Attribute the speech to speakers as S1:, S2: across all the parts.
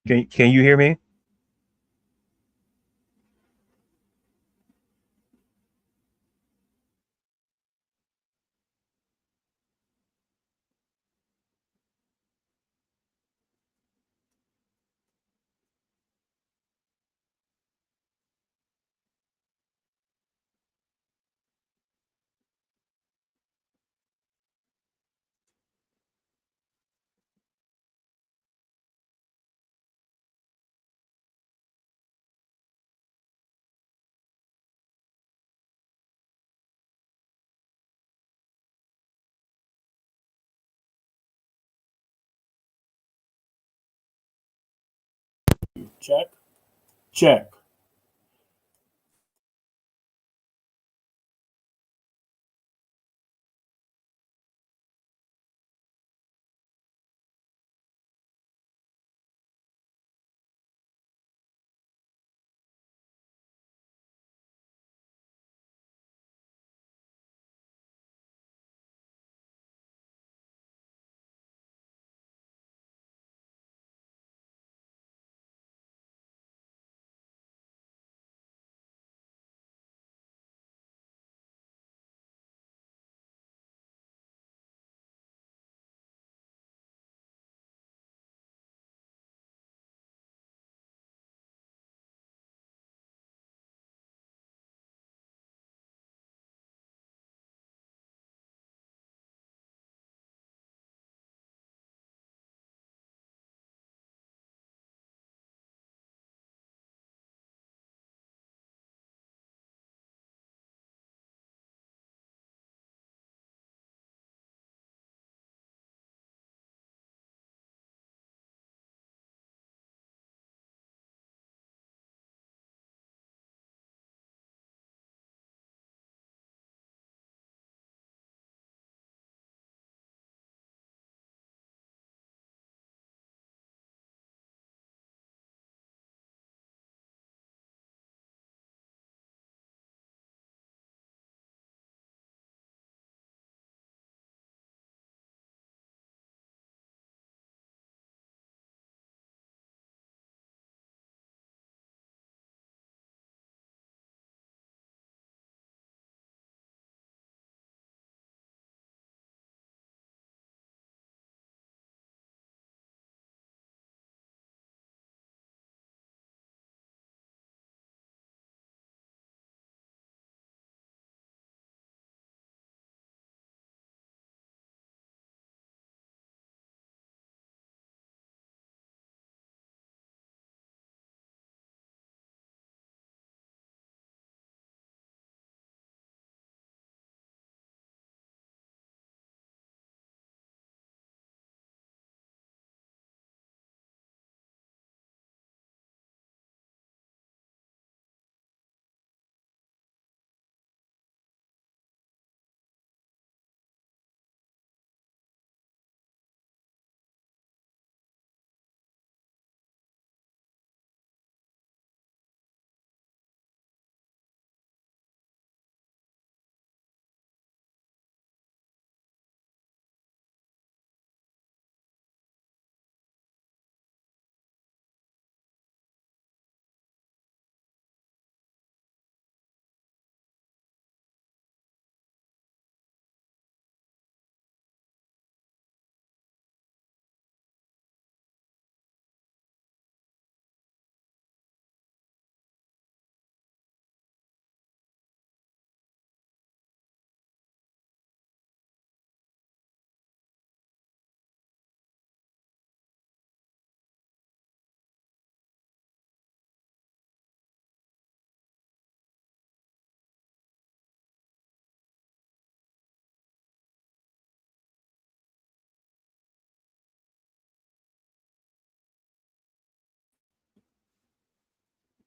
S1: Can you hear me?
S2: Check. Check.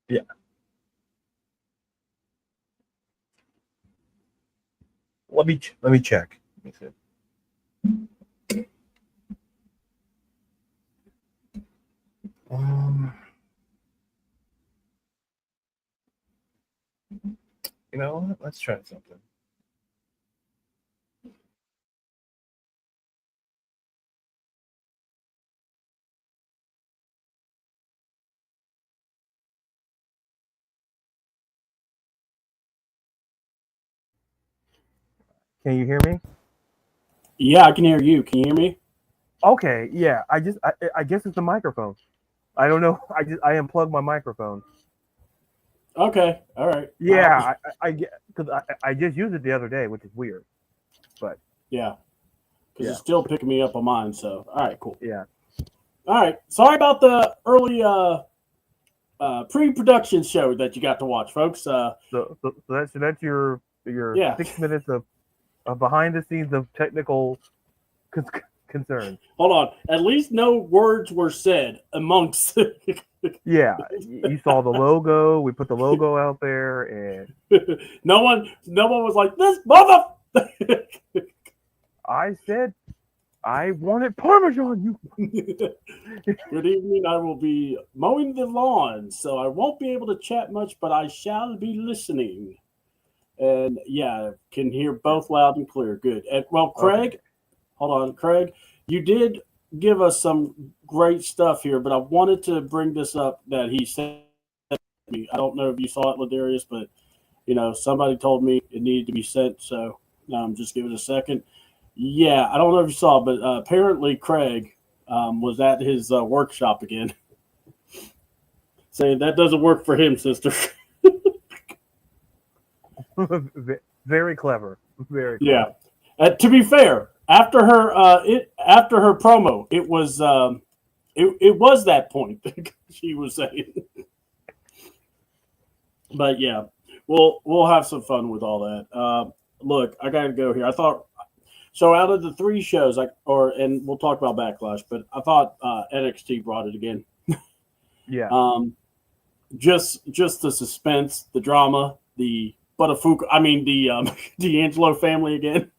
S1: Yeah. Let me check. Let me see. Um, you know what? Let's try something. Can you hear me?
S2: Yeah, I can hear you. Can you hear me?
S1: Okay, yeah. I guess it's the microphone. I don't know. I unplugged my microphone.
S2: Okay, all right.
S1: Yeah, I get because I just used it the other day, which is weird. But
S2: Yeah, because
S1: yeah,
S2: it's still picking me up on mine. So, all right, cool.
S1: yeah.
S2: All right. Sorry about the early pre-production show that you got to watch, folks.
S1: So that's your
S2: Yeah.
S1: 6 minutes of behind the scenes of technical con- concerns.
S2: Hold on. At least no words were said amongst.
S1: Yeah, you saw the logo. We put the logo out there, and
S2: no one was like this mother.
S1: I said I wanted Parmesan.
S2: Good evening. I will be mowing the lawn, so I won't be able to chat much, but I shall be listening. And yeah, can hear both loud and clear. Good. And well, Craig,
S1: Okay.
S2: hold on, Craig, you did give us some great stuff here, but I wanted to bring this up that he said to me. I don't know if you saw it, Ladarius, but somebody told me it needed to be sent, so just give it a second. Yeah, I don't know if you saw, but apparently Craig was at his workshop again, saying that doesn't work for him, sister.
S1: Very clever. Very clever.
S2: Yeah. To be fair, after her promo, it was that point she was saying. But yeah, we'll have some fun with all that. Look, I gotta go here. I thought so. Out of the three shows, and we'll talk about Backlash, but I thought NXT brought it again.
S1: Yeah.
S2: Just the suspense, the drama, the Buttafuoco. I mean the D'Angelo family again.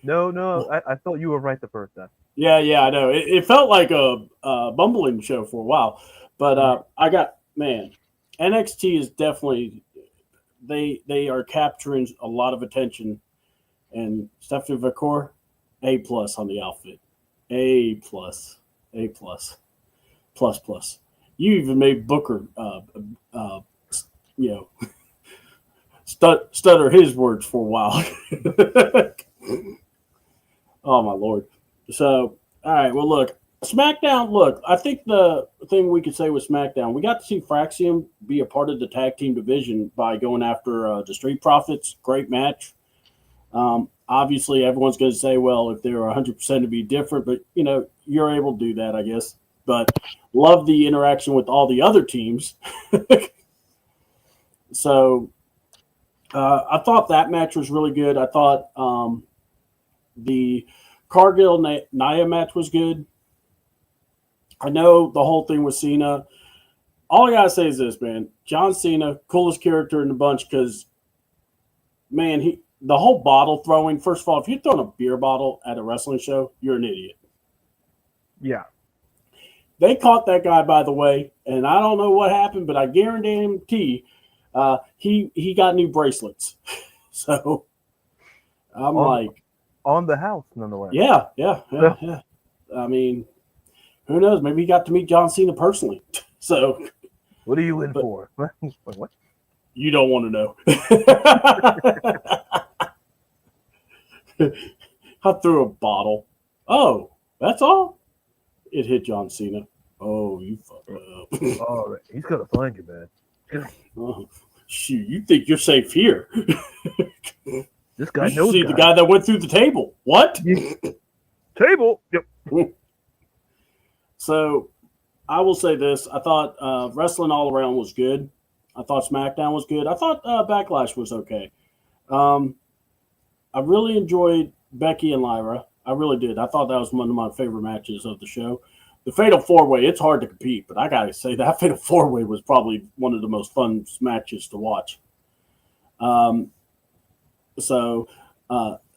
S1: No. I thought you were right the first time.
S2: Yeah, I know. It felt like a bumbling show for a while, but NXT is definitely they are capturing a lot of attention, and Stephanie Vacour, A+ on the outfit, A+, plus. You even made Booker, stutter his words for a while. Oh my Lord. So, all right. Well, look, SmackDown. Look, I think the thing we could say with SmackDown, we got to see Fraxium be a part of the tag team division by going after the Street Profits. Great match. Obviously, everyone's going to say, well, if they're 100% to be different, but you're able to do that, I guess. But love the interaction with all the other teams. So, I thought that match was really good. I thought the Cargill Nia match was good. I know the whole thing with Cena. All I gotta say is this, man. John Cena, coolest character in the bunch, because man, the whole bottle throwing. First of all, if you're throwing a beer bottle at a wrestling show, you're an idiot.
S1: Yeah.
S2: They caught that guy, by the way, and I don't know what happened, but I guarantee he got new bracelets. So I'm like,
S1: on the house, nonetheless.
S2: Yeah. I mean, who knows? Maybe he got to meet John Cena personally. So,
S1: what are you in for? What?
S2: You don't want to know. I threw a bottle. Oh, that's all? It hit John Cena. Oh, you fucked up.
S1: All right. He's going to find you, man.
S2: Oh, shoot, you think you're safe here.
S1: This guy
S2: you
S1: knows
S2: see the guy that went through the table. What?
S1: Table? Yep.
S2: So, I will say this. I thought wrestling all around was good. I thought SmackDown was good. I thought Backlash was okay. I really enjoyed Becky and Lyra. I really did. I thought that was one of my favorite matches of the show. The Fatal 4-Way, it's hard to compete, but I got to say that Fatal 4-Way was probably one of the most fun matches to watch. And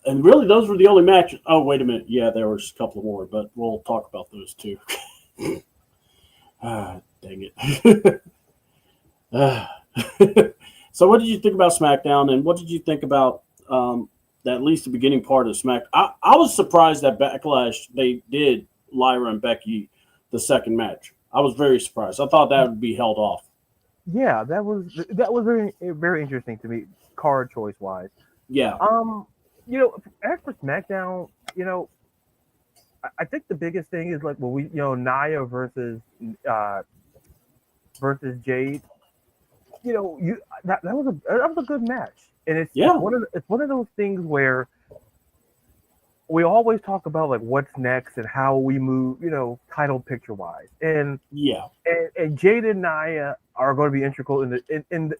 S2: really, those were the only matches. Oh, wait a minute. Yeah, there was a couple more, but we'll talk about those too. Dang it. So what did you think about SmackDown, and what did you think about at least the beginning part of SmackDown? I was surprised that Backlash, they did Lyra and Becky the second match. I was very surprised. I thought that would be held off.
S1: Yeah, that was very very interesting to me, card choice wise.
S2: Yeah.
S1: as for SmackDown, I think the biggest thing is like, well, Nia uh versus Jade. That was a good match, and it's
S2: Yeah.
S1: one of those things where we always talk about like what's next and how we move, title picture wise,
S2: Yeah.
S1: and Jade and Nia are going to be integral in the.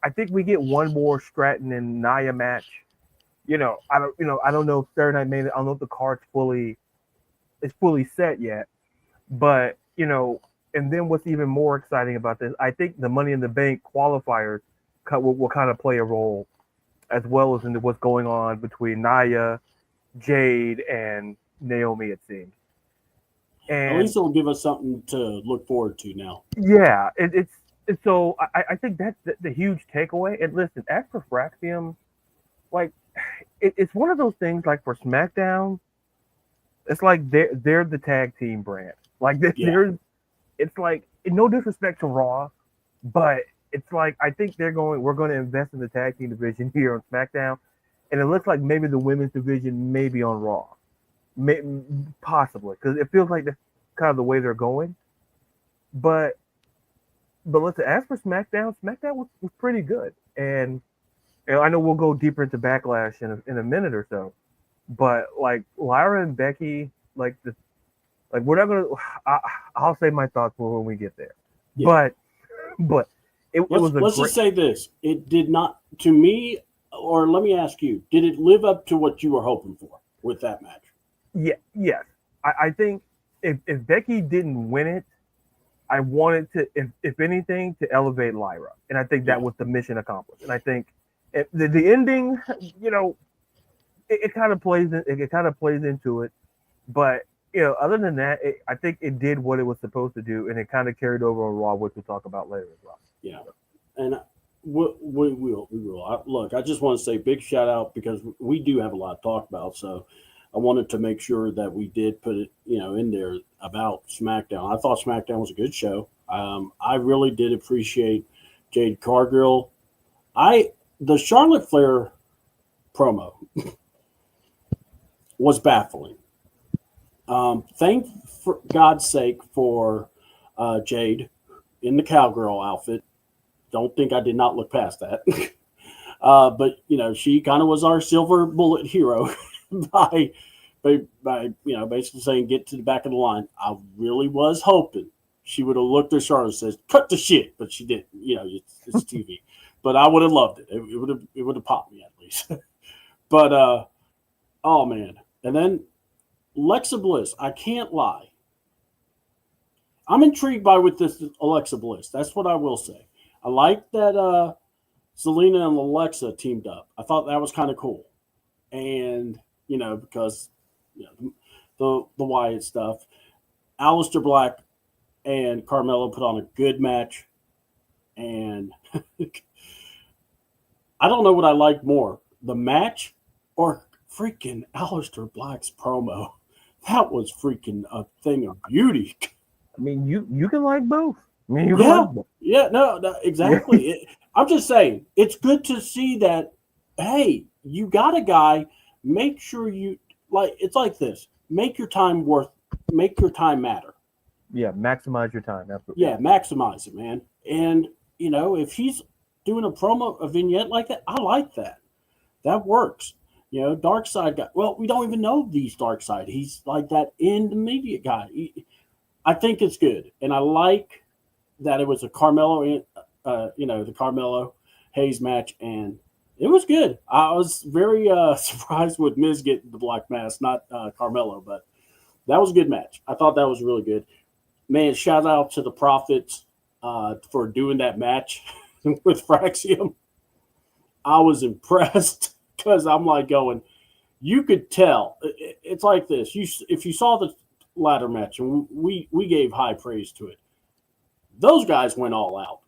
S1: I think we get one more Stratton and Nia match. I don't know if Saturday Night Main. I don't know if the card's fully set yet, but and then what's even more exciting about this, I think the Money in the Bank qualifiers will kind of play a role as well as into what's going on between Nia, Jade, and Naomi. It seems,
S2: At
S1: and
S2: least it'll give us something to look forward to now.
S1: yeah, so I think that's the huge takeaway. And listen, as for Fraxium, like it's one of those things. Like for SmackDown, it's like they're the tag team brand. Like
S2: Yeah.
S1: there's, it's like no disrespect to Raw, but it's like I think we're going to invest in the tag team division here on SmackDown, and it looks like maybe the women's division may be on Raw, possibly because it feels like that's kind of the way they're going. But listen, as for SmackDown was pretty good, and I know we'll go deeper into Backlash in a minute or so, but like Lyra and Becky, like we're not gonna. I'll say my thoughts when we get there,
S2: Yeah.
S1: but
S2: Let's just say this: it did not, to me, or let me ask you, did it live up to what you were hoping for with that match?
S1: yes. I think if Becky didn't win it, I wanted to, if anything, to elevate Lyra, and I think that
S2: Yeah.
S1: was the mission accomplished. And I think the ending, it kind of plays into it, but other than that, I think it did what it was supposed to do, and it kind of carried over on Raw, which we'll talk about later as well.
S2: Yeah, and we will. Look, I just want to say big shout out because we do have a lot to talk about. So I wanted to make sure that we did put it, in there about SmackDown. I thought SmackDown was a good show. I really did appreciate Jade Cargill. The Charlotte Flair promo was baffling. Thank for God's sake for Jade in the cowgirl outfit. Don't think I did not look past that. But she kind of was our silver bullet hero by basically saying get to the back of the line. I really was hoping she would have looked at Charlotte and says cut the shit, but she didn't. It's TV. But I would have loved it. It would have popped me at least. But oh man, and then Alexa Bliss. I can't lie. I'm intrigued by with this Alexa Bliss. That's what I will say. I like that Selena and Alexa teamed up. I thought that was kind of cool, and because the Wyatt stuff, Aleister Black and Carmelo put on a good match, and I don't know what I like more, the match or freaking Aleister Black's promo. That was freaking a thing of beauty.
S1: I mean, you can like both. I mean, you can
S2: Yeah,
S1: like both.
S2: yeah, no, exactly. I'm just saying, it's good to see that. Hey, you got a guy. Make sure you like. It's like this. Make your time matter.
S1: Yeah, maximize your time. Absolutely.
S2: Yeah, maximize it, man. And if he's doing a promo, a vignette like that, I like that. That works. Dark Side guy. Well, we don't even know these Dark Side. He's like that intermediate guy. I think it's good, and I like that it was a Carmelo, the Carmelo Hayes match, and it was good. I was very surprised with Miz getting the black mask, not Carmelo, but that was a good match. I thought that was really good. Man, shout out to the Profits for doing that match with Fraxium. I was impressed because I'm like going, you could tell. It's like this. If you saw the ladder match, and we gave high praise to it, those guys went all out.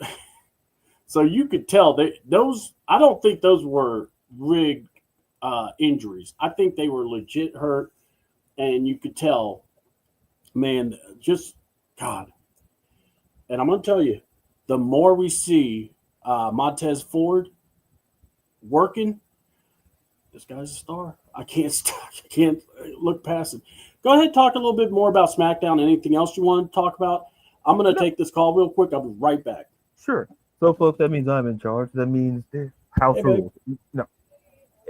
S2: So you could tell those. I don't think those were rigged injuries. I think they were legit hurt, and you could tell, man, just God. And I'm going to tell you, the more we see Montez Ford working, this guy's a star. I can't look past it. Go ahead, talk a little bit more about SmackDown. Anything else you want to talk about? I'm going to take this call real quick. I'll be right back.
S1: Sure. So, folks, that means I'm in charge. That means house
S2: Hey,
S1: rules. No.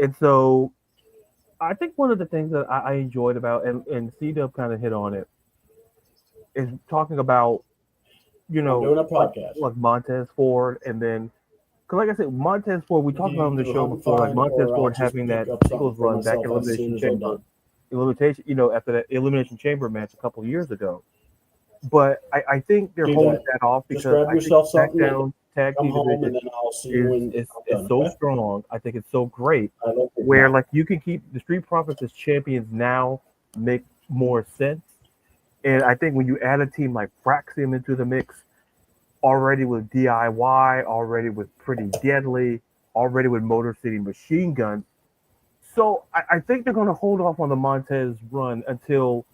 S1: And so I think one of the things that I enjoyed about, and C-Dub kind of hit on it, is talking about,
S2: I'm doing a podcast.
S1: like Montez Ford, and then, because like I said, Montez Ford, we talked about on the show before, like Montez Ford having that singles run back in Elimination Chamber, after that Elimination Chamber match a couple years ago. But I think they're holding that off because
S2: grab
S1: I
S2: yourself
S1: think
S2: something.
S1: SmackDown tag team
S2: home and
S1: division
S2: then I'll see you when
S1: is
S2: done,
S1: so
S2: okay?
S1: strong. I think it's so great where like you can keep the Street Profits as champions now make more sense. And I think when you add a team like Fraxium into the mix, already with DIY, already with Pretty Deadly, already with Motor City Machine Guns. So I think they're going to hold off on the Montez run until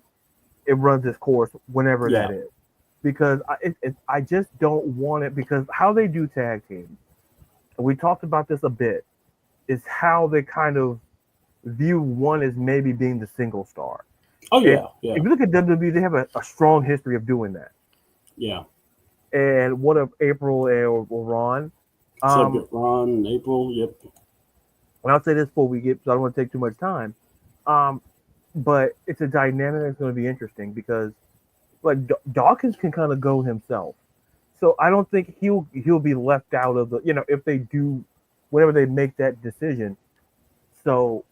S1: it runs its course, whenever that is. Because I just don't want it, because how they do tag teams, and we talked about this a bit, is how they kind of view one as maybe being the single star.
S2: Oh, yeah.
S1: If you look at WWE, they have a strong history of doing that.
S2: Yeah.
S1: And what of April or Ron?
S2: Ron, April, yep.
S1: And I'll say this before we get, so I don't want to take too much time. But it's a dynamic that's going to be interesting because, like, Dawkins can kind of go himself, so I don't think he'll be left out of the, if they do, whenever they make that decision. So,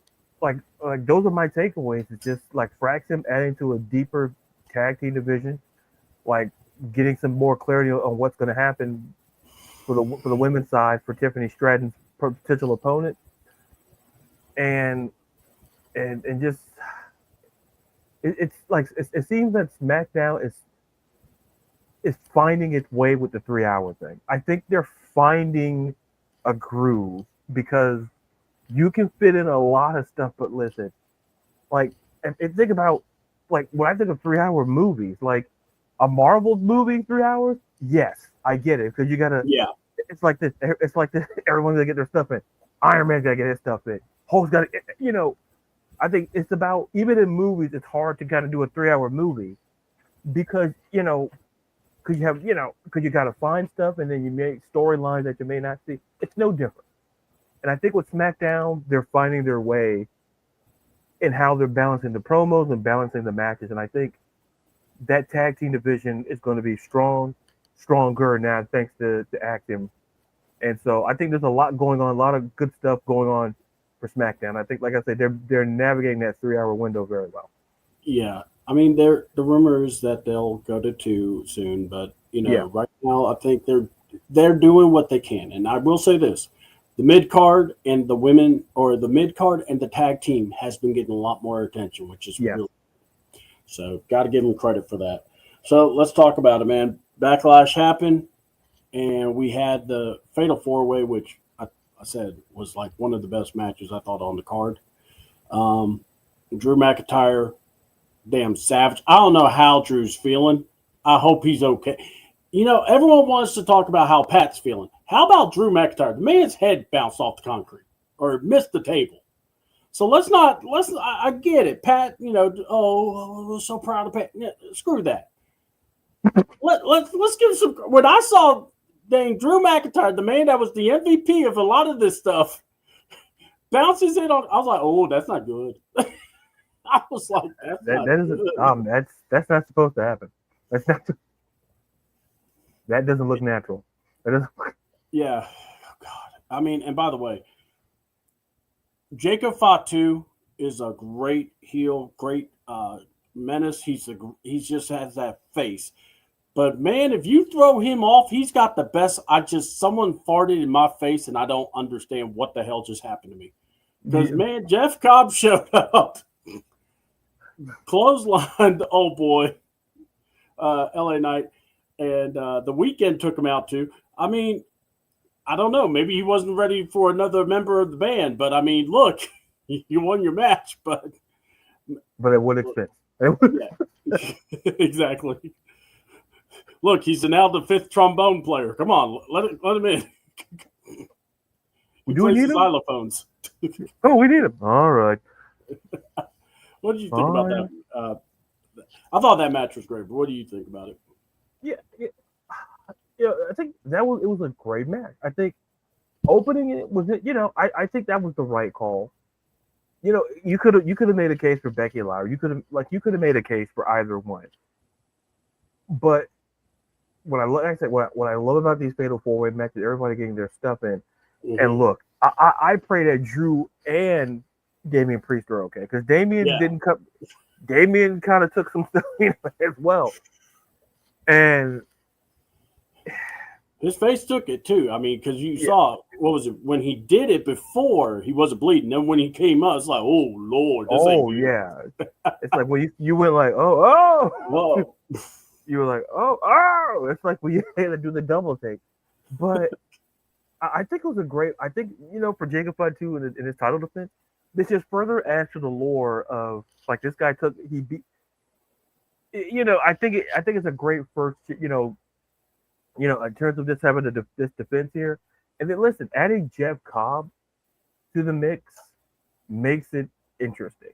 S1: like those are my takeaways. It's just like Fraxium adding to a deeper tag team division, like getting some more clarity on what's going to happen for the women's side for Tiffany Stratton's potential opponent, and just it seems that SmackDown is finding its way with the 3-hour thing. I think they're finding a groove because you can fit in a lot of stuff. But listen, like, and think about, like, when I think of 3-hour movies, like a Marvel movie, 3 hours. Yes, I get it, because you gotta.
S2: Yeah.
S1: It's like this. Everyone's gonna get their stuff in. Iron Man's gotta get his stuff in. Hulk's gotta. I think it's about, even in movies, it's hard to kind of do a 3-hour movie because because you gotta find stuff, and then you make storylines that you may not see. It's no different. And I think with SmackDown, they're finding their way in how they're balancing the promos and balancing the matches. And I think that tag team division is going to be stronger now, thanks to Actim. And so I think there's a lot going on, a lot of good stuff going on for SmackDown. I think, like I said, they're navigating that 3-hour window very well.
S2: Yeah. I mean, the rumor is that they'll go to 2 soon, but right now I think they're doing what they can. And I will say this: the mid card and the women, or the mid card and the tag team, has been getting a lot more attention, which is really, so got to give them credit for that. So let's talk about it, man. Backlash happened, and we had the Fatal 4-Way, which I said was like one of the best matches I thought on the card. Drew McIntyre, damn savage. I don't know how Drew's feeling. I hope he's okay. Everyone wants to talk about how Pat's feeling. How about Drew McIntyre? The man's head bounced off the concrete or missed the table. So I get it. Pat, we're so proud of Pat. Yeah, screw that. Let's give some. When I saw Drew McIntyre, the man that was the MVP of a lot of this stuff, bounces in on, I was like, oh, that's not good. I was like,
S1: that's not supposed to happen. That's not. That doesn't look natural.
S2: Yeah. Oh, God. I mean, and by the way, Jacob Fatu is a great heel, great menace. He just has that face. But man, if you throw him off, he's got the best. Someone farted in my face, and I don't understand what the hell just happened to me. Because man, Jeff Cobb showed up, clotheslined the old boy, LA Knight, and the Weeknd took him out too. I mean, I don't know. Maybe he wasn't ready for another member of the band, but I mean, look, you won your match, but
S1: at what expense?
S2: Yeah, exactly. Look, he's now the 5th trombone player. Come on, let him in.
S1: Do we need him?
S2: Xylophones.
S1: Oh, we need him. All right.
S2: What did you think about that? I thought that match was great, but what do you think about it?
S1: Yeah. I think it was a great match. I think opening it was it. I think that was the right call. You could have made a case for Becky and Lyra. You could have made a case for either one. But like I said, what I love about these fatal 4-way matches, everybody getting their stuff in.
S2: Mm-hmm.
S1: And look, I pray that Drew and Damian Priest are okay, because Damian didn't come. Damian kind of took some stuff as well, and
S2: his face took it too. I mean, because you saw, what was it, when he did it before, he wasn't bleeding. Then when he came out, it's like, oh Lord, this ain't good.
S1: Yeah, it's like when you went like, oh,
S2: whoa.
S1: You were like, oh, it's like when you had to do the double take. But I think it was a great. I think for Jacob Fatu in his title defense, this just further adds to the lore of like this guy he beat. I think it's a great first. In terms of just having this defense here, and then listen, adding Jeff Cobb to the mix makes it interesting,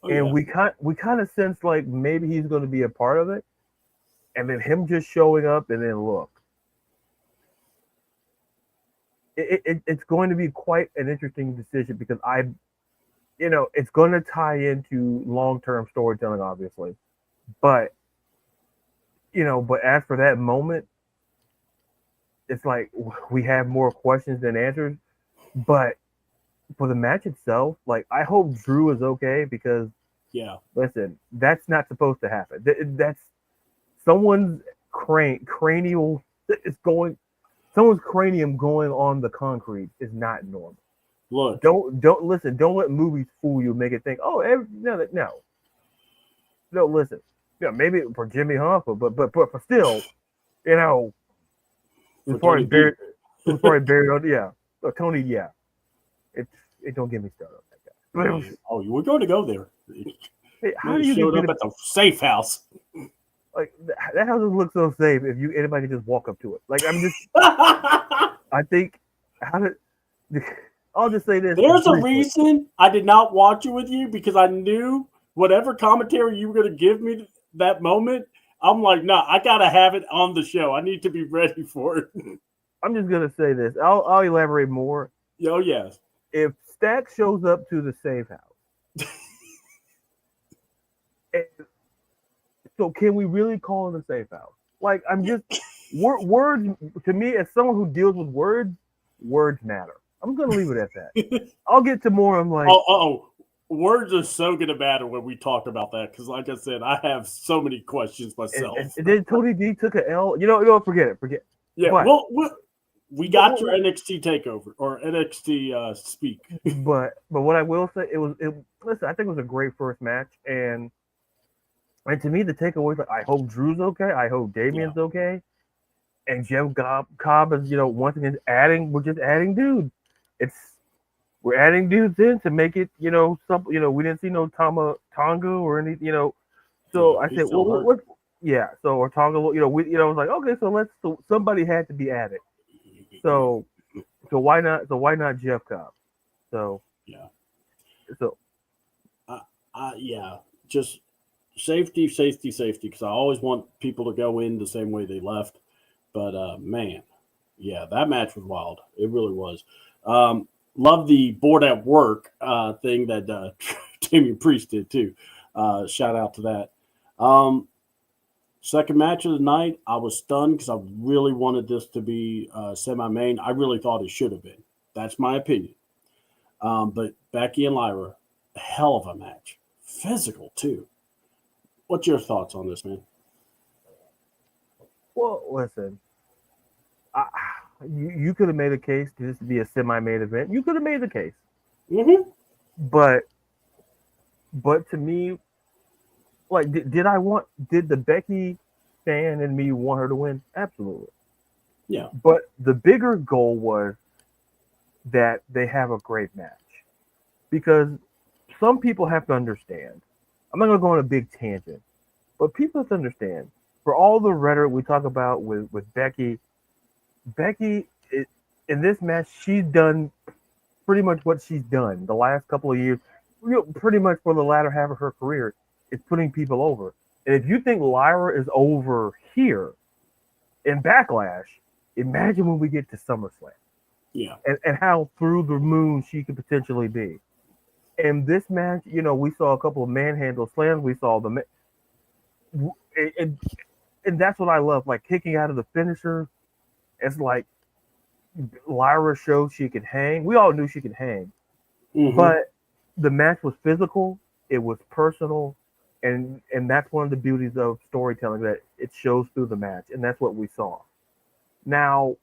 S1: and we kind of sense like maybe he's going to be a part of it, and then him just showing up, and then look, it's going to be quite an interesting decision because it's going to tie into long-term storytelling, obviously, but as for that moment. It's like we have more questions than answers, but for the match itself, like I hope Drew is okay because listen, that's not supposed to happen. That's someone's cranium going on the concrete is not normal.
S2: Look,
S1: don't listen. Don't let movies fool you. Make it think, no. Listen, maybe for Jimmy Hoffa, but for still, It was probably buried on, Tony, it don't get me started on that guy.
S2: Oh, you were going to go there.
S1: Hey, how do you
S2: showed up at the safe house?
S1: Like that house doesn't look so safe if anybody can just walk up to it. Like I'm just, I think I'll just say this.
S2: There's a reason I did not watch it with you because I knew whatever commentary you were going to give me that moment. I'm like, no, I gotta have it on the show. I need to be ready for it.
S1: I'm just gonna say this. I'll elaborate more.
S2: Oh yes.
S1: If Stack shows up to the safe house, so can we really call it a safe house? Like I'm just words to me as someone who deals with words matter. I'm gonna leave it at that. I'll get to more. I'm like,
S2: words are so going to matter when we talk about that because, like I said, I have so many questions myself.
S1: And then Tony D took an L. Forget it.
S2: Yeah, but, we got your NXT takeover or NXT speak.
S1: But what I will say, listen, I think it was a great first match, and to me the takeaway is like I hope Drew's okay, I hope Damian's okay, and Jeff Cobb is once again we're just adding dudes. We're adding dudes in to make it, we didn't see no Tonga or any, So I said, well, so or Tonga, I was like, okay, so somebody had to be added. So why not Jeff Cobb? So
S2: yeah.
S1: So
S2: just safety, because I always want people to go in the same way they left. But man, that match was wild. It really was. Love the board at work thing that Damian Priest did too. Shout out to that. Second match of the night, I was stunned because I really wanted this to be semi-main. I really thought it should have been. That's my opinion. But Becky and Lyra, hell of a match. Physical too. What's your thoughts on this, man?
S1: Well, listen. You could have made a case to this be a semi-main event. You could have made the case.
S2: Mm-hmm.
S1: But to me, like, did the Becky fan in me want her to win? Absolutely.
S2: Yeah.
S1: But the bigger goal was that they have a great match. Because some people have to understand. I'm not going to go on a big tangent. But people have to understand. For all the rhetoric we talk about with Becky, in this match, she's done pretty much what she's done the last couple of years. pretty much for the latter half of her career, it's putting people over. And if you think Lyra is over here in Backlash, imagine when we get to SummerSlam.
S2: Yeah.
S1: And how through the moon she could potentially be. In this match, we saw a couple of manhandle slams. We saw and that's what I love, like kicking out of the finisher. It's like Lyra showed she could hang. We all knew she could hang, but the match was physical. It was personal, and that's one of the beauties of storytelling, that it shows through the match, and that's what we saw. Now,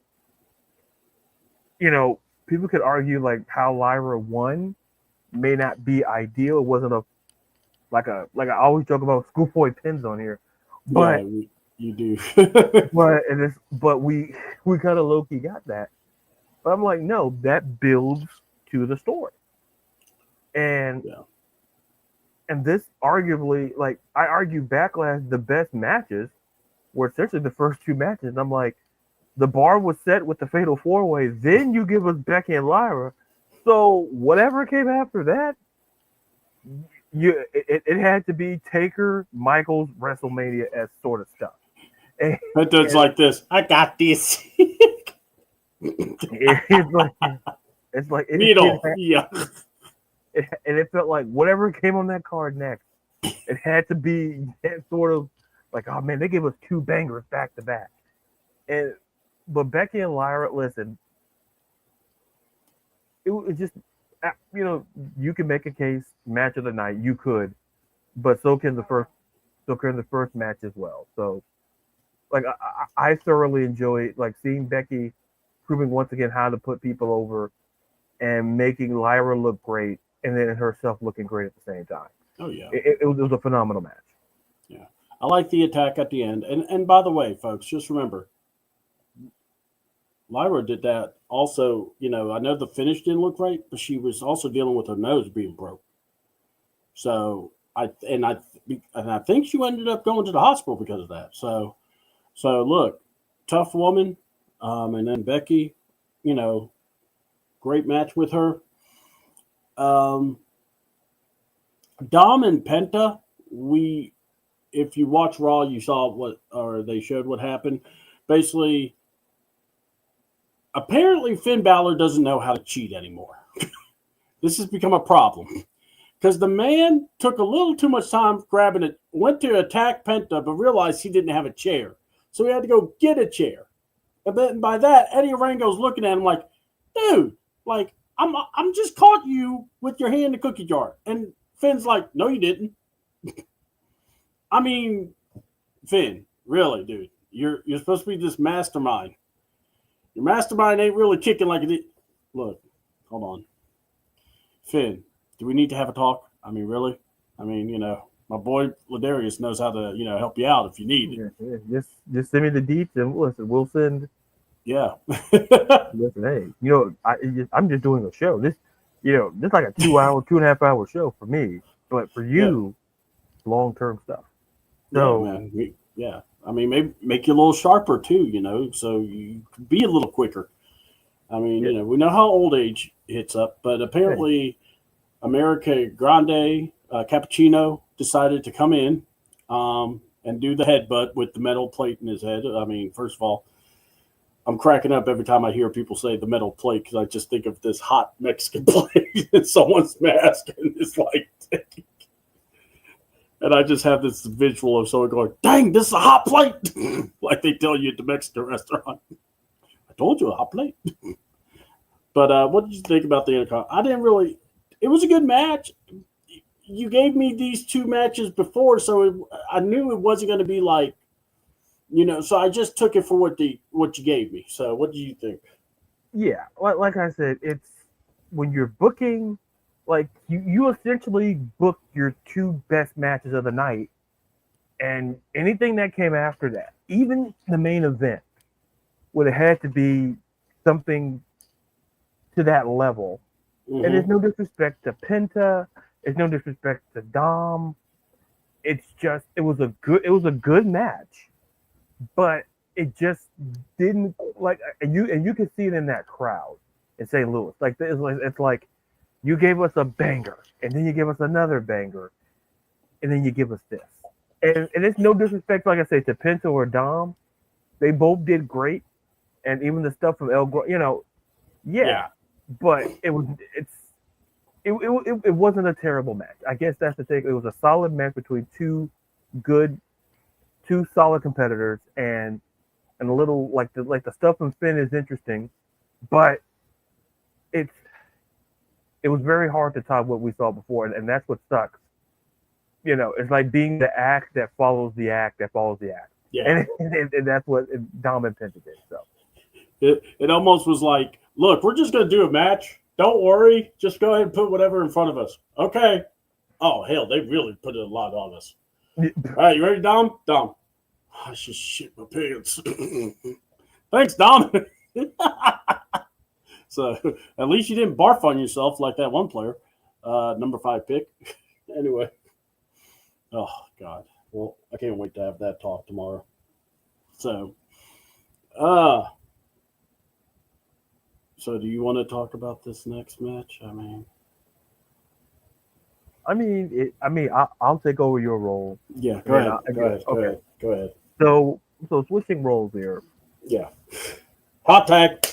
S1: people could argue like how Lyra won may not be ideal. It wasn't like I always joke about schoolboy pins on here, but
S2: yeah, you do.
S1: but we kind of low key got that. But I'm like, no, that builds to the story, and this arguably, like I argue, Backlash, the best matches were essentially the first two matches. And I'm like, the bar was set with the Fatal 4-Way. Then you give us Becky and Lyra. So whatever came after that, it had to be Taker, Michaels, WrestleMania-esque sort of stuff.
S2: It does like this. I got this.
S1: it's like
S2: needle. Yeah.
S1: And it felt like whatever came on that card next, it had to be sort of like, oh man, they gave us two bangers back to back. But Becky and Lyra, listen, it was just, you can make a case match of the night, you could, but so can the first match as well. So, like, I thoroughly enjoy like seeing Becky proving once again how to put people over and making Lyra look great, and then herself looking great at the same time.
S2: Oh yeah,
S1: it was a phenomenal match.
S2: Yeah, I like the attack at the end. And by the way, folks, just remember, Lyra did that also. I know the finish didn't look right, but she was also dealing with her nose being broke. So I think she ended up going to the hospital because of that. So look, tough woman. And then Becky, great match with her. Dom and Penta, if you watch Raw, you saw they showed what happened. Basically, apparently Finn Balor doesn't know how to cheat anymore. This has become a problem because the man took a little too much time grabbing it, went to attack Penta, but realized he didn't have a chair. So he had to go get a chair. And then by that, Eddie Orango's looking at him like, dude, like, I'm just caught you with your hand in the cookie jar. And Finn's like, no, you didn't. I mean, Finn, really, dude, you're supposed to be this mastermind. Your mastermind ain't really kicking like it is. Look, hold on. Finn, do we need to have a talk? I mean, really? I mean, my boy Ladarius knows how to, help you out if you need it.
S1: Yeah. Just send me the deets and listen, we'll send.
S2: Yeah.
S1: Listen, hey, I'm just doing a show. This like a 2.5 hour show for me, but for you, long-term stuff. So,
S2: yeah, man. Yeah. I mean, maybe make you a little sharper too, so you can be a little quicker. I mean, we know how old age hits up, but apparently America Grande Cappuccino decided to come in and do the headbutt with the metal plate in his head. I mean, first of all, I'm cracking up every time I hear people say the metal plate because I just think of this hot Mexican plate in someone's mask, and it's like, and I just have this visual of someone going, dang, this is a hot plate, like they tell you at the Mexican restaurant. I told you, a hot plate. But what did you think about the Intercom? I didn't really. It was a good match. You gave me these two matches before, so I knew it wasn't going to be like, so I just took it for what you gave me. So what do you think?
S1: Yeah, like I said, it's when you're booking, like you essentially booked your two best matches of the night, and anything that came after that, even the main event, would have had to be something to that level. Mm-hmm. And there's no disrespect to Penta. There's no disrespect to Dom. It's just it was a good match, but it just didn't like and you can see it in that crowd in St. Louis. Like it's like You gave us a banger, and then you give us another banger, and then you give us this. And it's no disrespect, like I say, to Penta or Dom. They both did great, and even the stuff from
S2: Yeah.
S1: yeah. But it wasn't a terrible match. I guess that's the thing. It was a solid match between good, two solid competitors, and a little like the stuff from Finn is interesting, but it's it was very hard to top what we saw before, and that's what sucks. It's like being the act that follows the act that follows the act,
S2: Yeah.
S1: and that's what Dom and Penta did. So
S2: It almost was like, look, we're just going to do a match. Don't worry. Just go ahead and put whatever in front of us. Okay. Oh, hell, they really put a lot on us. All right, you ready, Dom? Dom. I just shit my pants. Thanks, Dom. So at least you didn't barf on yourself like that one player, number 5 pick. Anyway. Oh, God. Well, I can't wait to have that talk tomorrow. So do you want to talk about this next match?
S1: I'll take over your role.
S2: Yeah, go ahead.
S1: Okay.
S2: Go ahead.
S1: So switching roles here.
S2: Yeah. Hot tag.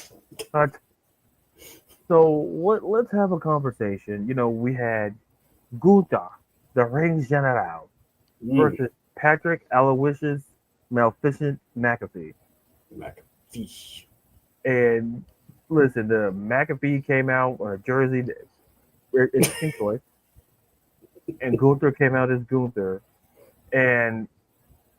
S1: So let's have a conversation. We had Gunther, the Ring General, versus Patrick Aloysius Maleficent McAfee. And listen, the McAfee came out on a jersey. It's pink choice. And Gunther came out as Gunther. And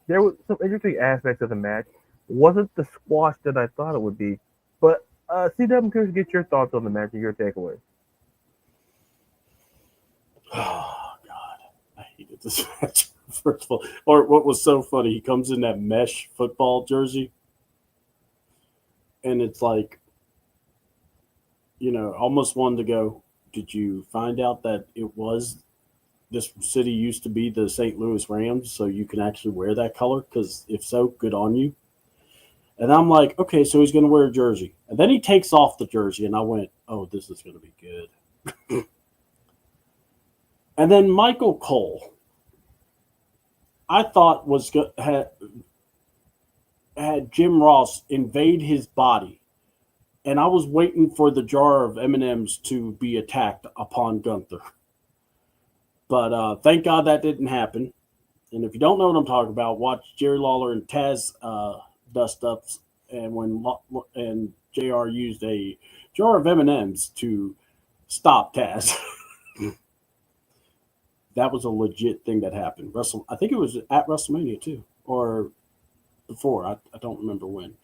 S1: there was some interesting aspects of the match. Wasn't the squash that I thought it would be. But CW, I'm curious to get your thoughts on the match and your takeaways.
S2: Oh, God. I hated this match, first of all. Or what was so funny, he comes in that mesh football jersey. And it's like, almost wanted to go, did you find out that this city used to be the St. Louis Rams, so you can actually wear that color? Because if so, good on you. And I'm like, okay, so he's going to wear a jersey. And then he takes off the jersey, and I went, oh, this is going to be good. And then Michael Cole, I thought had Jim Ross invade his body. And I was waiting for the jar of M&Ms to be attacked upon Gunther. But thank God that didn't happen. And if you don't know what I'm talking about, watch Jerry Lawler and Taz dust-ups. And JR used a jar of M&Ms to stop Taz. That was a legit thing that happened. I think it was at WrestleMania too, or before. I don't remember when.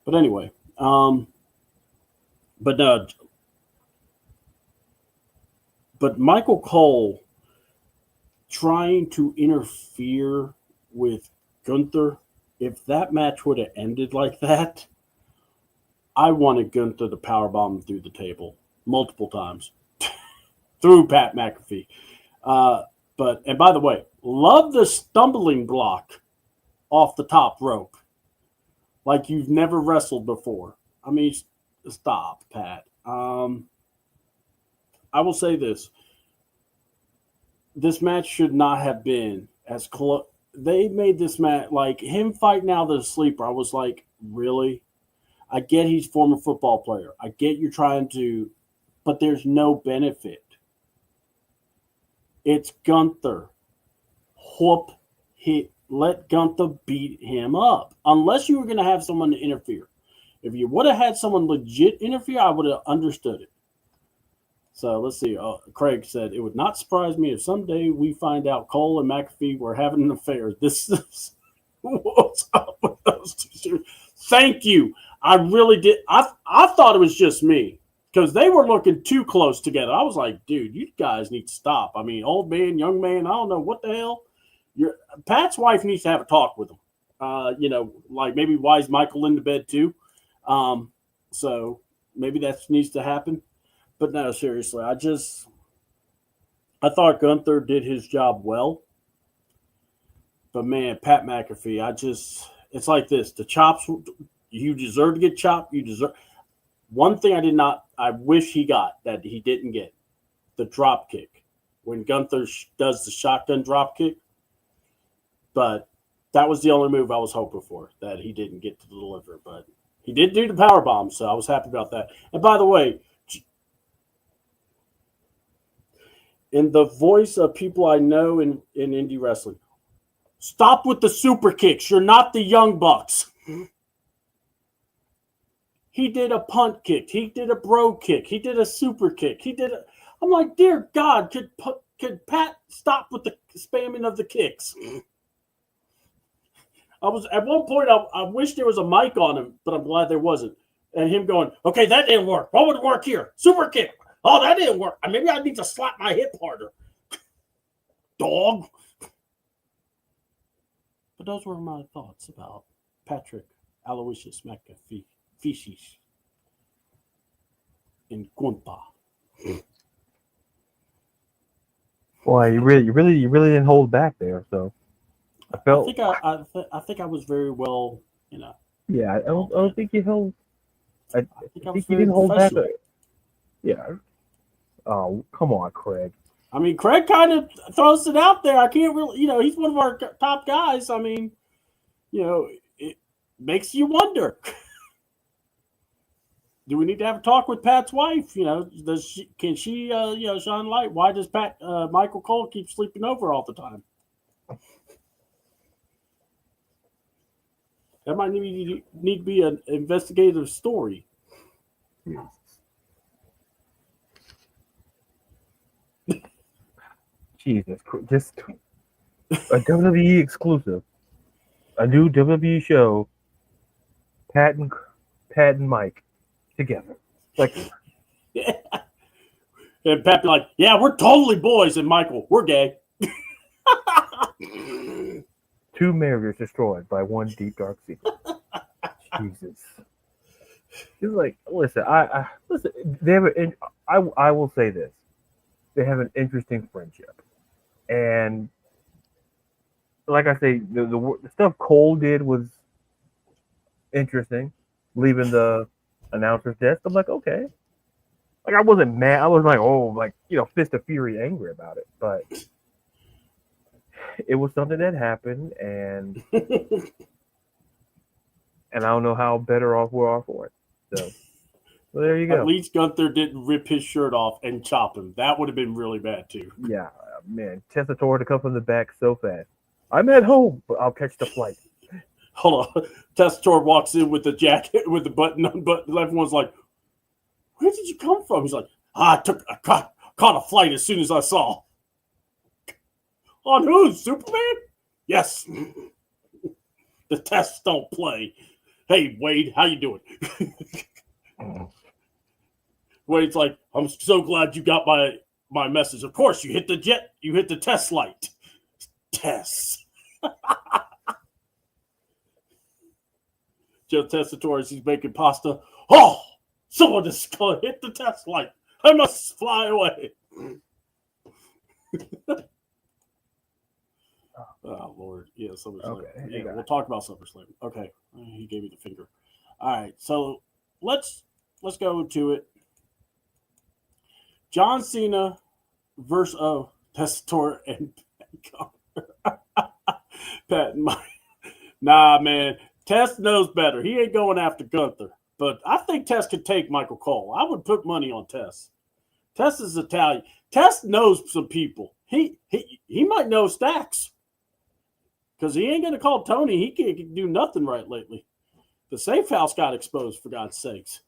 S2: But anyway, but Michael Cole trying to interfere with Gunther, if that match would have ended like that, I wanted Gunther to powerbomb through the table multiple times through Pat McAfee. And by the way, love the stumbling block off the top rope like you've never wrestled before. Stop, Pat. I will say this. This match should not have been as close. They made this match, like him fighting out of the sleeper. I was like, really? I get he's a former football player. I get you're trying to, but there's no benefit. It's Gunther. Let Gunther beat him up. Unless you were going to have someone to interfere. If you would have had someone legit interfere, I would have understood it. So let's see. Craig said, it would not surprise me if someday we find out Cole and McAfee were having an affair. This is what's up with those two. Thank you. I really did. I thought it was just me because they were looking too close together. I was like, dude, you guys need to stop. Old man, young man, I don't know what the hell. Pat's wife needs to have a talk with him. Like maybe why is Michael in the bed too? So maybe that needs to happen. But no, seriously, I thought Gunther did his job well. But man, Pat McAfee, it's like this. The chops, you deserve to get chopped. You deserve. One thing I wish he got that he didn't get the drop kick when Gunther does the shotgun drop kick. But that was the only move I was hoping for that he didn't get to deliver. But he did do the power bomb, so I was happy about that. And by the way, in the voice of people I know in indie wrestling, stop with the super kicks. You're not the Young Bucks. He did a punt kick. He did a bro kick. He did a super kick. I'm like, dear God, could Pat stop with the spamming of the kicks? I was at one point. I wish there was a mic on him, but I'm glad there wasn't. And him going, okay, that didn't work. What would work here? Super kick. Oh, that didn't work. Maybe I need to slap my hip harder. Dog. But those were my thoughts about Patrick Aloysius McAfee and Gunther.
S1: Boy, you really didn't hold back there. So I felt.
S2: I think I was very well,
S1: Yeah, I don't think you held. I think you
S2: very
S1: didn't hold back.
S2: professional.
S1: Yeah. Oh, come on, Craig.
S2: I mean, Craig kind of throws it out there. I can't really, he's one of our top guys. I mean, it makes you wonder. Do we need to have a talk with Pat's wife? Can she shine light? Why does Michael Cole keep sleeping over all the time? That might need to be an investigative story.
S1: Jesus, just a WWE exclusive, a new WWE show. Pat and Mike together, like,
S2: and Pat be like, "Yeah, we're totally boys," and Michael, "We're gay."
S1: Two marriages destroyed by one deep dark secret. Jesus, it's like, listen. I listen. They have I will say this: they have an interesting friendship, and like I say, the stuff Cole did was interesting. Leaving the announcer's desk, I'm like, okay. Like, I wasn't mad. I was like, fist of fury, angry about it, but it was something that happened, and I don't know how better off we are for it. So there you go.
S2: At least Gunther didn't rip his shirt off and chop him. That would have been really bad too.
S1: Yeah, man. Tessator to come from the back so fast. I'm at home, but I'll catch the flight.
S2: Hold on. Tessator walks in with the jacket with the button unbuttoned. Everyone's like, "Where did you come from?" He's like, I caught a flight as soon as I saw. On who? Superman? Yes. The tests don't play. Hey, Wade, how you doing? Wade's like, I'm so glad you got my message. Of course, you hit the test light. Tests. Joe Tessitore, as he's making pasta. Oh, someone is going to hit the test light. I must fly away. Oh, Lord. Yeah, SummerSlam.
S1: Okay,
S2: yeah, we'll talk about SummerSlam. Okay. He gave me the finger. All right. So let's go to it. John Cena versus Tessitore and Pat and Mike. Nah, man. Tess knows better. He ain't going after Gunther. But I think Tess could take Michael Cole. I would put money on Tess. Tess is Italian. Tess knows some people. He might know Stacks. Because he ain't going to call Tony. He can't do nothing right lately. The safe house got exposed, for God's sakes.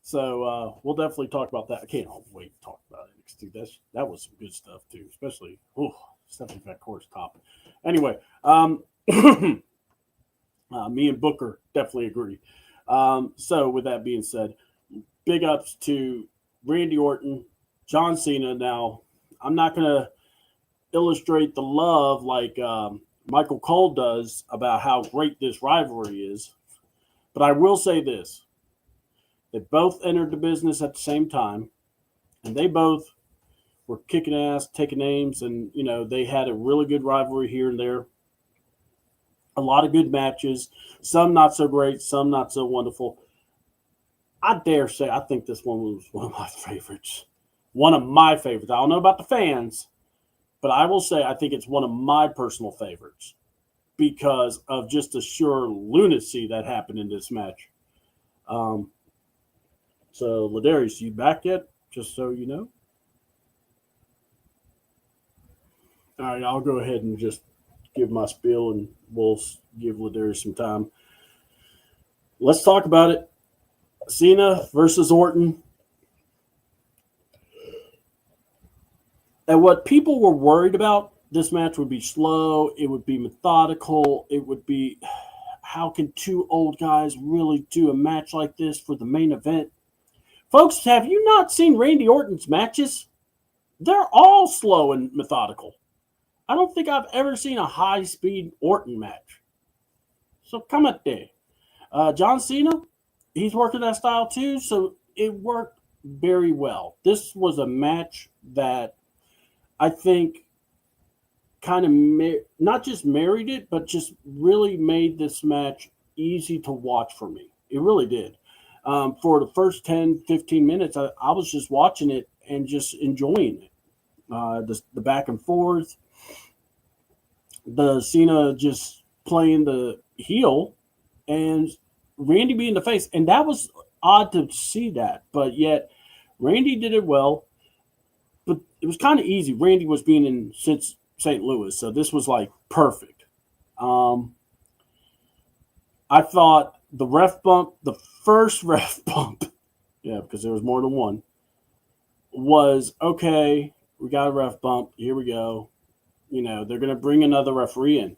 S2: So we'll definitely talk about that. I can't wait to talk about NXT. That was some good stuff, too. Especially, Stephanie McCourt's top. Anyway, me and Booker definitely agree. So with that being said, big ups to Randy Orton, John Cena. Now, I'm not going to illustrate the love like Michael Cole does about how great this rivalry is. But I will say this. They both entered the business at the same time, and they both were kicking ass, taking names, and, they had a really good rivalry here and there. A lot of good matches, some not so great, some not so wonderful. I dare say I think this one was one of my favorites. One of my favorites. I don't know about the fans, but I will say I think it's one of my personal favorites because of just the sheer lunacy that happened in this match. So, Ladarius, you back yet? Just so you know. All right, I'll go ahead and just give my spiel, and we'll give Ladarius some time. Let's talk about it. Cena versus Orton. And what people were worried about, this match would be slow, it would be methodical, it would be, how can two old guys really do a match like this for the main event? Folks, have you not seen Randy Orton's matches? They're all slow and methodical. I don't think I've ever seen a high-speed Orton match. So come at there. John Cena, he's working that style too, so it worked very well. This was a match that I think kind of not just married it, but just really made this match easy to watch for me. It really did. For the first 10, 15 minutes, I was just watching it and just enjoying it. The back and forth, the Cena just playing the heel and Randy being the face. And that was odd to see that, but yet Randy did it well. But it was kind of easy. Randy was being in since St. Louis, so this was like perfect. I thought the ref bump, the first ref bump, because there was more than one, was okay. We got a ref bump. Here we go. They're going to bring another referee in.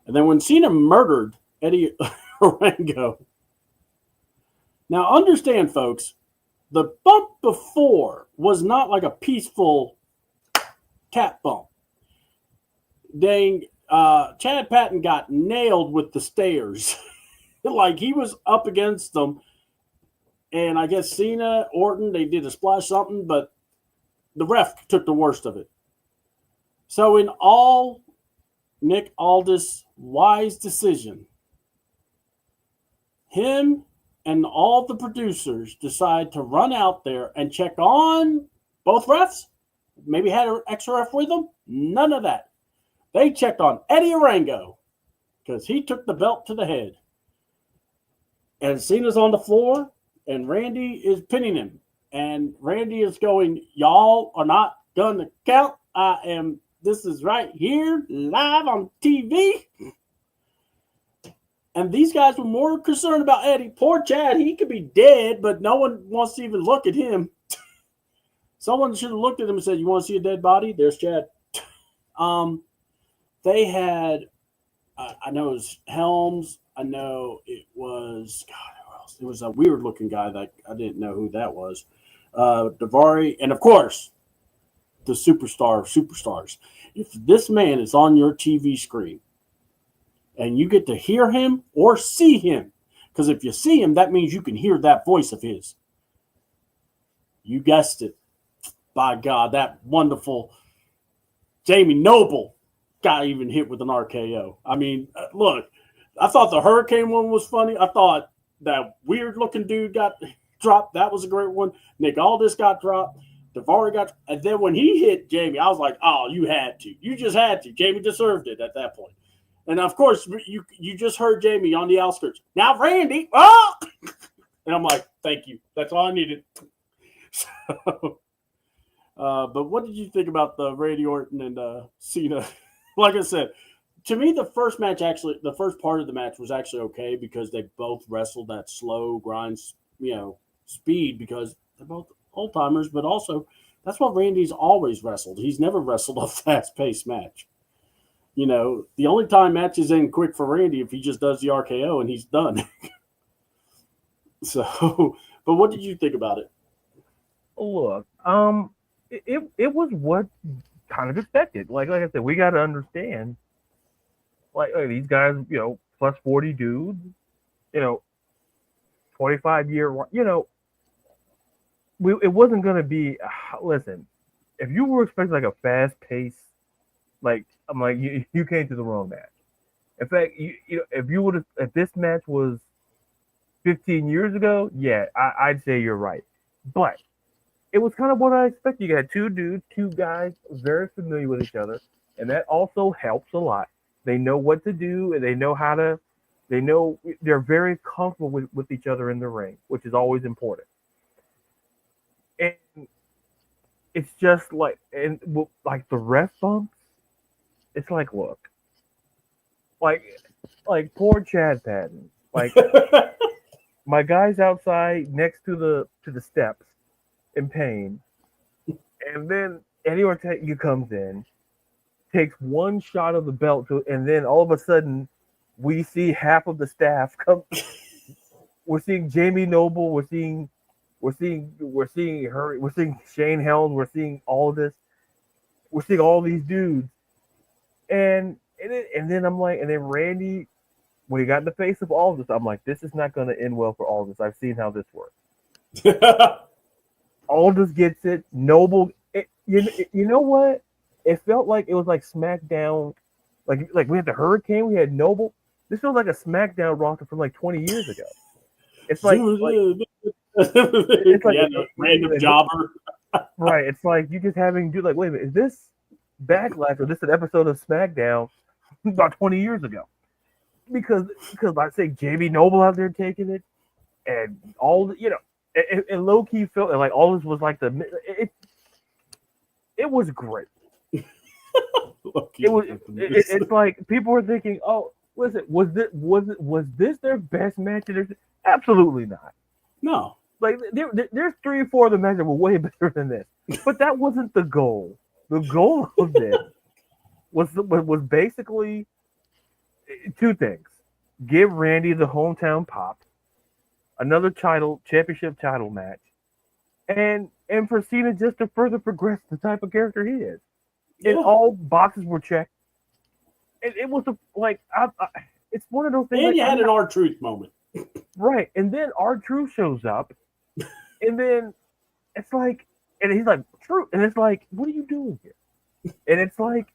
S2: And then when Cena murdered Eddie Orengo, now understand, folks, the bump before was not like a peaceful tap bump. Dang, Chad Patton got nailed with the stairs. Like he was up against them. And I guess Cena, Orton, they did a splash something, but the ref took the worst of it. So in all Nick Aldis' wise decision, him and all the producers decide to run out there and check on both refs. Maybe had an extra ref with them. None of that. They checked on Eddie Orengo because he took the belt to the head. And Cena's on the floor, and Randy is pinning him. And Randy is going, y'all are not going to count. This is right here, live on TV. And these guys were more concerned about Eddie. Poor Chad, he could be dead, but no one wants to even look at him. Someone should have looked at him and said, you want to see a dead body? There's Chad. They had, I know it was Helms. I know it was, God, who else? It was a weird-looking guy that I didn't know who that was. Davari, and of course, the superstar of superstars. If this man is on your TV screen and you get to hear him or see him, because if you see him, that means you can hear that voice of his. You guessed it. By God, that wonderful Jamie Noble got even hit with an RKO. I mean, look, I thought the Hurricane one was funny. I thought that weird-looking dude got dropped. That was a great one. Nick Aldis got dropped. Davari got, and then when he hit Jamie, I was like, oh, you had to. You just had to. Jamie deserved it at that point. And, of course, you just heard Jamie on the outskirts. Now, Randy, oh! And I'm like, thank you. That's all I needed. So, but what did you think about the Randy Orton and Cena? Like I said, to me, the first part of the match was actually okay because they both wrestled that slow grind, speed because they're both old timers, but also that's what Randy's always wrestled. He's never wrestled a fast-paced match. The only time matches end quick for Randy if he just does the RKO and he's done. So, but what did you think about it?
S1: Look, it was what kind of expected. Like I said, we got to understand. Like these guys, plus 40 dudes, 25-year, it wasn't going to be. Listen, if you were expecting like a fast pace, I'm like you came to the wrong match. In fact, if this match was 15 years ago, yeah, I'd say you're right. But it was kind of what I expected. You had two dudes, two guys very familiar with each other, and that also helps a lot. They know what to do, and they know how to. They know they're very comfortable with each other in the ring, which is always important. And it's just like like the ref bumps. It's like look, like poor Chad Patton. Like my guy's outside next to the steps in pain, and then Eddie Ortega comes in, takes one shot of the belt, and then all of a sudden, we see half of the staff come. We're seeing Jamie Noble. We're seeing Shane Helms. We're seeing all this. We're seeing all these dudes, and then I'm like, and then Randy, when he got in the face of all this, I'm like, this is not going to end well for Aldous. I've seen how this works. Aldous gets it. Noble, you know what? It felt like it was like SmackDown, like we had the Hurricane, we had Noble. This feels like a SmackDown roster from like 20 years ago. It's like it's like
S2: yeah, random jobber.
S1: Right. It's like you just having do like, wait a minute, is this Backlash or this an episode of SmackDown about 20 years ago? Because I say Jamie Noble out there taking it, and all the, and low key felt like all this was like it was great. It's like people were thinking, oh, listen, was this their best match? Absolutely not.
S2: No.
S1: Like there's 3 or 4 of the matches that were way better than this, but that wasn't the goal. The goal of this was basically 2 things: give Randy the hometown pop, another championship title match, and for Cena just to further progress the type of character he is. And all boxes were checked. And it was it's one of those things.
S2: And you had an R-Truth moment.
S1: Right. And then R-Truth shows up. And then it's like, and he's like, Truth. And it's like, what are you doing here? And it's like,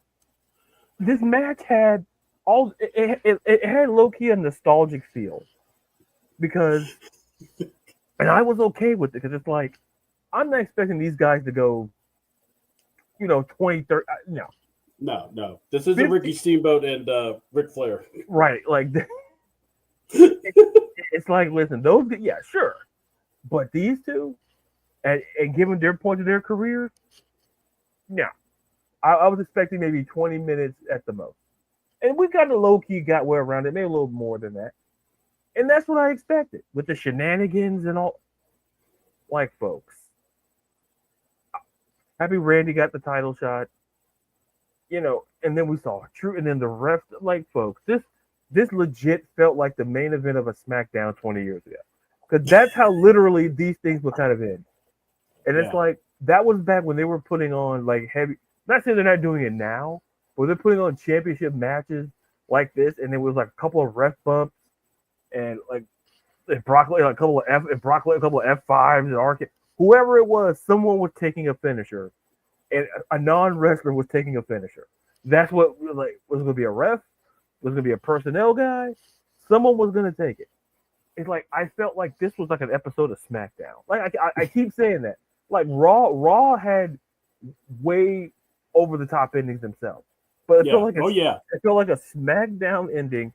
S1: this match had it had low-key a nostalgic feel. Because, and I was okay with it, because it's like, I'm not expecting these guys to go, 20, 30, no.
S2: No. This isn't Ricky Steamboat and Ric Flair.
S1: Right. Like, it's like, listen, those, yeah, sure. But these two, and given their point of their careers, no. I was expecting maybe 20 minutes at the most. And we kind of low-key got way around it, maybe a little more than that. And that's what I expected. With the shenanigans and all. Like, folks, happy Randy got the title shot. And then we saw True, and then the ref, like, folks, this legit felt like the main event of a SmackDown 20 years ago. Because that's how literally these things would kind of end. And it's like, that was back when they were putting on, like, heavy, not saying they're not doing it now, but they're putting on championship matches like this, and there was, like, a couple of ref bumps, and, like, Brock Lesnar, a couple of F5s, and Arcade. Whoever it was, someone was taking a finisher, and a non-wrestler was taking a finisher. That's what, like, was going to be a ref, was going to be a personnel guy, someone was going to take it. It's like, I felt like this was like an episode of SmackDown. Like, I keep saying that. Like, Raw had way over the top endings themselves, but it felt like it felt like a SmackDown ending.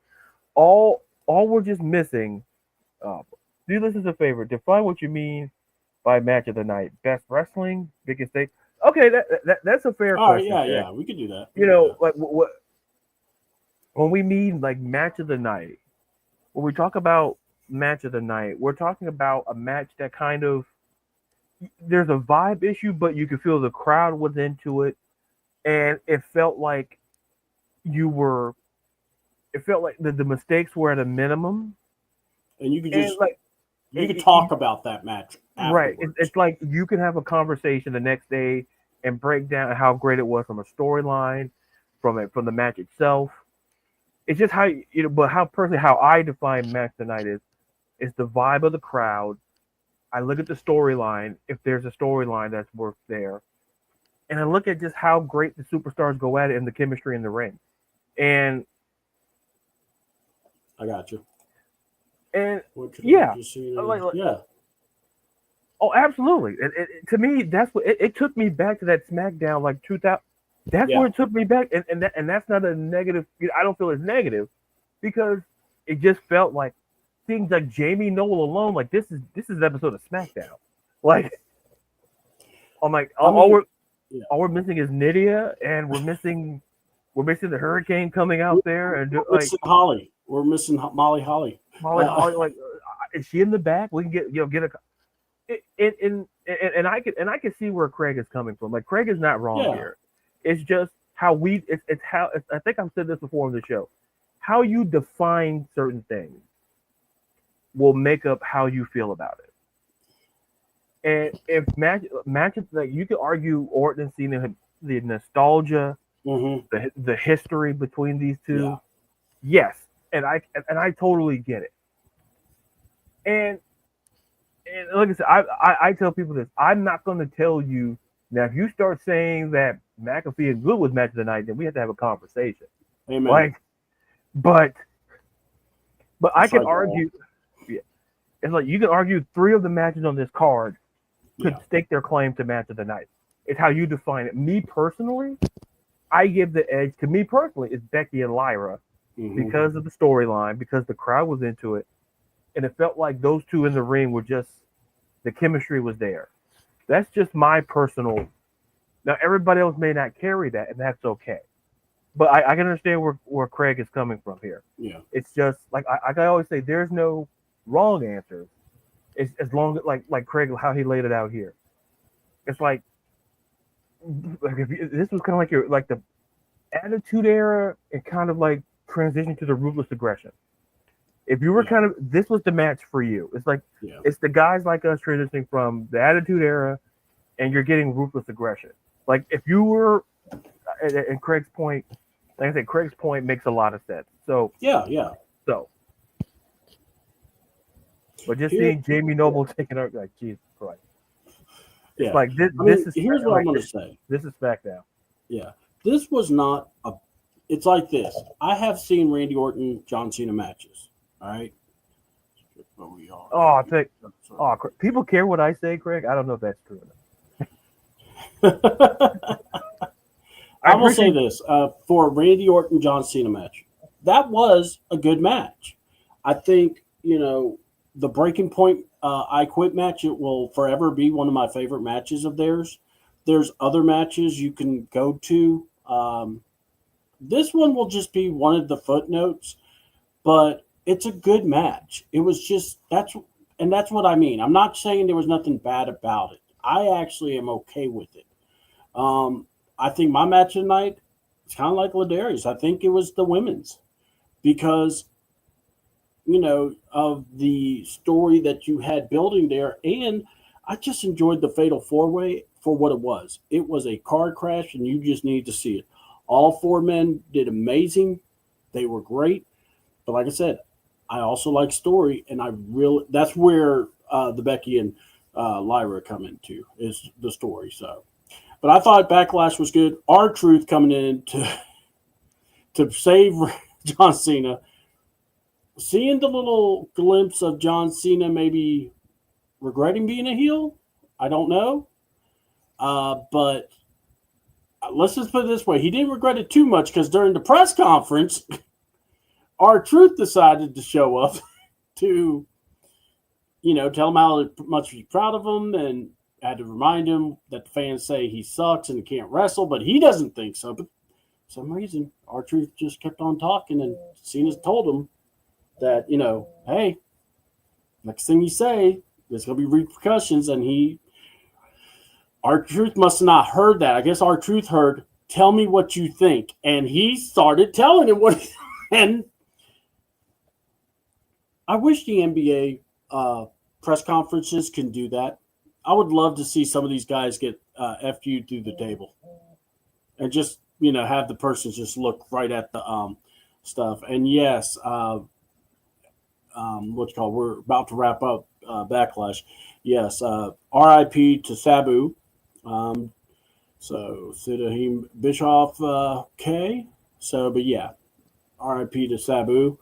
S1: All we're just missing. Do this as a favor. Define what you mean by match of the night. Best wrestling, biggest thing. Okay, that's a fair question.
S2: Yeah, we can do that.
S1: Like what when we mean like match of the night, when we talk about match of the night, we're talking about a match that kind of, there's a vibe issue, but you could feel the crowd was into it, and it felt like the mistakes were at a minimum,
S2: and you could just you could talk about that match afterwards.
S1: Right. It's like you can have a conversation the next day and break down how great it was from a storyline, from the match itself. It's just how but how I define match tonight is the vibe of the crowd. I look at the storyline, if there's a storyline that's worth there, and I look at just how great the superstars go at it and the chemistry in the ring. And
S2: I got you.
S1: And Oh, absolutely. To me, that's what it took me back to that SmackDown like 2000. That's
S2: Yeah.
S1: where it took me back, and that's not a negative. I don't feel it's negative because it just felt like things like Jamie Noel alone. Like this is an episode of SmackDown. Like I'm like
S2: I
S1: all
S2: mean,
S1: we're
S2: yeah.
S1: all we're missing is Nydia, and we're missing the Hurricane coming out there, and
S2: We're
S1: like
S2: missing Holly. We're missing Molly Holly.
S1: Molly
S2: Uh,
S1: Holly. Like, is she in the back? We can get a and I can see where Craig is coming from. Like Craig is not wrong
S2: yeah.
S1: here. It's just how it's how I think I've said this before on the show. How you define certain things will make up how you feel about it. And if matches like you could argue Orton and Cena, the nostalgia,
S2: Mm-hmm.
S1: the history between these
S2: Yeah.
S1: two, yes, and I totally get it. And like I said, I tell people this. I'm not going to tell you now. If you start saying that McAfee and Good was match of the night, then we have to have a conversation.
S2: Amen.
S1: Like, but I
S2: That's
S1: can
S2: right, Joel.
S1: argue. Yeah, it's like you can argue three of the matches on this card could
S2: Yeah.
S1: stake their claim to match of the night. It's how you define it. Me personally, I give the edge to me personally. It's Becky and Lyra
S2: Mm-hmm.
S1: because of the storyline, because the crowd was into it, and it felt like those two in the ring were just the chemistry was there. That's just my personal. Now everybody else may not carry that, and that's okay. But I can understand where Craig is coming from here.
S2: Yeah.
S1: It's just like I always say, there's no wrong answers. It's as long as like Craig how he laid it out here. It's like if this was kind of like the Attitude Era and kind of like transition to the Ruthless Aggression. If you were
S2: Yeah.
S1: kind of this was the match for you. It's like
S2: Yeah.
S1: it's the guys like us transitioning from the Attitude Era, and you're getting Ruthless Aggression. Like if you were, and Craig's point, like I said, Craig's point makes a lot of sense. So
S2: Yeah. Yeah.
S1: but just
S2: Here,
S1: seeing Jamie Noble taking out like Jesus Christ, it's
S2: yeah.
S1: like this.
S2: I mean,
S1: This is
S2: here's what
S1: like
S2: I'm going to say.
S1: this is SmackDown.
S2: Yeah. This was not a. It's like this. I have seen Randy Orton, John Cena matches. All right. Where we are.
S1: Oh, I think. Oh, people care what I say, Craig. I don't know if that's true or not.
S2: I will say this for Randy Orton, John Cena match. That was a good match. I think, the Breaking Point I Quit match, it will forever be one of my favorite matches of theirs. There's other matches you can go to. This one will just be one of the footnotes, but it's a good match. It was just, that's what I mean. I'm not saying there was nothing bad about it. I actually am okay with it. I think my match tonight, it's kind of like Ladarius. I think it was the women's because, of the story that you had building there. And I just enjoyed the Fatal 4-Way for what it was. It was a car crash, and you just need to see it. All four men did amazing. They were great. But like I said, I also like story, and that's where the Becky and Lyra come into is the story. So, but I thought Backlash was good. R-Truth coming in to save John Cena. Seeing the little glimpse of John Cena maybe regretting being a heel, I don't know. But let's just put it this way. He didn't regret it too much because during the press conference, R-Truth decided to show up to, tell him how much he's proud of him and had to remind him that the fans say he sucks and he can't wrestle, but he doesn't think so. But for some reason, R-Truth just kept on talking, and Cena's told him that, hey, next thing you say, there's going to be repercussions. And R-Truth must have not heard that. I guess R-Truth heard, tell me what you think. And he started telling him what, and I wish the NBA press conferences can do that. I would love to see some of these guys get FU'd through the table and just, have the person just look right at the stuff. And yes, we're about to wrap up Backlash. Yes, RIP to Sabu. So Sidahim Bischoff K. So, but yeah, RIP to Sabu.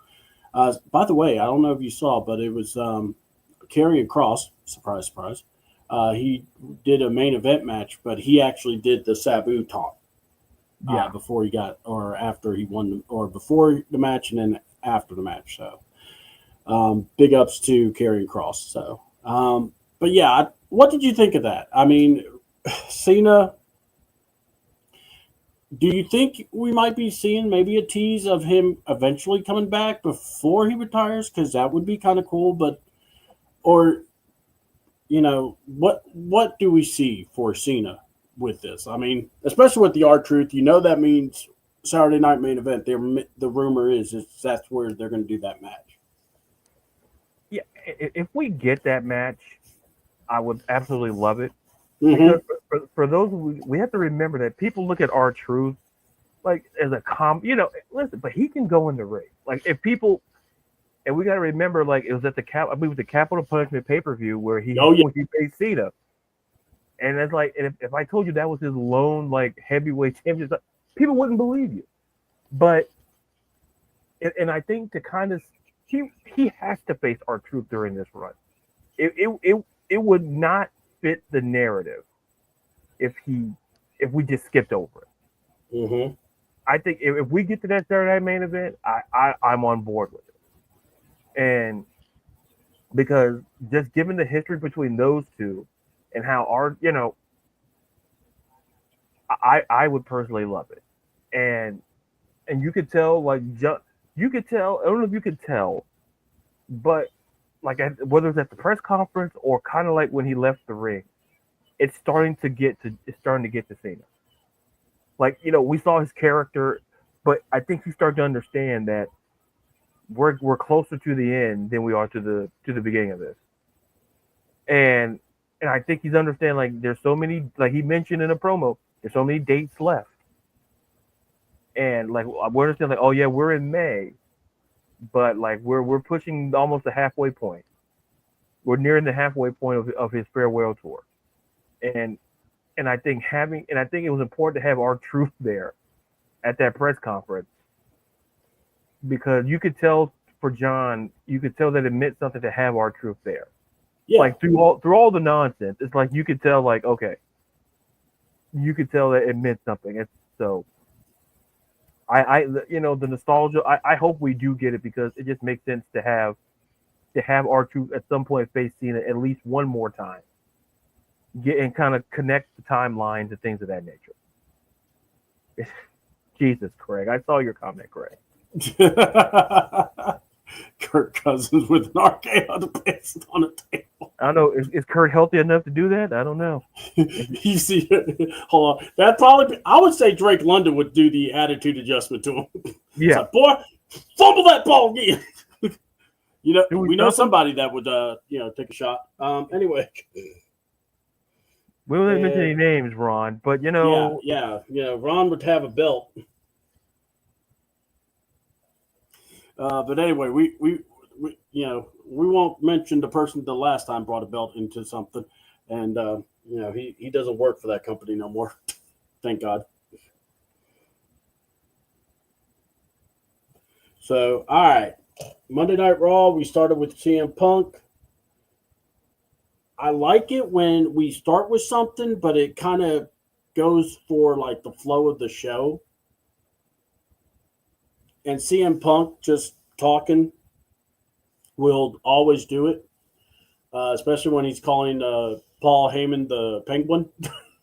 S2: By the way, I don't know if you saw, but it was Karrion Kross. Surprise, surprise. he did a main event match, but he actually did the Sabu taunt before he got, or after he won, or before the match and then after the match. So big ups to Karrion Kross. So, but yeah, what did you think of that? I mean, Cena. Do you think we might be seeing maybe a tease of him eventually coming back before he retires? Because that would be kind of cool. But, or, what do we see for Cena with this? I mean, especially with the R-Truth, that means Saturday Night Main Event. The rumor is that's where they're going to do that match.
S1: Yeah, if we get that match, I would absolutely love it.
S2: Mm-hmm.
S1: Because for those, we have to remember that people look at R-Truth like as a listen, but he can go in the ring. Like if people, and we got to remember, like it was at the the Capital Punishment pay-per-view where he faced Cena, and it's like, and if I told you that was his lone like heavyweight champion, people wouldn't believe you. But and I think to kind of he has to face R-Truth during this run. It would not fit the narrative if we just skipped over it.
S2: Mm-hmm.
S1: I think if we get to that Saturday Night Main Event, I'm on board with it. And because just given the history between those two and how I would personally love it. And you could tell, like, you could tell, I don't know if you could tell, but like whether it's at the press conference or kind of like when he left the ring, it's starting to get to Cena. Like, we saw his character, but I think he started to understand that we're closer to the end than we are to the beginning of this. And I think he's understanding, like, there's so many, like he mentioned in a promo, there's so many dates left. And like we're understanding, like, oh yeah, we're in May, but like we're pushing almost the halfway point. We're nearing the halfway point of his farewell tour. And I think it was important to have R-Truth there at that press conference, because you could tell for John, you could tell that it meant something to have R-Truth there. Yeah. Like through all the nonsense, it's like you could tell, like, okay, you could tell that it meant something. And so the nostalgia, I hope we do get it, because it just makes sense to have R-Truth at some point face Cena at least one more time. Get and kind of connect the timelines and things of that nature. Jesus, Craig. I saw your comment, Craig.
S2: Kirk Cousins with an RKO based on a table.
S1: I don't know. Is Kurt healthy enough to do that? I don't know.
S2: You see, hold on. That probably, I would say Drake London would do the attitude adjustment to him.
S1: Yeah.
S2: Like, boy, fumble that ball again. We know somebody that would, take a shot. Anyway.
S1: We won't mention any names, Ron, but
S2: Yeah. Ron would have a belt. But anyway, we won't mention the person the last time brought a belt into something, and he doesn't work for that company no more. Thank God. So, all right, Monday Night Raw. We started with CM Punk. I like it when we start with something, but it kind of goes for like the flow of the show. And CM Punk just talking will always do it, especially when he's calling Paul Heyman the Penguin.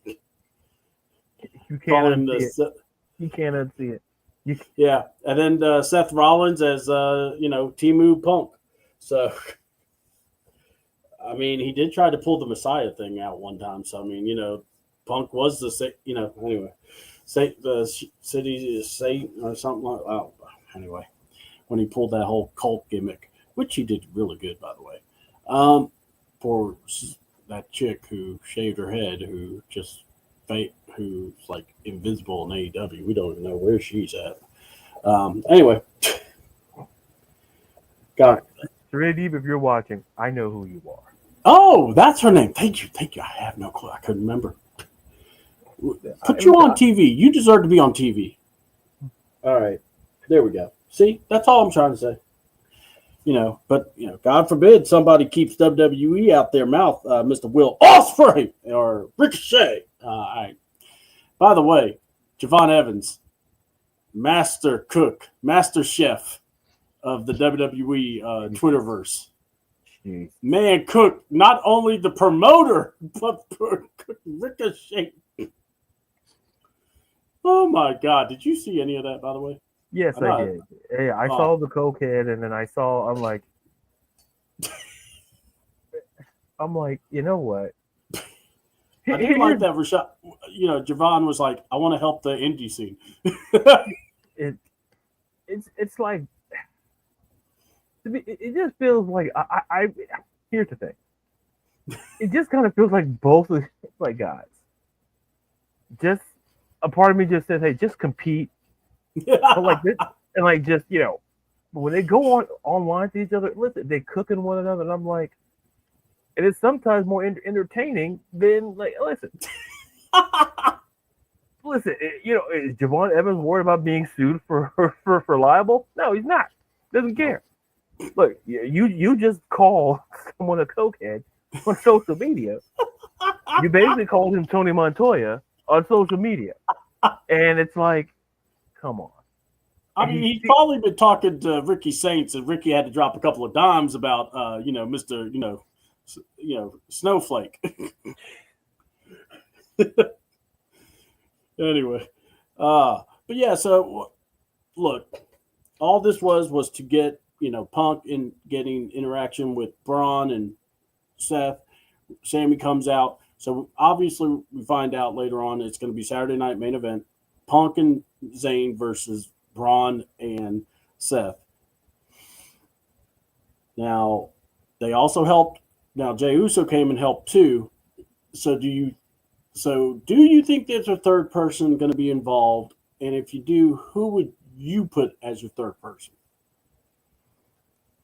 S1: You can't unsee it. You can't unsee it.
S2: Yeah, and then Seth Rollins as Timu Punk. So, I mean, he did try to pull the Messiah thing out one time. So, I mean, Punk was anyway, the city is Satan or something like that. Oh, anyway, when he pulled that whole cult gimmick, which he did really good, by the way, for that chick who shaved her head, who's like invisible in AEW. We don't even know where she's at. Anyway, got it.
S1: Deep, if you're watching, I know who you are.
S2: Oh, that's her name. Thank you. I have no clue. I couldn't remember. Put you on TV. You deserve to be on TV. All right. There we go. See? That's all I'm trying to say. But God forbid somebody keeps WWE out their mouth, Mr. Will Ospreay or Ricochet. By the way, Javon Evans, master cook, master chef of the WWE Twitterverse.
S1: Jeez.
S2: Man cooked not only the promoter, but Ricochet. Oh my God! Did you see any of that? By the way,
S1: Yes, I did. Hey, I saw the cokehead, and then I'm like, you know what?
S2: I didn't like that. Rashad, Javon was like, "I want to help the indie scene."
S1: It's like it just feels like I here's the thing. It just kind of feels like both of like guys. Just a part of me just says, "Hey, just compete." But like this, and like just when they go online to each other, listen, they cooking one another, and I'm like, and it's sometimes more entertaining than like listen. Listen, is Javon Evans worried about being sued for libel? No, he's not. Doesn't care. Look, you just call someone a cokehead on social media. You basically called him Tony Montoya on social media, and it's like, come on.
S2: I mean, he's probably been talking to Ricky Saints, and Ricky had to drop a couple of dimes about, Mr. Snowflake. Anyway, but yeah. So look, all this was to get Punk in getting interaction with Braun and Seth. Sammy comes out, so obviously we find out later on it's going to be Saturday night main event: Punk and Zayn versus Braun and Seth. Now they also helped. Now Jey Uso came and helped too. So do you think there's a third person going to be involved? And if you do, who would you put as your third person?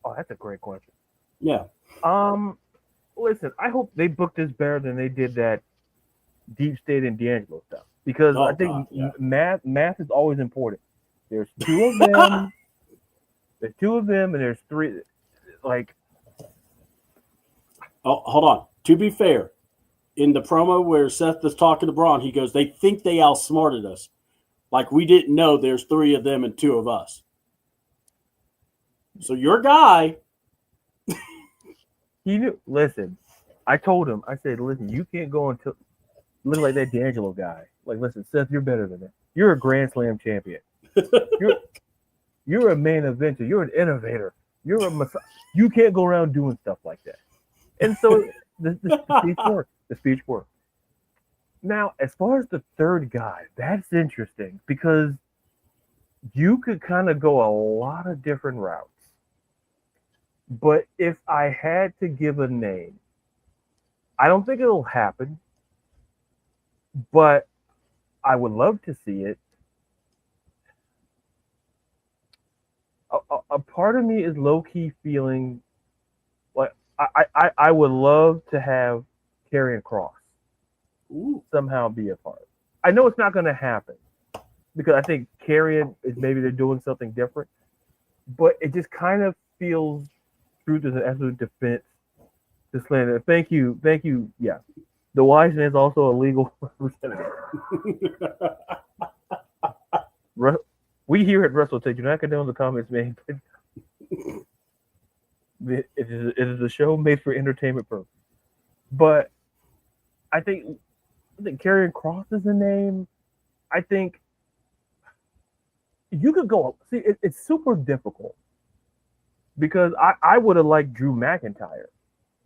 S1: Oh, that's a great question.
S2: Yeah.
S1: Listen, I hope they booked this better than they did that Deep State and D'Angelo stuff, because I think math is always important. There's two of them. There's two of them, and there's three. Like,
S2: oh, hold on. To be fair, in the promo where Seth is talking to Braun, he goes, "They think they outsmarted us. Like we didn't know there's three of them and two of us." So your guy,
S1: he knew. Listen, I told him. I said, "Listen, you can't go and look like that D'Angelo guy. Like, listen, Seth, you're better than that. You're a Grand Slam champion. You're a main eventer. You're an innovator. You're a messiah. You can't go around doing stuff like that." And so the speech worked. The speech worked. Now, as far as the third guy, that's interesting because you could kind of go a lot of different routes. But if I had to give a name, I don't think it'll happen, but I would love to see it. A part of me is low-key feeling like I would love to have Karrion Kross somehow be a part. I know it's not going to happen because I think Karrion is maybe they're doing something different, but it just kind of feels truth is an absolute defense to slander. Thank you. Yeah, the wise man is also a legal representative. We here at Wrestle Take do not condone the comments made. It is a show made for entertainment purposes. But I think Karrion Kross is the name. I think you could go. See, it's super difficult because I would have liked Drew McIntyre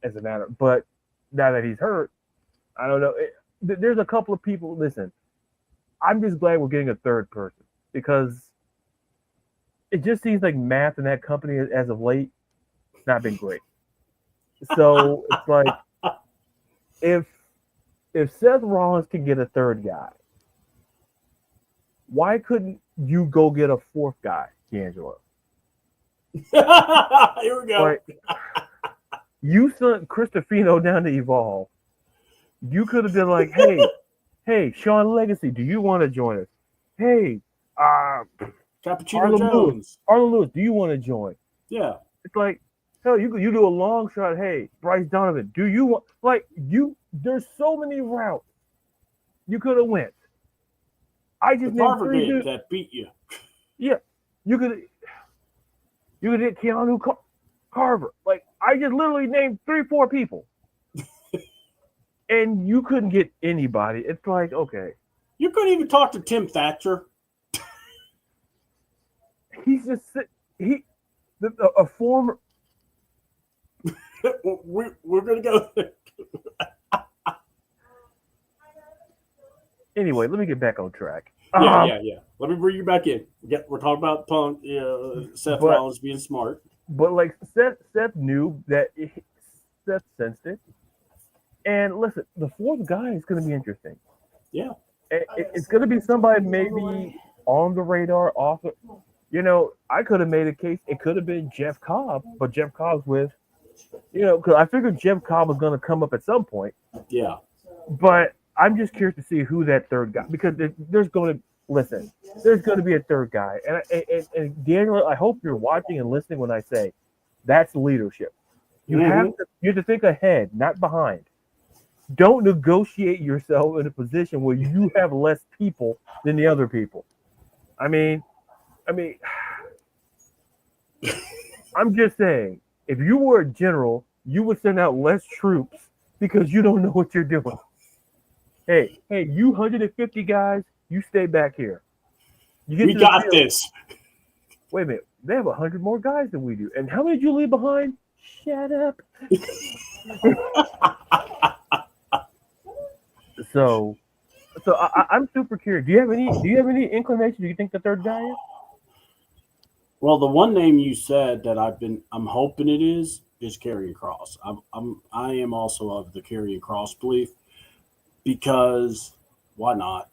S1: as a matter, but now that he's hurt, I don't know. There's a couple of people. Listen, I'm just glad we're getting a third person because it just seems like math in that company as of late not been great. So it's like if Seth Rollins can get a third guy, why couldn't you go get a fourth guy, D'Angelo?
S2: Here we go.
S1: Like, you sent Christofino down to Evolve. You could have been like, hey, Sean Legacy, do you want to join us? Hey,
S2: Cappuccino Jones.
S1: Arlen Lewis, do you want to join?
S2: Yeah.
S1: It's like, Hell, you do a long shot. Hey, Bryce Donovan, do you want like you? There's so many routes you could have went. I
S2: The
S1: just named
S2: Carver
S1: three
S2: game
S1: dudes.
S2: that beat you.
S1: Yeah, you could hit Keanu Carver. Like I just literally named 3, 4 people, and you couldn't get anybody. It's like okay,
S2: You couldn't even talk to Tim Thatcher.
S1: he's just he a former.
S2: We're gonna go there.
S1: Anyway, let me get back on track.
S2: Yeah. Let me bring you back in. We're talking about Punk, Seth
S1: But-
S2: Rollins being smart.
S1: But like Seth knew that Seth sensed it. And listen, the fourth guy is going to be interesting.
S2: Yeah.
S1: It's going to be somebody maybe on the radar, off. I could have made a case. It could have been Jeff Cobb, but Jeff Cobb's with, because I figured Jeff Cobb was going to come up at some point.
S2: Yeah.
S1: But I'm just curious to see who that third guy, because there's going to be a third guy. And Daniel, I hope you're watching and listening when I say that's leadership. You have to think ahead, not behind. Don't negotiate yourself in a position where you have less people than the other people. I mean, I'm just saying, if you were a general, you would send out less troops because you don't know what you're doing. Hey, you 150 guys, you stay back here.
S2: We got this.
S1: Wait a minute. They have 100 more guys than we do. And how many did you leave behind? Shut up. So I'm super curious. Do you have any inclination? Do you think the third guy is?
S2: Well, the one name you said that I'm hoping it is Karrion Kross. I am also of the Karrion Kross belief, because why not?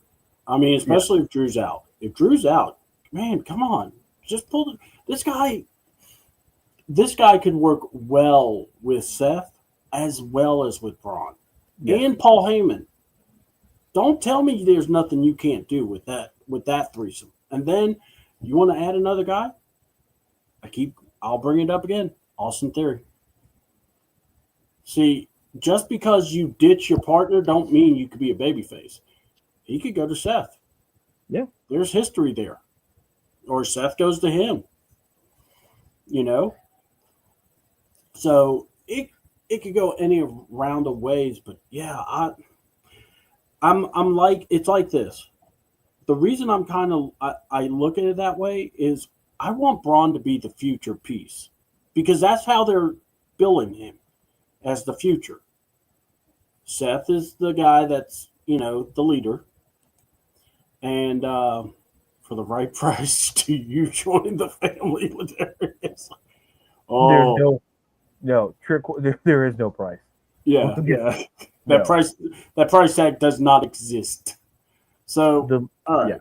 S2: I mean, especially if Drew's out. If Drew's out, man, come on, just pull this guy. This guy could work well with Seth as well as with Braun and Paul Heyman. Don't tell me there's nothing you can't do with that threesome. And then you want to add another guy? I'll bring it up again. Austin Theory. See, just because you ditch your partner don't mean you could be a babyface. He could go to Seth.
S1: Yeah.
S2: There's history there. Or Seth goes to him. So it could go any round of ways, but yeah, I'm like, it's like this. The reason I'm I look at it that way is I want Braun to be the future piece, because that's how they're billing him, as the future. Seth is the guy that's, the leader. And for the right price, do you join the family with Darius? Oh,
S1: There is no price.
S2: yeah. That price tag does not exist. So, all right.
S1: Yeah.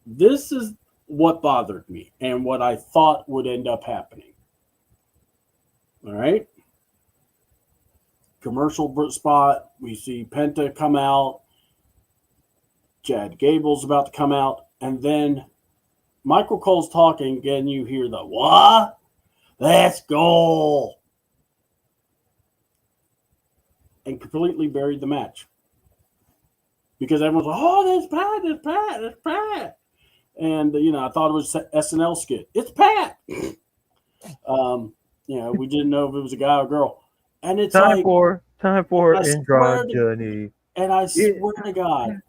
S2: This is what bothered me and what I thought would end up happening. All right. Commercial spot. We see Penta come out. Chad Gable's about to come out. And then Michael Cole's talking, and you hear the, what? Let's go. And completely buried the match. Because everyone's like, oh, that's Pat. And, I thought it was an SNL skit. It's Pat. We didn't know if it was a guy or a girl. And it's
S1: time for androgyny.
S2: And I swear to God,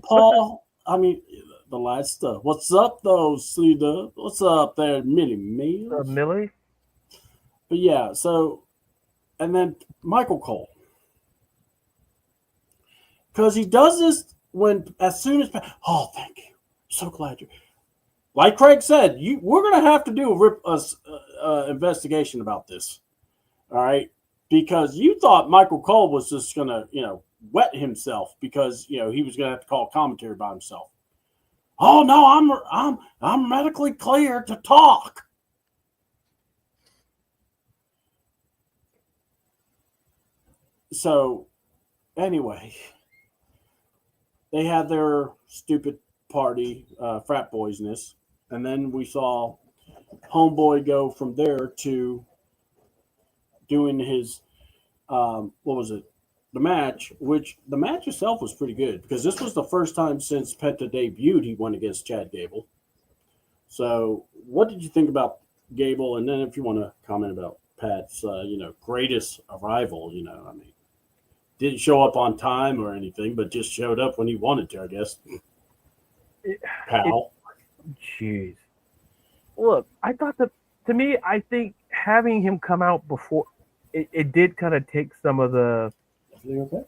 S2: Paul, the last stuff. What's up, though, C-Dub? What's up there, Millie Mills?
S1: Millie?
S2: But yeah, so, and then Michael Cole. Because he does this as soon as, oh, thank you. So glad you. Like Craig said, we're going to have to do a investigation about this. All right? Because you thought Michael Cole was just going to, wet himself because, he was going to have to call commentary by himself. Oh, no, I'm medically clear to talk. So, anyway, they had their stupid party, frat boysness, and then we saw homeboy go from there to doing his what was it? The match, which the match itself was pretty good because this was the first time since Penta debuted he went against Chad Gable. So, what did you think about Gable? And then, if you want to comment about Pat's, greatest arrival, I mean, didn't show up on time or anything, but just showed up when he wanted to, I guess. Pal.
S1: Jeez. Look, I thought to me, I think having him come out before, it did kind of take some of the,
S2: Everything okay?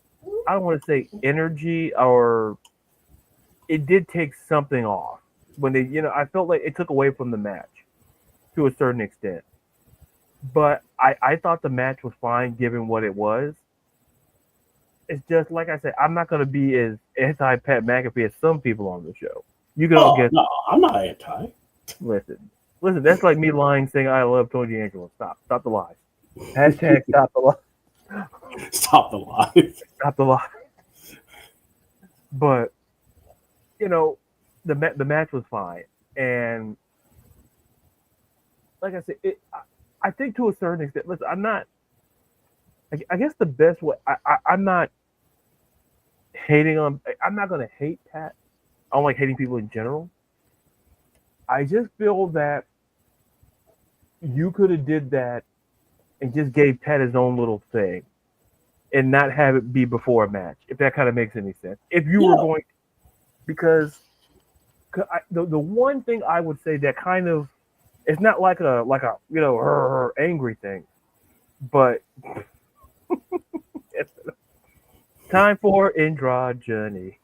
S1: I don't want to say energy, or it did take something off when they, I felt like it took away from the match to a certain extent. But I thought the match was fine given what it was. It's just like I said, I'm not going to be as anti Pat McAfee as some people on the show. You can all get.
S2: No, I'm not anti.
S1: Listen. That's like me lying saying I love Tony D'Angelo. Stop the lies. Hashtag stop the lies.
S2: Stop the lies.
S1: Stop the lies. But the match was fine, and like I said, I think to a certain extent. Listen, I'm not. I guess the best way. I'm not hating on. I'm not going to hate Pat. I don't like hating people in general. I just feel that you could have did that and just gave Pat his own little thing and not have it be before a match, if that kind of makes any sense. If you were going, because the one thing I would say that kind of, it's not like a angry thing, but time for androgyny.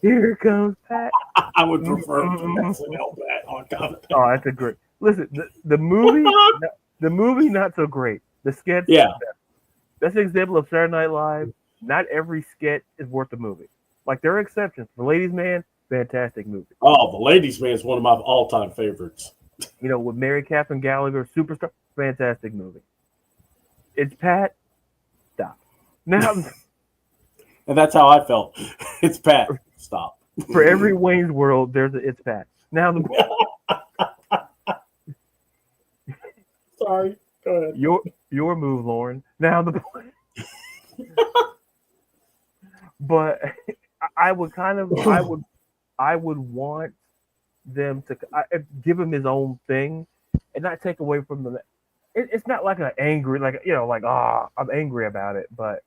S1: Here comes Pat.
S2: I would prefer SNL Pat on commentary.
S1: Oh, that's a great. Listen, the movie, not so great. The sketch, that's an example of Saturday Night Live. Not every sketch is worth the movie. Like, there are exceptions. The Ladies' Man, fantastic movie.
S2: Oh, The Ladies' Man is one of my all-time favorites.
S1: With Mary Catherine Gallagher, Superstar, fantastic movie. It's Pat. Stop. Now,
S2: and that's how I felt. It's Pat. Stop.
S1: For every Wayne's World, there's It's Pat. Now,
S2: sorry. Go ahead.
S1: Your move, Lauren. Now the point. But I would want them to give him his own thing and not take away from the. It's not like an angry, I'm angry about it, but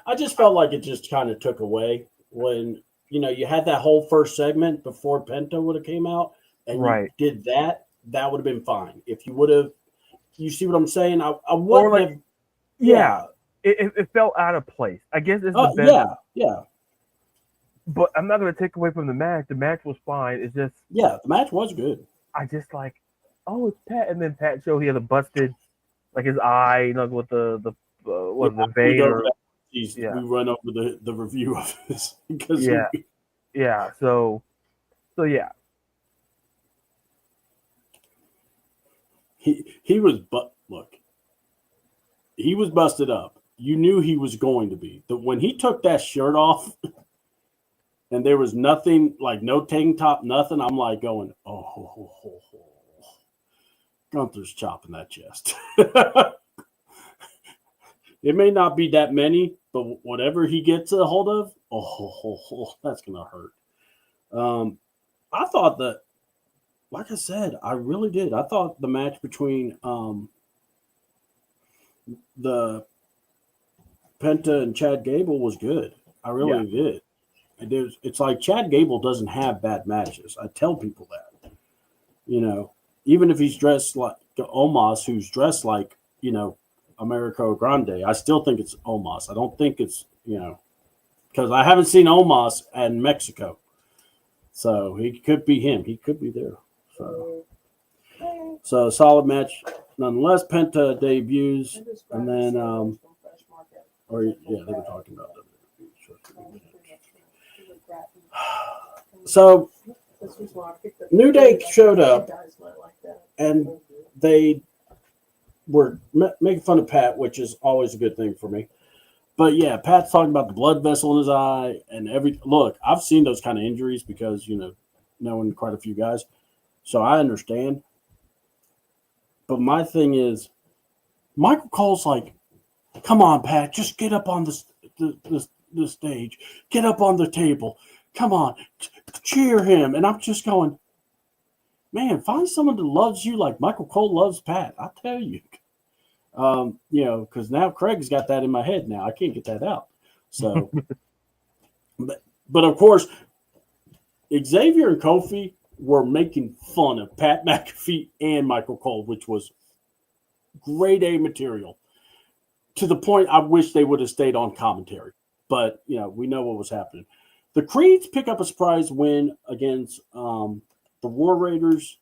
S2: I just felt like it just kind of took away when you had that whole first segment before Penta would have came out, and you did that. That would have been fine if you would have. You see what I'm saying? I wouldn't have.
S1: Yeah. It felt out of place. I guess it's the best.
S2: Yeah.
S1: But I'm not going to take away from the match. The match was fine. It's just
S2: the match was good.
S1: I just it's Pat, and then Pat showed he had a busted his eye, with the vein.
S2: We run over the review of this because
S1: So yeah.
S2: He was he was busted up. You knew he was going to be. When he took that shirt off and there was nothing, like no tank top, nothing, I'm like going, Gunther's chopping that chest. It may not be that many, but whatever he gets a hold of, that's going to hurt. I thought that, like I said, I really did. I thought the match between the Penta and Chad Gable was good. I really did. It's like Chad Gable doesn't have bad matches. I tell people that. Even if he's dressed like Omos, who's dressed like, Americo Grande, I still think it's Omos. I don't think it's, because I haven't seen Omos in Mexico. So he could be him. He could be there. So solid match. Nonetheless, Penta debuts. And then, they were talking about that. So New Day showed up and they were making fun of Pat, which is always a good thing for me. But yeah, Pat's talking about the blood vessel in his eye and look, I've seen those kind of injuries because, knowing quite a few guys. So I understand. But my thing is, Michael Cole's like, come on, Pat, just get up on the stage. Get up on the table. Come on, cheer him. And I'm just going, man, find someone that loves you like Michael Cole loves Pat. I tell you. Because now Craig's got that in my head now. I can't get that out. So, but of course, Xavier and Kofi were making fun of Pat McAfee and Michael Cole, which was grade A material. To the point I wish they would have stayed on commentary. But, we know what was happening. The Creeds pick up a surprise win against the War Raiders.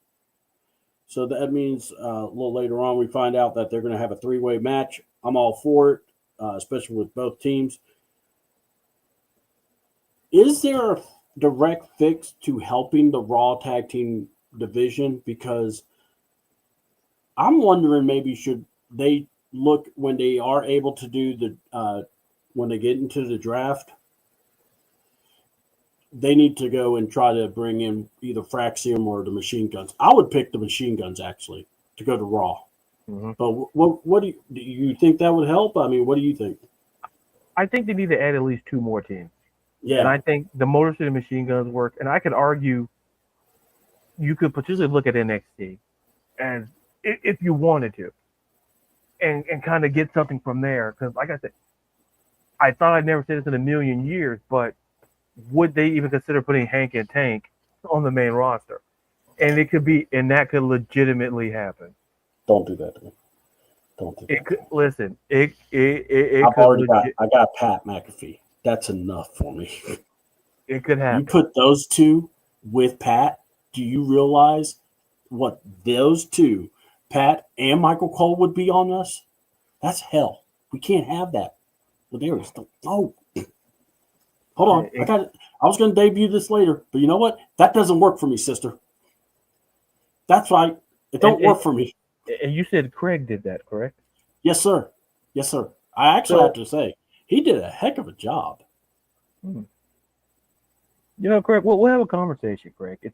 S2: So that means a little later on we find out that they're going to have a three-way match. I'm all for it, especially with both teams. Is there a direct fix to helping the Raw Tag Team division? Because I'm wondering maybe should they look when they are able to do when they get into the draft, they need to go and try to bring in either Fraxium or the Machine Guns. I would pick the Machine Guns actually to go to Raw. Mm-hmm. But what do you think that would help? I mean, what do you think?
S1: I think they need to add at least 2 more teams.
S2: Yeah.
S1: And I think the Motor City Machine Guns work. And I could argue you could potentially look at NXT as if you wanted to and kind of get something from there. Because like I said, I thought I'd never say this in a million years, but would they even consider putting Hank and Tank on the main roster? And that could legitimately happen.
S2: Don't do that to me. Don't do that. I got Pat McAfee. That's enough for me.
S1: It could happen.
S2: You put those two with Pat, do you realize what those two, Pat and Michael Cole, would be on us? That's hell. We can't have that. Ladarius, no. Hold on. I got it. I was going to debut this later, but you know what? That doesn't work for me, sister. That's right. It don't work for me.
S1: And you said Craig did that, correct?
S2: Yes, sir. Yes, sir. I actually have to say, he did a heck of a job.
S1: Craig, we'll have a conversation, Craig.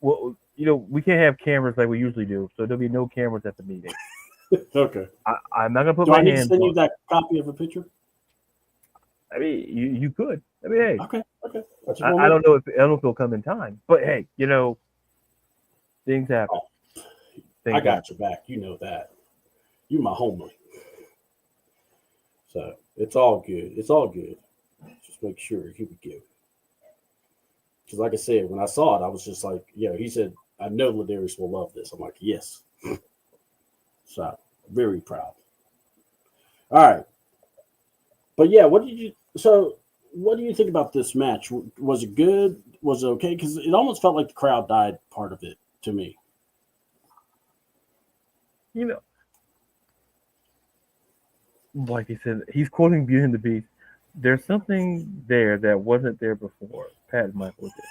S1: We can't have cameras like we usually do, so there'll be no cameras at the meeting.
S2: Okay.
S1: I'm not going to put
S2: my hand. Do I need to send
S1: on
S2: you that copy of a picture?
S1: I mean, you could. I mean, hey.
S2: Okay.
S1: I don't know if it'll come in time, but hey, things happen.
S2: I got your back. You know that. You my homie. So it's all good. It's all good. Just make sure. Here we go. Because like I said, when I saw it, I was just like, he said, I know Ladarius will love this. I'm like, yes. So very proud. All right. But yeah, what do you think about this match? Was it good? Was it okay? Because it almost felt like the crowd died part of it to me.
S1: Like he said, he's quoting Beauty and the Beast. There's something there that wasn't there before. Pat and Michael did.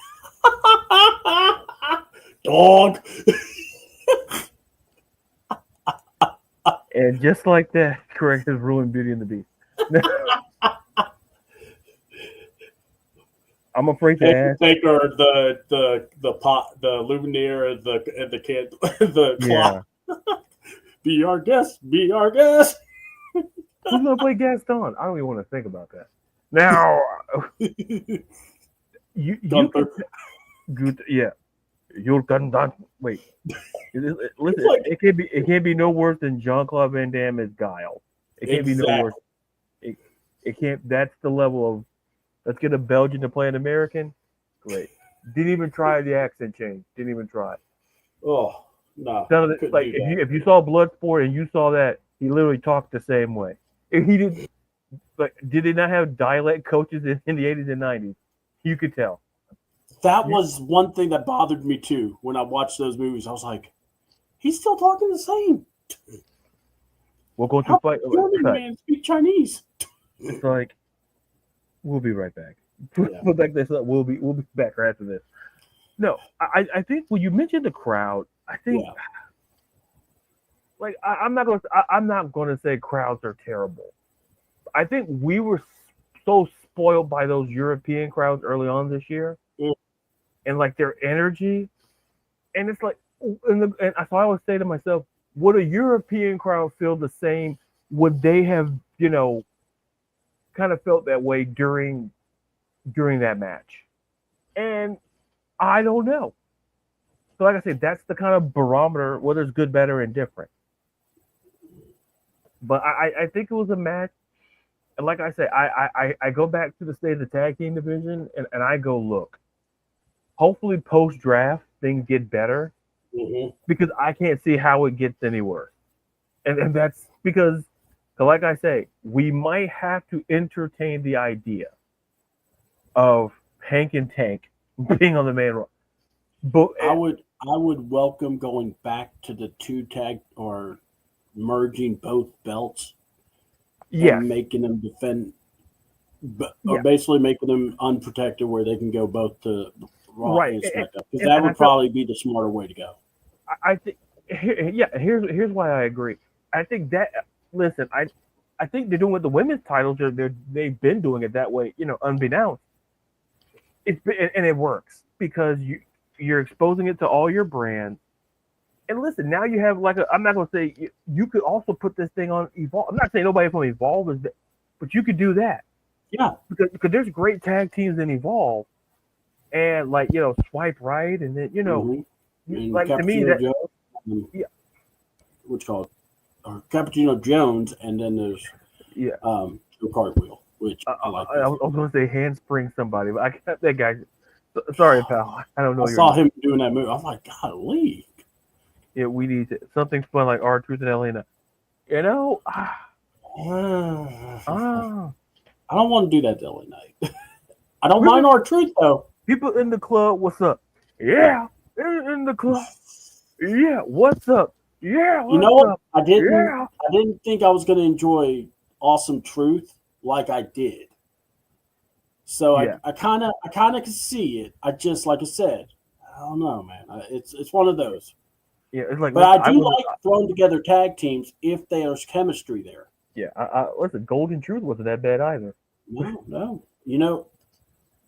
S2: Dog.
S1: And just like that, Craig has ruined Beauty and the Beast. I'm afraid to ask.
S2: Take her the pot, the luminaire, and the kid, the clock. Be our guest. Be our guest.
S1: Who's gonna play Gaston? I don't even want to think about that. Now, you good? Yeah, you're done. Wait, listen. It can't be no worse than Jean-Claude Van Damme as Guile. It can't be no worse. It can't. That's the level of. Let's get a Belgian to play an American. Great. Didn't even try the accent change. Didn't even try.
S2: Oh no.
S1: Like if you saw Bloodsport and you saw that, he literally talked the same way. If he did. Like, did they not have dialect coaches in the 80s and 90s? You could tell.
S2: That was one thing that bothered me too when I watched those movies. I was like, he's still talking the same.
S1: We're going to fight.
S2: Man, speak Chinese.
S1: It's like, we'll be right back. Put back this up. We'll be back right after this. No, I think when you mentioned the crowd, I think like I'm not going to say crowds are terrible. I think we were so spoiled by those European crowds early on this year, and like their energy And it's like, and so I always say to myself, would a European crowd feel the same? Would they have, kind of felt that way during that match? And I don't know. So, like I said, that's the kind of barometer whether it's good, better, and different. But I think it was a match. And like I say, I go back to the state of the tag team division and I go, look, hopefully post draft things get better because I can't see how it gets any worse. And that's because, like I say, we might have to entertain the idea of Hank and Tank being on the main roster. But
S2: I would welcome going back to the two tag or merging both belts and making them defend, or basically making them unprotected where they can go both to Raw and SmackDown. Because that would probably be the smarter way to go.
S1: I think, here's why I agree. I think that, listen, I think they're doing with the women's titles. They've been doing it that way, unbeknownst. And it works because you're exposing it to all your brands. And listen, now you have I'm not going to say you could also put this thing on Evolve. I'm not saying nobody from Evolve is that, but you could do that.
S2: Yeah.
S1: Because there's great tag teams in Evolve. And Swipe Right. And then, to me, that.
S2: Joe, what's called Cappuccino Jones. And then there's the Cartwheel, which I like.
S1: I was going to say handspring somebody, but I got that guy. Sorry, pal. I don't know.
S2: I saw him doing that move. I was like, golly.
S1: Yeah, we need something fun like R-Truth and LA Knight. I don't
S2: want to do that to LA Knight. I don't mind R-Truth though.
S1: People in the club, what's up? Yeah, in the club. Yeah, what's up? Yeah, what's up?
S2: I didn't think I was going to enjoy Awesome Truth like I did. So I kind of can see it. I just, like I said, I don't know, man. It's one of those.
S1: Yeah, it's like.
S2: But I do like throwing together tag teams if there's chemistry there.
S1: Yeah, listen, Golden Truth wasn't that bad either.
S2: No.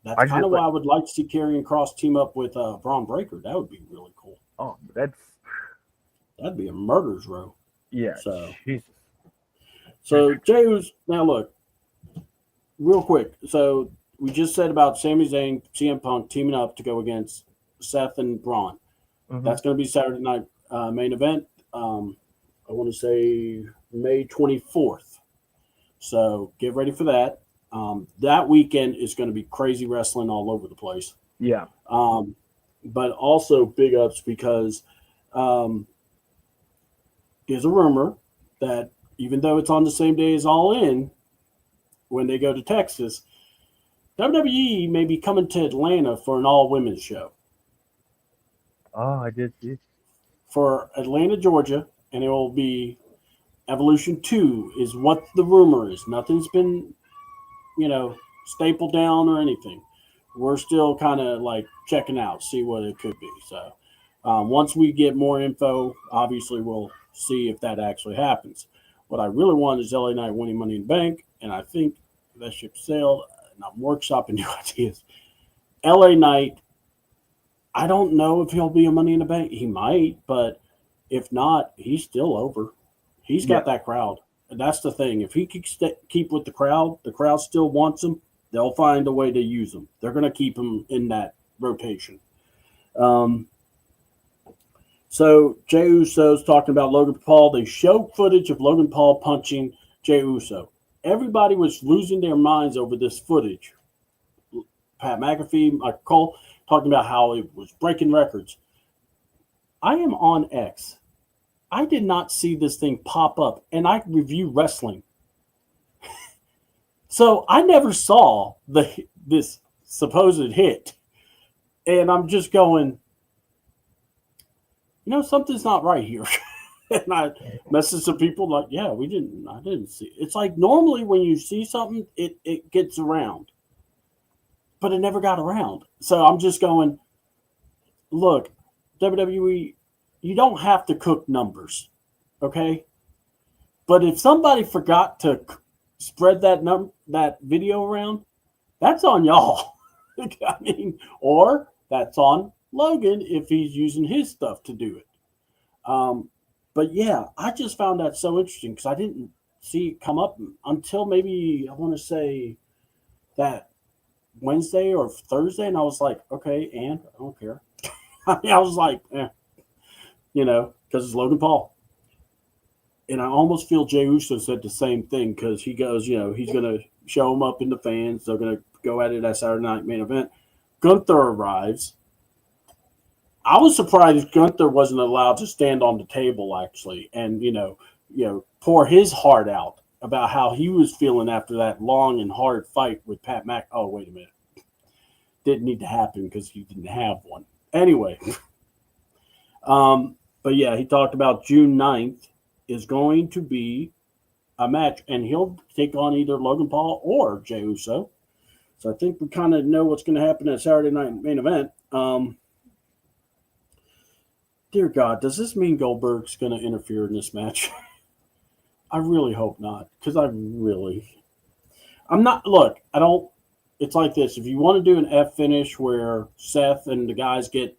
S2: That's kind of why I would like to see Karrion Kross team up with Braun Breaker. That would be really cool.
S1: Oh, that'd
S2: be a murder's row.
S1: Yeah.
S2: So Jey Uso. Now look, real quick. So we just said about Sami Zayn, CM Punk teaming up to go against Seth and Braun. Mm-hmm. That's going to be Saturday night main event. I want to say May 24th. So get ready for that. That weekend is going to be crazy wrestling all over the place.
S1: Yeah.
S2: But also big ups because there's a rumor that even though it's on the same day as All In, when they go to Texas, WWE may be coming to Atlanta for an all-women's show.
S1: Oh, I did see.
S2: For Atlanta, Georgia, and it will be Evolution 2 is what the rumor is. Nothing's been, stapled down or anything. We're still kind of like checking out, see what it could be. So once we get more info, obviously we'll see if that actually happens. What I really want is LA Knight winning Money in the Bank, and I think that ship sailed. And I'm workshopping new ideas. LA Knight, I don't know if he'll be a Money in the Bank. He might, but if not, he's still over. He's got that crowd. And that's the thing. If he can keep with the crowd still wants him, they'll find a way to use him. They're going to keep him in that rotation. So Jey Uso's talking about Logan Paul. They showed footage of Logan Paul punching Jey Uso. Everybody was losing their minds over this footage. Pat McAfee, Michael Cole, talking about how it was breaking records. I am on X. I did not see this thing pop up, and I review wrestling. So I never saw this supposed hit. And I'm just going, something's not right here. And I message some people like, I didn't see it. It's like normally when you see something, it gets around. But it never got around. So I'm just going, look, WWE, you don't have to cook numbers, okay? But if somebody forgot to spread that video around, that's on y'all. I mean, or that's on Logan if he's using his stuff to do it. But yeah, I just found that so interesting because I didn't see it come up until maybe I want to say that Wednesday or Thursday, and I was like, okay, and I don't care. I mean, I was like, because it's Logan Paul. And I almost feel Jey Uso said the same thing because he goes, he's going to show him up in the fans. They're going to go at it at Saturday Night Main Event. Gunther arrives. I was surprised Gunther wasn't allowed to stand on the table, actually, and, pour his heart out about how he was feeling after that long and hard fight with Pat Mac. Oh, wait a minute. Didn't need to happen because he didn't have one. Anyway. But yeah, he talked about June 9th is going to be a match, and he'll take on either Logan Paul or Jey Uso. So I think we kind of know what's going to happen at Saturday Night Main Event. Dear God, does this mean Goldberg's going to interfere in this match? I really hope not, because I'm not, look, I don't, it's like this. If you want to do an F finish where Seth and the guys get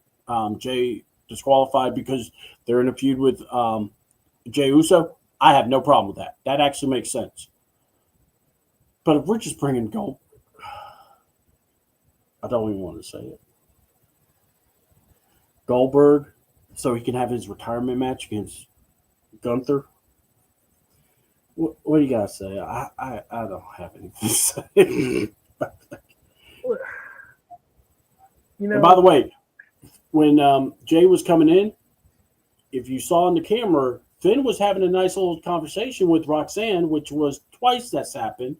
S2: Jey disqualified because they're in a feud with Jey Uso, I have no problem with that. That actually makes sense. But if we're just bringing Goldberg, I don't even want to say it. Goldberg, so he can have his retirement match against Gunther. What do you guys say? I don't have anything to say. And by the way, when Jey was coming in, if you saw on the camera, Finn was having a nice little conversation with Roxanne, which was twice that's happened.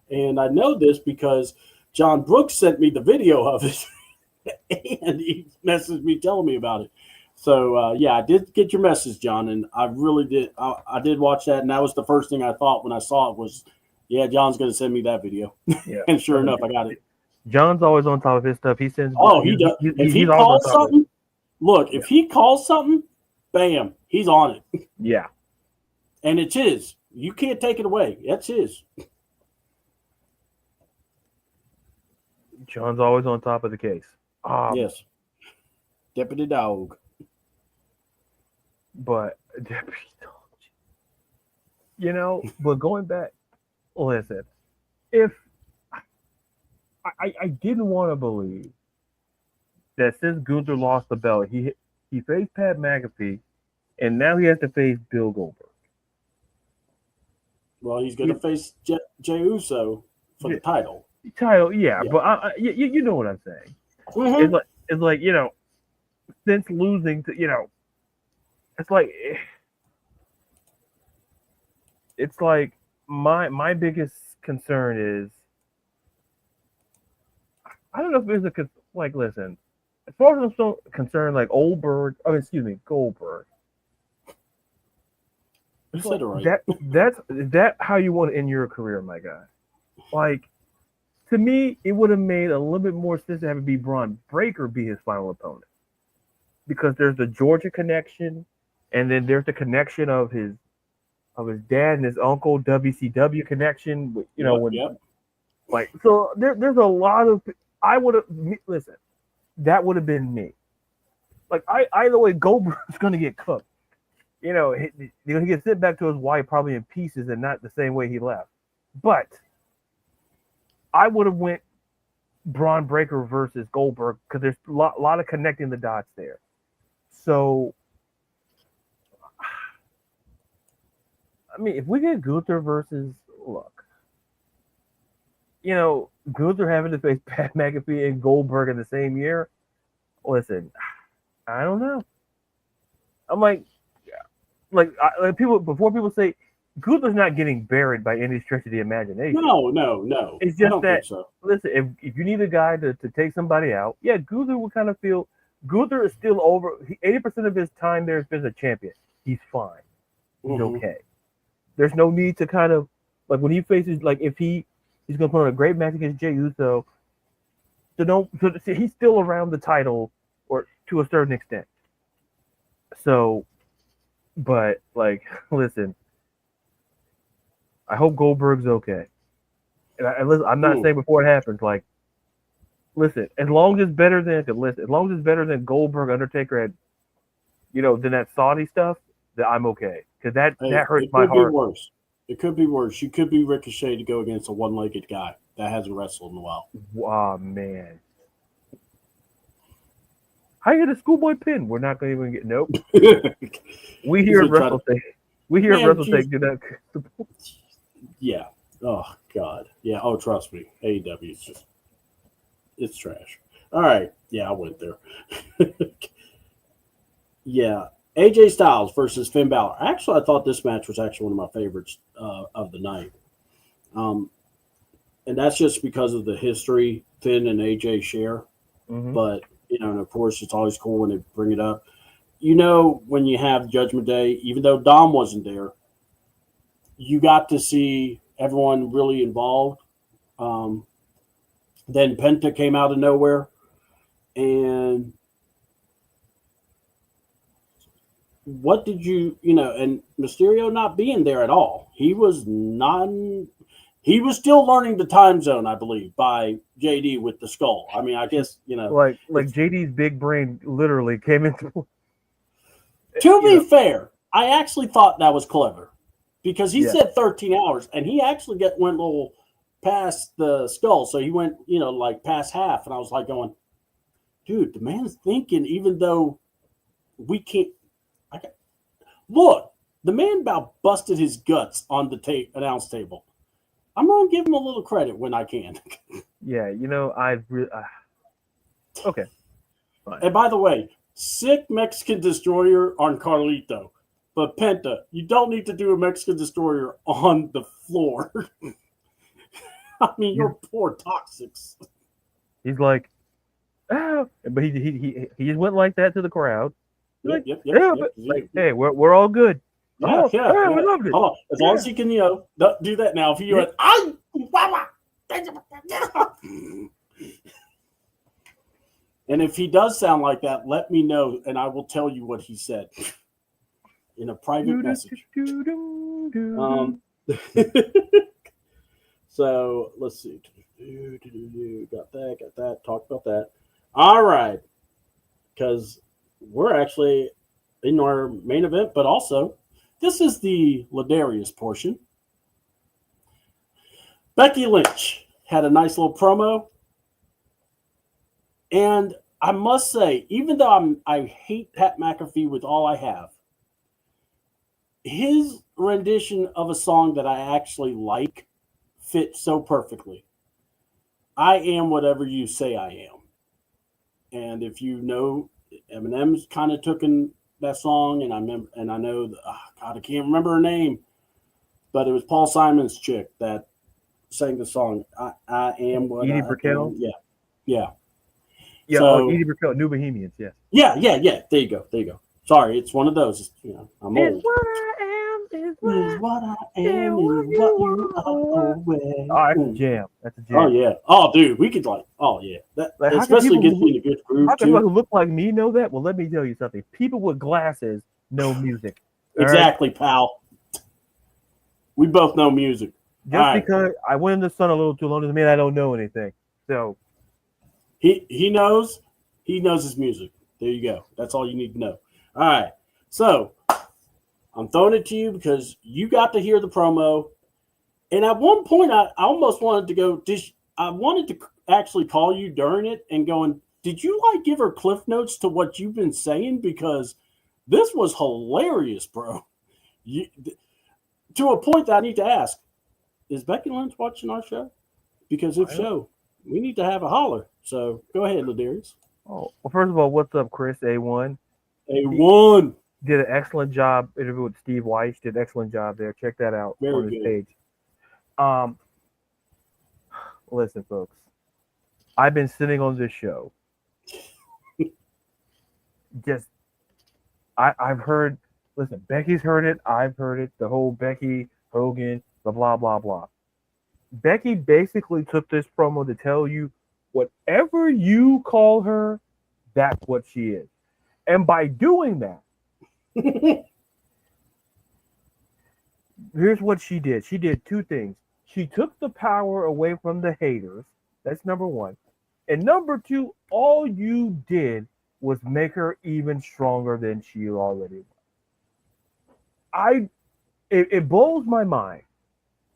S2: And I know this because John Brooks sent me the video of it, and he messaged me telling me about it. So, yeah, I did get your message, John, and I really did. I did watch that, and that was the first thing I thought when I saw it was, yeah, John's going to send me that video. Yeah. And sure enough, I got it.
S1: John's always on top of his stuff. He sends.
S2: Oh, he does. If he calls something, look, if he calls something, bam, he's on it.
S1: Yeah.
S2: And it's his. You can't take it away. That's his.
S1: John's always on top of the case.
S2: Yes. Deputy Dog.
S1: But Deputy Dog. But going back, listen, if I didn't want to believe that since Gunther lost the belt, he faced Pat McAfee, and now he has to face Bill Goldberg.
S2: Well, he's going to face Jey Uso for the title.
S1: Yeah. But you know what I'm saying.
S2: Mm-hmm.
S1: It's like since losing to it's like my biggest concern is I don't know if it's listen, as far as I'm concerned, like Goldberg.
S2: You said it right.
S1: That's how you want to end your career, my guy. Like, to me, it would have made a little bit more sense to have it be Braun Breaker be his final opponent, because there's the Georgia connection, and then there's the connection of his dad and his uncle, WCW connection. So there's a lot of. I would have listen. That would have been me. Like either way, Goldberg's going to get cooked. He gets sent back to his wife probably in pieces and not the same way he left. But I would have went Braun Breaker versus Goldberg because there's a lot of connecting the dots there. So, I mean, if we get Gunther versus Gunther having to face Pat McAfee and Goldberg in the same year, listen, I don't know. I'm like people say Gunther's not getting buried by any stretch of the imagination.
S2: No.
S1: It's just that. So. Listen, if you need a guy to take somebody out, yeah, Gunther would kind of feel. Gunther is still over. 80% of his time there has been a champion. He's fine. He's okay. There's no need to kind of when he faces if he's going to put on a great match against Jey Uso. So he's still around the title, or to a certain extent. So. But listen, I hope Goldberg's okay. And I'm not saying before it happens, Listen, as long as it's better than Goldberg, Undertaker, and than that Saudi stuff, that I'm okay because that
S2: Hey,
S1: hurts
S2: it
S1: my
S2: could be
S1: heart.
S2: worse. It could be worse. You could be Ricochet to go against a one-legged guy that hasn't wrestled in a while.
S1: Oh man, how you get a schoolboy pin? We're not going to even get nope. We
S2: He's
S1: here at
S2: gonna try to.
S1: Wrestle Take. We here at
S2: Man,
S1: Wrestle
S2: geez.
S1: Take do that.
S2: Yeah. Oh God. Yeah. Oh, trust me. AEW is just it's trash. All right. Yeah, I went there. Yeah. AJ Styles versus Finn Balor. Actually, I thought this match was actually one of my favorites of the night. Um, and that's just because of the history Finn and AJ share.
S1: Mm-hmm.
S2: But and of course, it's always cool when they bring it up. When you have Judgment Day, even though Dom wasn't there, you got to see everyone really involved. Um, then Penta came out of nowhere, and what did and Mysterio not being there at all. He was still learning the time zone, I believe, by JD with the skull. I mean, I guess,
S1: Like JD's big brain literally came into.
S2: to be fair, I actually thought that was clever because he
S1: Yeah.
S2: said 13 hours and he actually went a little past the skull. So he went, like past half. And I was like going, dude, the man's thinking, even though we can't. Look, the man about busted his guts on the announce table. I'm going to give him a little credit when I can.
S1: Yeah, I've really. Okay. Fine.
S2: And by the way, sick Mexican destroyer on Carlito. But Penta, you don't need to do a Mexican destroyer on the floor. I mean, you're poor toxics.
S1: He's like, ah, but he just went like that to the crowd.
S2: Yep.
S1: Like, hey, we're all good.
S2: Yeah.
S1: We loved it.
S2: Hold on. As long as you can, do that now. If you went, and if he does sound like that, let me know, and I will tell you what he said in a private message. So let's see. Got that. Talked about that. All right, because we're actually in our main event, but also this is the Ladarius portion. Becky Lynch had a nice little promo. And I must say, even though I hate Pat McAfee with all I have, his rendition of a song that I actually like fits so perfectly. I am whatever you say I am. And if you know, Eminem's kind of took in that song, and I know, God, I can't remember her name, but it was Paul Simon's chick that sang the song. I am what
S1: Edie
S2: I
S1: Brickell?
S2: am. Yeah.
S1: Yeah,
S2: So,
S1: Edie Brickell, New Bohemians, yes.
S2: Yeah. There you go. Sorry, it's one of those. I'm old.
S1: Is what I am, is
S2: What I am, is what you are.
S1: Oh, that's a jam. That's a jam.
S2: Oh yeah. Oh, dude, we could that
S1: Like,
S2: especially gets me in a good groove
S1: how can people
S2: too.
S1: who look like me know that? Well, let me tell you something. People with glasses know music.
S2: Exactly, pal. We both know music.
S1: Just because I went in the sun a little too long doesn't mean I don't know anything. So
S2: he knows his music. There you go. That's all you need to know. All right. So I'm throwing it to you because you got to hear the promo. And at one point, I almost wanted to go. I wanted to actually call you during it and going, did you give her cliff notes to what you've been saying? Because this was hilarious, bro. To a point that I need to ask, is Becky Lynch watching our show? Because if so, we need to have a holler. So go ahead, Ladarius.
S1: Oh, well, first of all, what's up, Chris? A1.
S2: A1.
S1: Did an excellent job interview with Steve Weiss. Did an excellent job there. Check that out on his page. Listen, folks. I've been sitting on this show. I've heard. Listen, Becky's heard it. I've heard it. The whole Becky Hogan, the blah blah blah. Becky basically took this promo to tell you whatever you call her, that's what she is. And by doing that, here's what she did. She did two things. She took the power away from the haters. That's number one. And number two, all you did was make her even stronger than she already was. It blows my mind.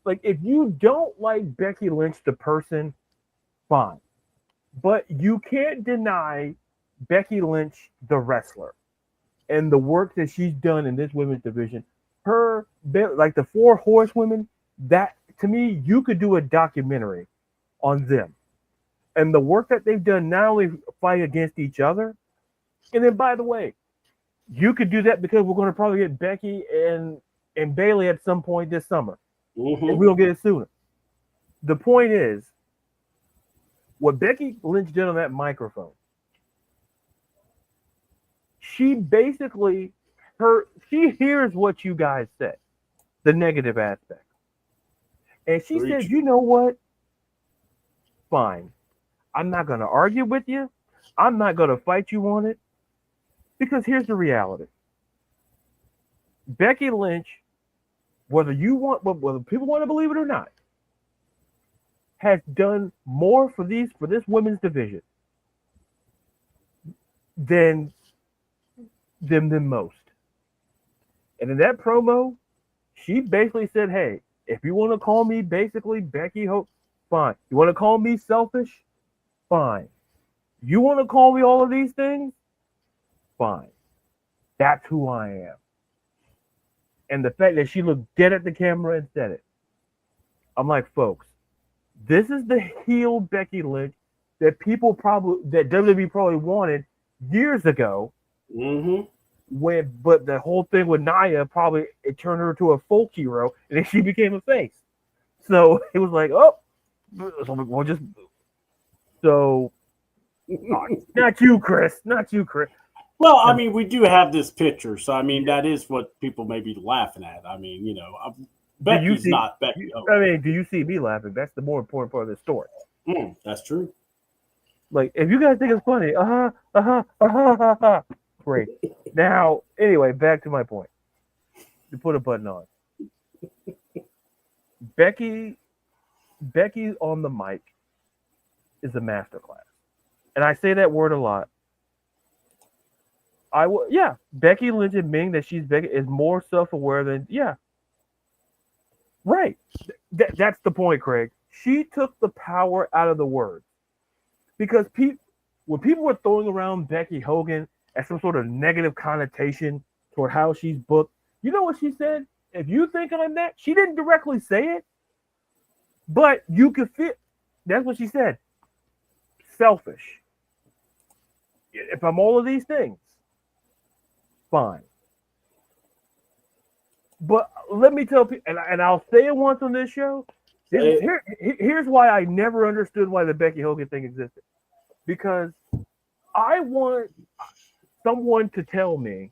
S1: Like, if you don't like Becky Lynch the person, fine. But you can't deny Becky Lynch the wrestler and the work that she's done in this women's division. Her, like the four horsewomen, that to me, you could do a documentary on them and the work that they've done, not only fight against each other, and then by the way, you could do that because we're going to probably get Becky and Bailey at some point this summer. And we don't get it sooner. The point is, what Becky Lynch did on that microphone, she basically she hears what you guys said, the negative aspect. And she said, you know what? Fine. I'm not going to argue with you. I'm not going to fight you on it. Because here's the reality. Becky Lynch, whether people want to believe it or not, has done more for this women's division than most. And in that promo, she basically said, hey, if you want to call me basically Becky Hope, fine. You want to call me selfish? Fine. You want to call me all of these things? Fine. That's who I am. And the fact that she looked dead at the camera and said it, I'm like, folks, this is the heel Becky Lynch that WWE probably wanted years ago. But the whole thing with Nia it turned her to a folk hero, and then she became a face. So it was like, not you, Chris.
S2: Well, I mean, we do have this picture, so I mean, that is what people may be laughing at. I mean, Becky's not Becky.
S1: I mean, do you see me laughing? That's the more important part of the story.
S2: That's true.
S1: Like, if you guys think it's funny, great. Now, anyway, back to my point. To put a button on. Becky on the mic is a masterclass. And I say that word a lot. Becky Lynch admitting that she's Becky is more self-aware than, right. That's the point, Craig. She took the power out of the words. Because when people were throwing around Becky Hogan as some sort of negative connotation toward how she's booked, you know what she said? If you think I'm that, she didn't directly say it, but you could feel. That's what she said. Selfish. If I'm all of these things, fine. But let me tell people, and I'll say it once on this show. Here's why I never understood why the Becky Hogan thing existed. Because I want someone to tell me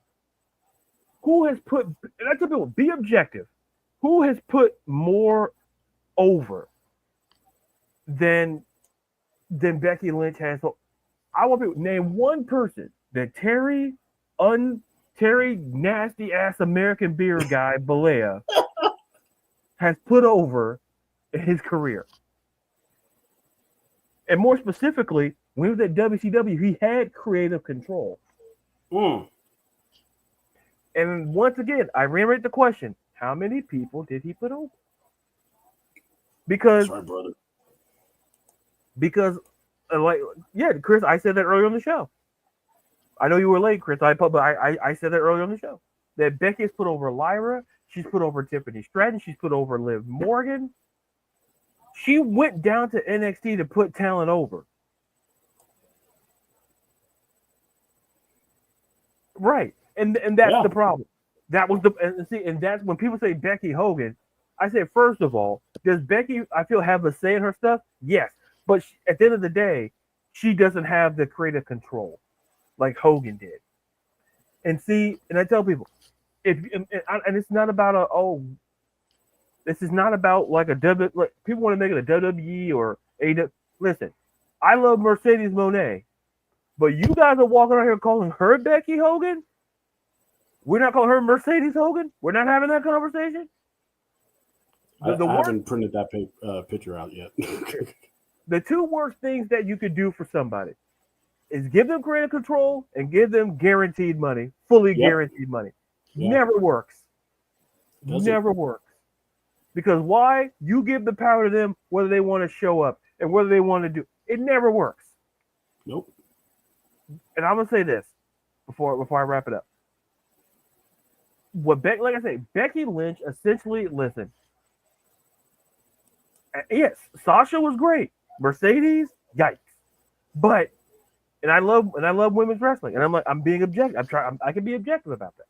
S1: who has put, and I tell people, be objective, who has put more over than Becky Lynch has. So I want people to name one person that Terry nasty ass American beer guy Balea has put over in his career. And more specifically, when he was at WCW, he had creative control. And once again, I reiterate the question: how many people did he put over? Because,
S2: that's right, brother.
S1: Because, Chris, I said that earlier on the show. I know you were late, Chris. I said that earlier on the show. That Becky's put over Lyra. She's put over Tiffany Stratton. She's put over Liv Morgan. She went down to NXT to put talent over. Right. And that's the problem. That was and that's when people say Becky Hogan, I say, first of all, does Becky, I feel, have a say in her stuff? Yes. But at the end of the day, she doesn't have the creative control like Hogan did. And I tell people, and it's not about this is not about like people want to make it a WWE or AW. Listen, I love Mercedes Moné, but you guys are walking around here calling her Becky Hogan. We're not calling her Mercedes Hogan. We're not having that conversation.
S2: I haven't printed that picture out yet.
S1: the two worst things that you could do for somebody is give them creative control and give them guaranteed money, fully guaranteed money.
S2: Yep.
S1: Never works.
S2: Doesn't.
S1: Never works. Because why? You give the power to them whether they want to show up and whether they want to do. It never works.
S2: Nope.
S1: And I'm gonna say this before I wrap it up. Like I say, Becky Lynch essentially, listen. Yes, Sasha was great. Mercedes, yikes. But and I love women's wrestling, and I'm being objective. I can be objective about that.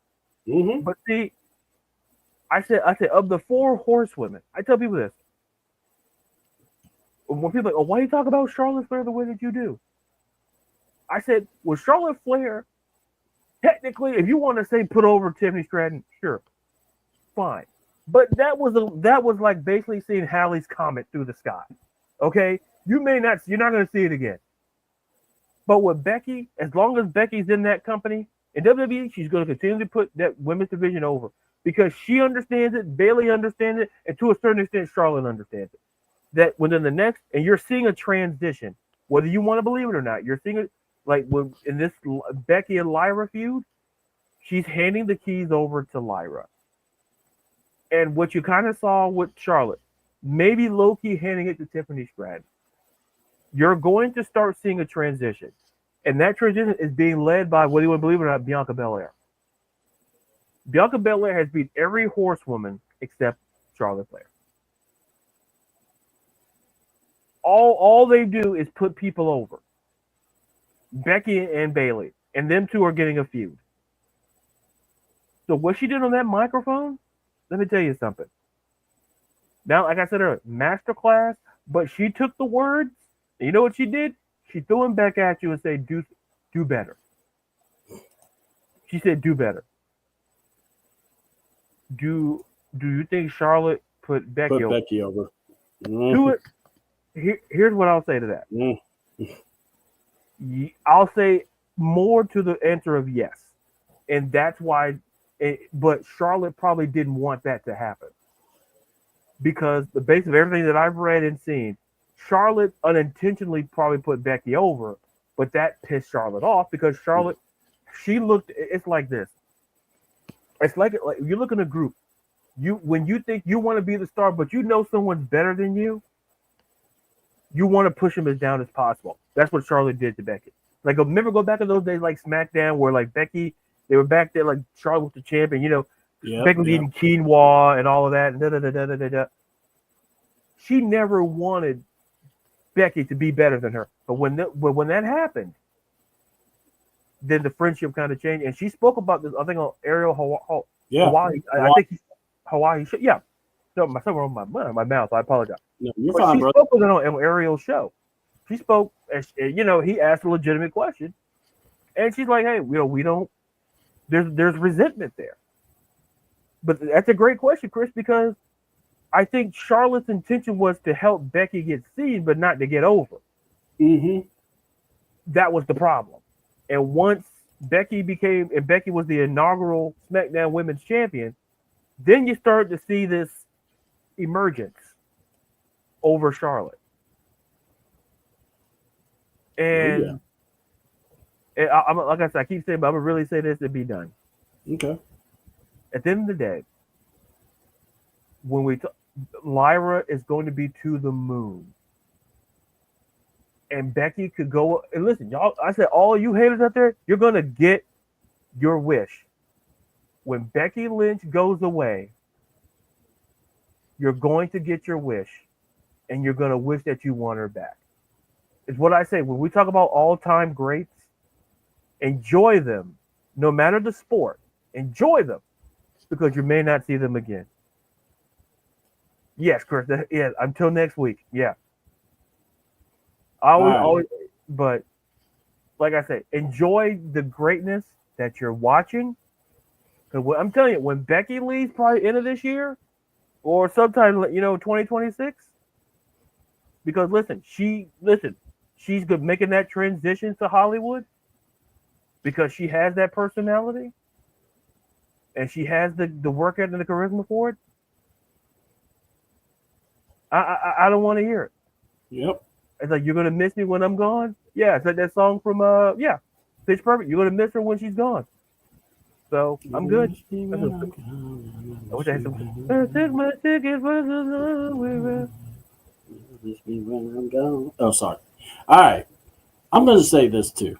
S2: Mm-hmm.
S1: But see, I said of the 4 horsewomen, I tell people this. When people are like, oh, why do you talk about Charlotte Flair the way that you do? I said, with Charlotte Flair, technically, if you want to say put over Tiffany Stratton, sure, fine. But that was like basically seeing Halley's Comet through the sky. Okay, you're not going to see it again. But with Becky, as long as Becky's in that company in WWE, she's going to continue to put that women's division over because she understands it, Bayley understands it, and to a certain extent, Charlotte understands it. That within the next, and you're seeing a transition, whether you want to believe it or not. You're seeing it like in this Becky and Lyra feud, she's handing the keys over to Lyra. And what you kind of saw with Charlotte, maybe low-key handing it to Tiffany Stratton. You're going to start seeing a transition. And that transition is being led by, whether you want to believe it or not, Bianca Belair. Bianca Belair has beat every horsewoman except Charlotte Flair. All they do is put people over. Becky and Bayley. And them two are getting a feud. So what she did on that microphone, let me tell you something. Now, like I said earlier, masterclass, but she took the words, and you know what she did? She threw them back at you and said, do better. She said, do better. Do you think Charlotte put Becky over?
S2: Becky over.
S1: Mm-hmm. Do it. Here's what I'll say to that. I'll say more to the answer of yes. And that's why, but Charlotte probably didn't want that to happen. Because the base of everything that I've read and seen, Charlotte unintentionally probably put Becky over, but that pissed Charlotte off because Charlotte, it's like this. It's like you look in a group, when you think you want to be the star, but you know someone's better than you want to push them as down as possible. That's what Charlotte did to Becky. Like, remember, go back to those days like SmackDown where like Becky, they were back there like Charlotte was the champion, Becky was eating quinoa and all of that. And She never wanted Becky to be better than her. But when that happened, then the friendship kind of changed. And she spoke about this, I think, on Ariel Hawaii. I think Hawaii. Yeah. So somewhere on my mouth. I apologize.
S2: No, you're fine,
S1: she
S2: bro.
S1: spoke with it on Ariel's show. She spoke, he asked a legitimate question. And she's like, hey, we don't, there's resentment there. But that's a great question, Chris, because I think Charlotte's intention was to help Becky get seen, but not to get over.
S2: Mm-hmm.
S1: That was the problem. And once Becky was the inaugural SmackDown Women's Champion, then you started to see this emergence over Charlotte. And, I'm like I said, I keep saying, but I'm going to really say this and be done.
S2: Okay.
S1: At the end of the day, when Lyra is going to be to the moon. And Becky could go, and listen, y'all, I said, all you haters out there, you're going to get your wish. When Becky Lynch goes away, you're going to get your wish, and you're going to wish that you want her back. It's what I say. When we talk about all-time greats, enjoy them, no matter the sport. Enjoy them, because you may not see them again. Yes, Chris. Yeah, until next week. Yeah. Always, but like I say, enjoy the greatness that you're watching. Because I'm telling you, when Becky leaves, probably end of this year, or sometime 2026. Because she's good making that transition to Hollywood because she has that personality and she has the work ethic and the charisma for it. I don't want to hear it.
S2: Yep.
S1: It's like, you're gonna miss me when I'm gone. Yeah, it's like that song from Pitch Perfect. You're gonna miss her when she's gone. So I'm good. That's a, I wish I had some. Take my ticket for the long way round.
S2: Oh, sorry. All right. I'm going to say this too.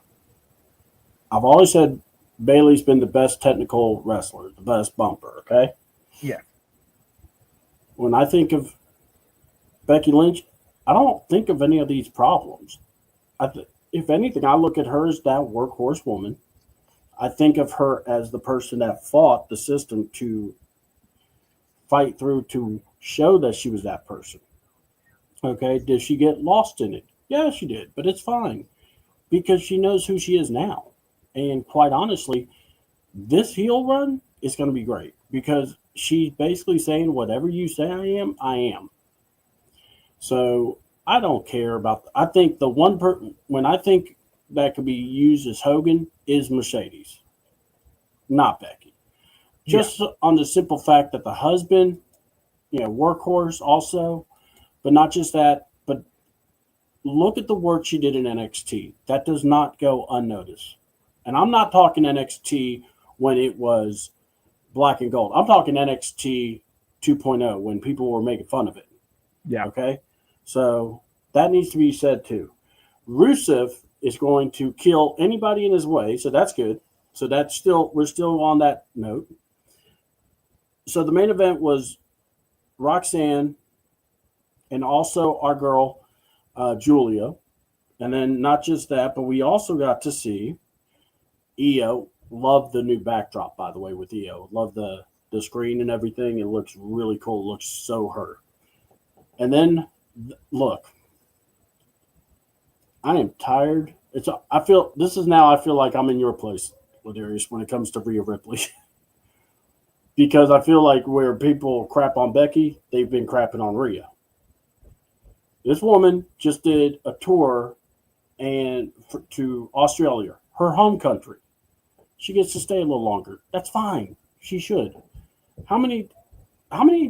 S2: I've always said Bailey's been the best technical wrestler, the best bumper. Okay.
S1: Yeah,
S2: When I think of Becky Lynch, I don't think of any of these problems. If anything, I look at her as that workhorse woman. I think of her as the person that fought the system to fight through to show that she was that person. Okay. Did she get lost in it? Yeah, she did, but it's fine because she knows who she is now. And quite honestly, this heel run is going to be great because she's basically saying, whatever you say I am, I am. So I don't care about. I think the one person when I think that could be used as Hogan is Mercedes, not Becky. Just on the simple fact that the husband, workhorse also, but not just that. But look at the work she did in NXT. That does not go unnoticed. And I'm not talking NXT when it was black and gold. I'm talking NXT 2.0 when people were making fun of it.
S1: yeah.
S2: Okay? So that needs to be said too. Rusev is going to kill anybody in his way, so that's good. So we're still on that note. So the main event was Roxanne and also our girl Julia. And then not just that, but we also got to see Io. Love the new backdrop, by the way, with Io. Love the screen and everything. It looks really cool. It looks so her. And then, look, I am tired. I feel like I'm in your place, Ladarius, when it comes to Rhea Ripley. Because I feel like where people crap on Becky, they've been crapping on Rhea. This woman just did a tour to Australia, her home country. She gets to stay a little longer. That's fine. She should. How many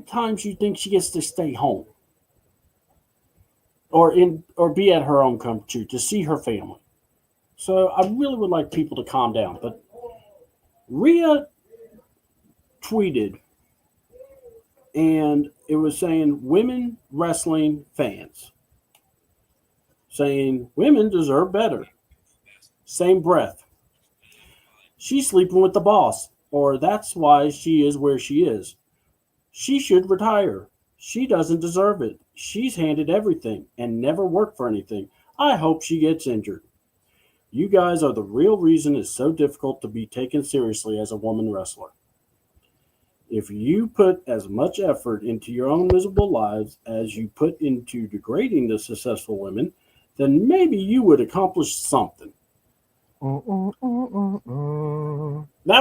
S2: times do you think she gets to stay home? Or be at her home country to see her family? So I really would like people to calm down. But Rhea tweeted, and it was saying women wrestling fans. Saying women deserve better. Same breath. She's sleeping with the boss, or that's why she is where she is. She should retire. She doesn't deserve it. She's handed everything and never worked for anything. I hope she gets injured. You guys are the real reason it's so difficult to be taken seriously as a woman wrestler. If you put as much effort into your own miserable lives as you put into degrading the successful women, then maybe you would accomplish something. That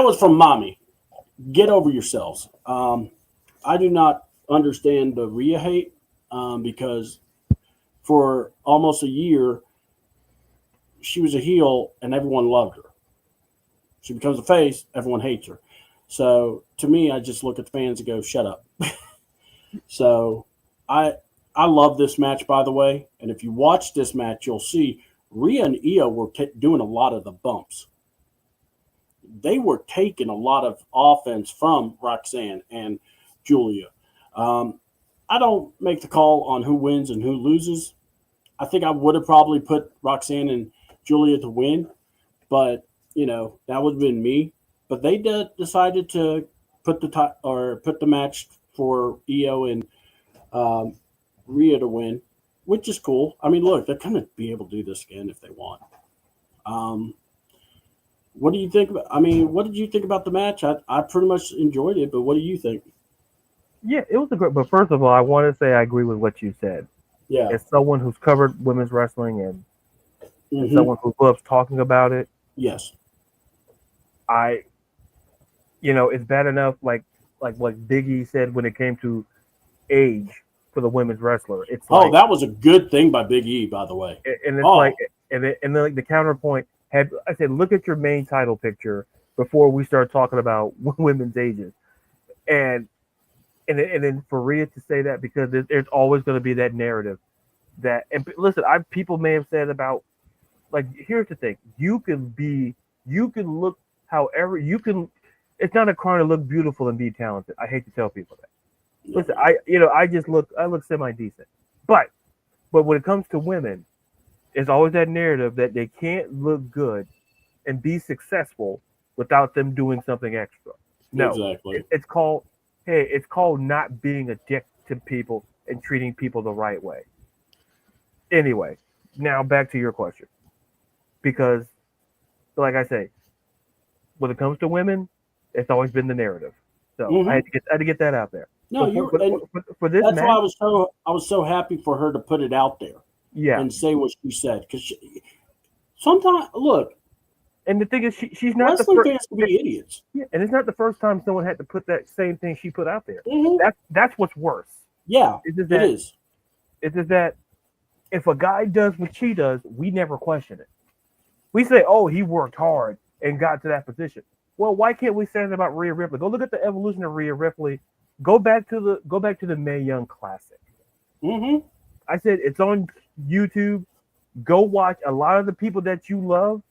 S2: was from Mommy. Get over yourselves. I do not understand the Rhea hate because for almost a year, she was a heel and everyone loved her. She becomes a face, everyone hates her. So to me, I just look at the fans and go, shut up. So I love this match, by the way. And if you watch this match, you'll see Rhea and Io were doing a lot of the bumps. They were taking a lot of offense from Roxanne and Julia. I don't make the call on who wins and who loses. I think I would have probably put Roxanne and Julia to win, but that would have been me. But they decided to put the match for Io and Rhea to win, which is cool. I mean, look, they're going to be able to do this again if they want. What do you think about? I mean, what did you think about the match? I pretty much enjoyed it, but what do you think?
S1: Yeah, it was a great. But first of all, I want to say I agree with what you said.
S2: Yeah,
S1: As someone who's covered women's wrestling and someone who loves talking about it,
S2: yes,
S1: it's bad enough like what Biggie said when it came to age for the women's wrestler. It's
S2: that was a good thing by Big E, by the way.
S1: And it's and then the counterpoint had I said, look at your main title picture before we start talking about women's ages, and then for Rhea to say that because there's always going to be that narrative that. And listen, people may have said about like here's the thing: you can look however you can. It's not a crime to look beautiful and be talented. I hate to tell people that.
S2: Yeah.
S1: Listen, I look semi decent, but when it comes to women, it's always that narrative that they can't look good and be successful without them doing something extra. No,
S2: Exactly.
S1: it's called not being a dick to people and treating people the right way. Anyway, now back to your question, because like I say, when it comes to women, it's always been the narrative. So I had to get that out there.
S2: No,
S1: For this
S2: that's
S1: match,
S2: why I was so happy for her to put it out there
S1: yeah.
S2: and say what she said, because sometimes look,
S1: And the thing is, she's not the
S2: wrestling
S1: first.
S2: fans can be idiots.
S1: Yeah, and it's not the first time someone had to put that same thing she put out there.
S2: Mhm.
S1: That's what's worse.
S2: Yeah,
S1: It's just
S2: it
S1: that
S2: is.
S1: it's just that if a guy does what she does, we never question it. We say, "Oh, he worked hard and got to that position." Well, why can't we say that about Rhea Ripley? Go look at the evolution of Rhea Ripley. Go back to the Mae Young Classic.
S2: Mm-hmm.
S1: I said it's on YouTube. Go watch. A lot of the people that you love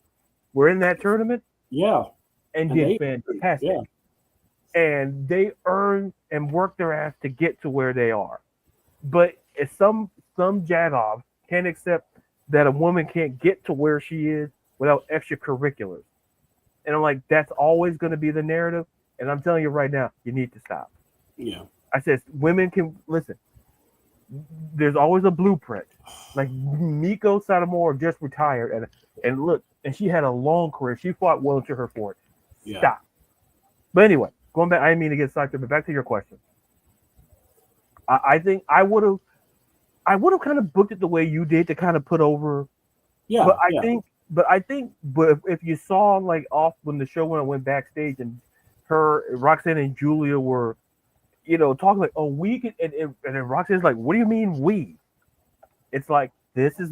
S1: were in that tournament
S2: Yeah,
S1: and
S2: And
S1: did
S2: they-
S1: fantastic.
S2: yeah.
S1: And they earned and worked their ass to get to where they are. But if some jagoff can't accept that a woman can't get to where she is without extracurriculars. And I'm like, that's always going to be the narrative. And I'm telling you right now, you need to stop.
S2: Yeah.
S1: I said, women can listen. There's always a blueprint. Like Miko Satomura just retired, and look, and she had a long career. She fought well into her 40s.
S2: Yeah.
S1: Stop. But anyway, going back, I didn't mean to get sidetracked, but back to your question. I think I would have kind of booked it the way you did to kind of put over.
S2: Yeah.
S1: But I think, if you saw like off when the show went backstage and Roxanne and Julia were, talking like, oh, we could, and then Roxanne's like, what do you mean we? It's like this is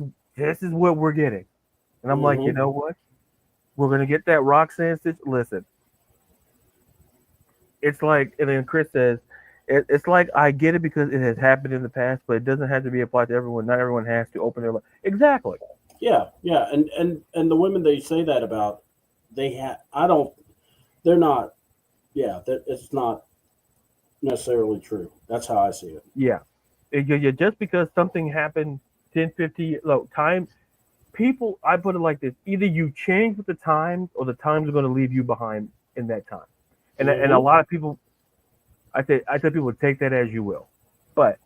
S1: what we're getting, and I'm like, you know what? We're gonna get that Roxanne stitch. Listen, it's like, and then Chris says, it's like I get it because it has happened in the past, but it doesn't have to be applied to everyone. Not everyone has to open their life. Exactly.
S2: Yeah, and the women they say that about, they're not. Yeah, it's not necessarily true. That's how I see it.
S1: Yeah. Just because something happened 10, 15 time, people, I put it like this: either you change with the times, or the times are going to leave you behind in that time. And a lot of people, I tell people to take that as you will. But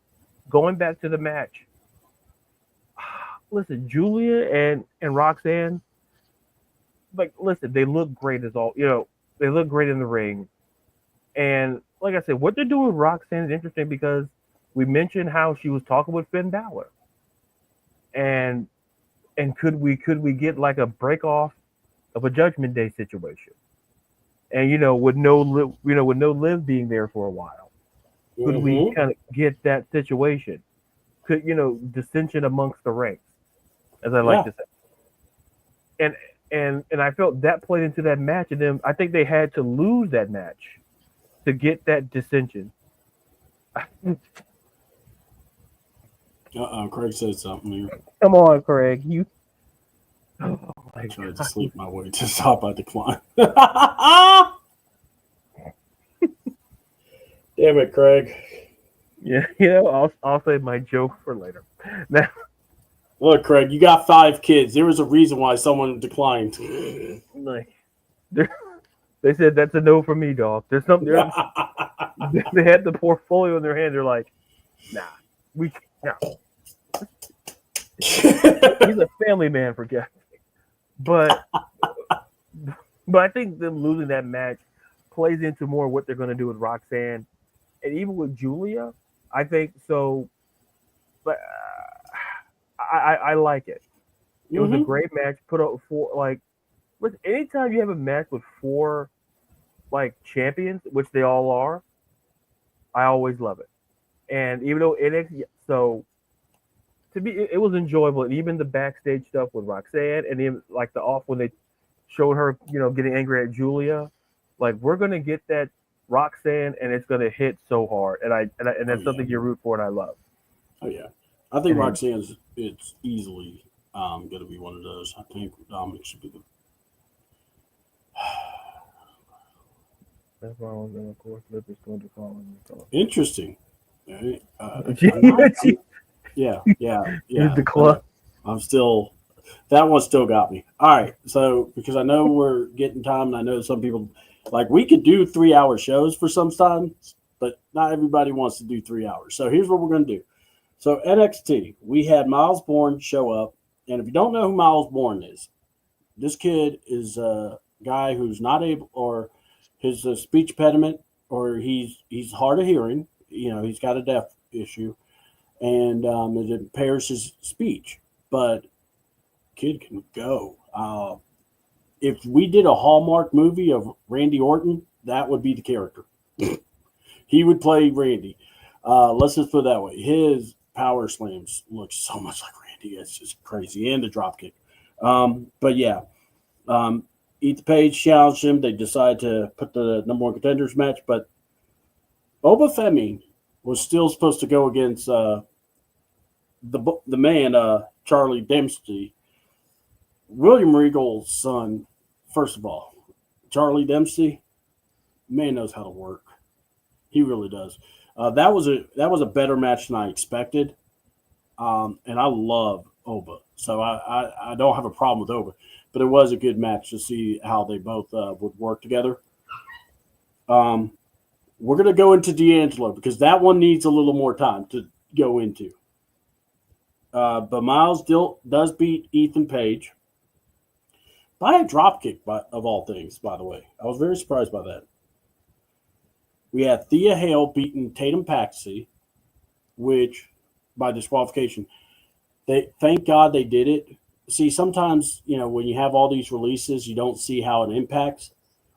S1: going back to the match, listen, Julia and Roxanne, like, listen, they look great as all, they look great in the ring. And like I said, what they're doing with Roxanne is interesting because we mentioned how she was talking with Finn Balor. And could we get like a break off of a Judgment Day situation? And with no Liv being there for a while, could we kind of get that situation? Could dissension amongst the ranks, as I like to say. And I felt that played into that match, and then I think they had to lose that match to get that dissension.
S2: Craig said something here.
S1: Come on, Craig. You. Oh my
S2: I tried
S1: God.
S2: to sleep my way to stop I decline. Damn it, Craig.
S1: Yeah, I'll save my joke for later. Now,
S2: Look, Craig, you got 5 kids. There was a reason why someone declined.
S1: like, they said that's a no for me, dog. There's something. They had the portfolio in their hand. They're like, nah, we can't. He's a family man, for God's sake. But I think them losing that match plays into more what they're going to do with Roxanne, and even with Julia. I think so. But I like it. It was a great match. Put up listen, anytime you have a match with 4 champions, which they all are, I always love it. And even though so to me, it was enjoyable. And even the backstage stuff with Roxanne, and even the off when they showed her, getting angry at Julia, we're gonna get that Roxanne, and it's gonna hit so hard. And that's something you root for, and I love.
S2: Oh yeah, I think Roxanne it's easily going to be one of those. I think Dominic should be the.
S1: That's why I was in, of course, Liver's going to fall in the
S2: Interesting. Yeah.
S1: Here's the
S2: I know.
S1: club.
S2: I'm still. That one still got me. All right. So because I know we're getting time, and I know some people like we could do 3-hour shows for some time, but not everybody wants to do 3 hours. So here's what we're going to do. So NXT, we had Miles Bourne show up, and if you don't know who Miles Bourne is, this kid is a guy who's not able, or his speech impediment, or he's hard of hearing. You know, he's got a deaf issue, and it impairs his speech. But kid can go. If we did a Hallmark movie of Randy Orton, that would be the character. He would play Randy. Let's just put it that way. His power slams look so much like Randy. It's just crazy. And the dropkick. But yeah, Ethan Page challenged him. They decided to put the number one contenders match, but Oba Femi was still supposed to go against the man, Charlie Dempsey. William Regal's son, first of all, Charlie Dempsey, man knows how to work. He really does. That was a better match than I expected, and I love Oba, so I don't have a problem with Oba, but it was a good match to see how they both would work together. We're gonna go into D'Angelo because that one needs a little more time to go into. But Miles does beat Ethan Page by a dropkick, of all things, by the way. I was very surprised by that. We had Thea Hale beating Tatum Paxley, which by disqualification. Thank God they did it. See, sometimes, when you have all these releases, you don't see how it impacts.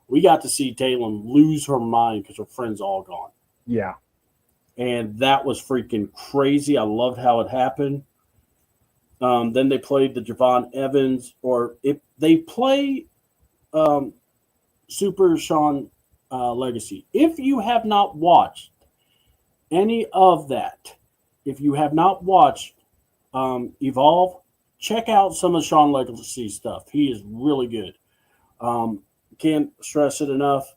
S2: We got to see Tatum lose her mind because her friend's all gone.
S1: Yeah.
S2: And that was freaking crazy. I loved how it happened. Then they played the Javon Evans, or if they play Super Sean Legacy. If you have not watched any of that, if you have not watched Evolve, check out some of Sean Legacy's stuff. He is really good. Can't stress it enough.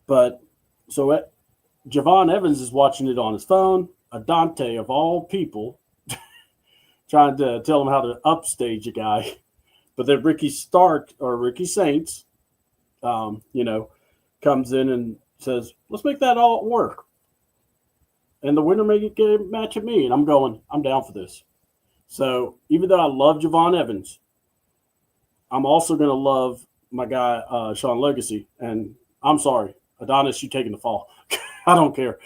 S2: But so Javon Evans is watching it on his phone. Adante, of all people, trying to tell him how to upstage a guy. But then Ricky Saints, comes in and says, let's make that all work. And the winner may get a match at me. And I'm down for this. So even though I love Javon Evans, I'm also going to love my guy, Sean Legacy. And I'm sorry, Adonis, you taking the fall. I don't care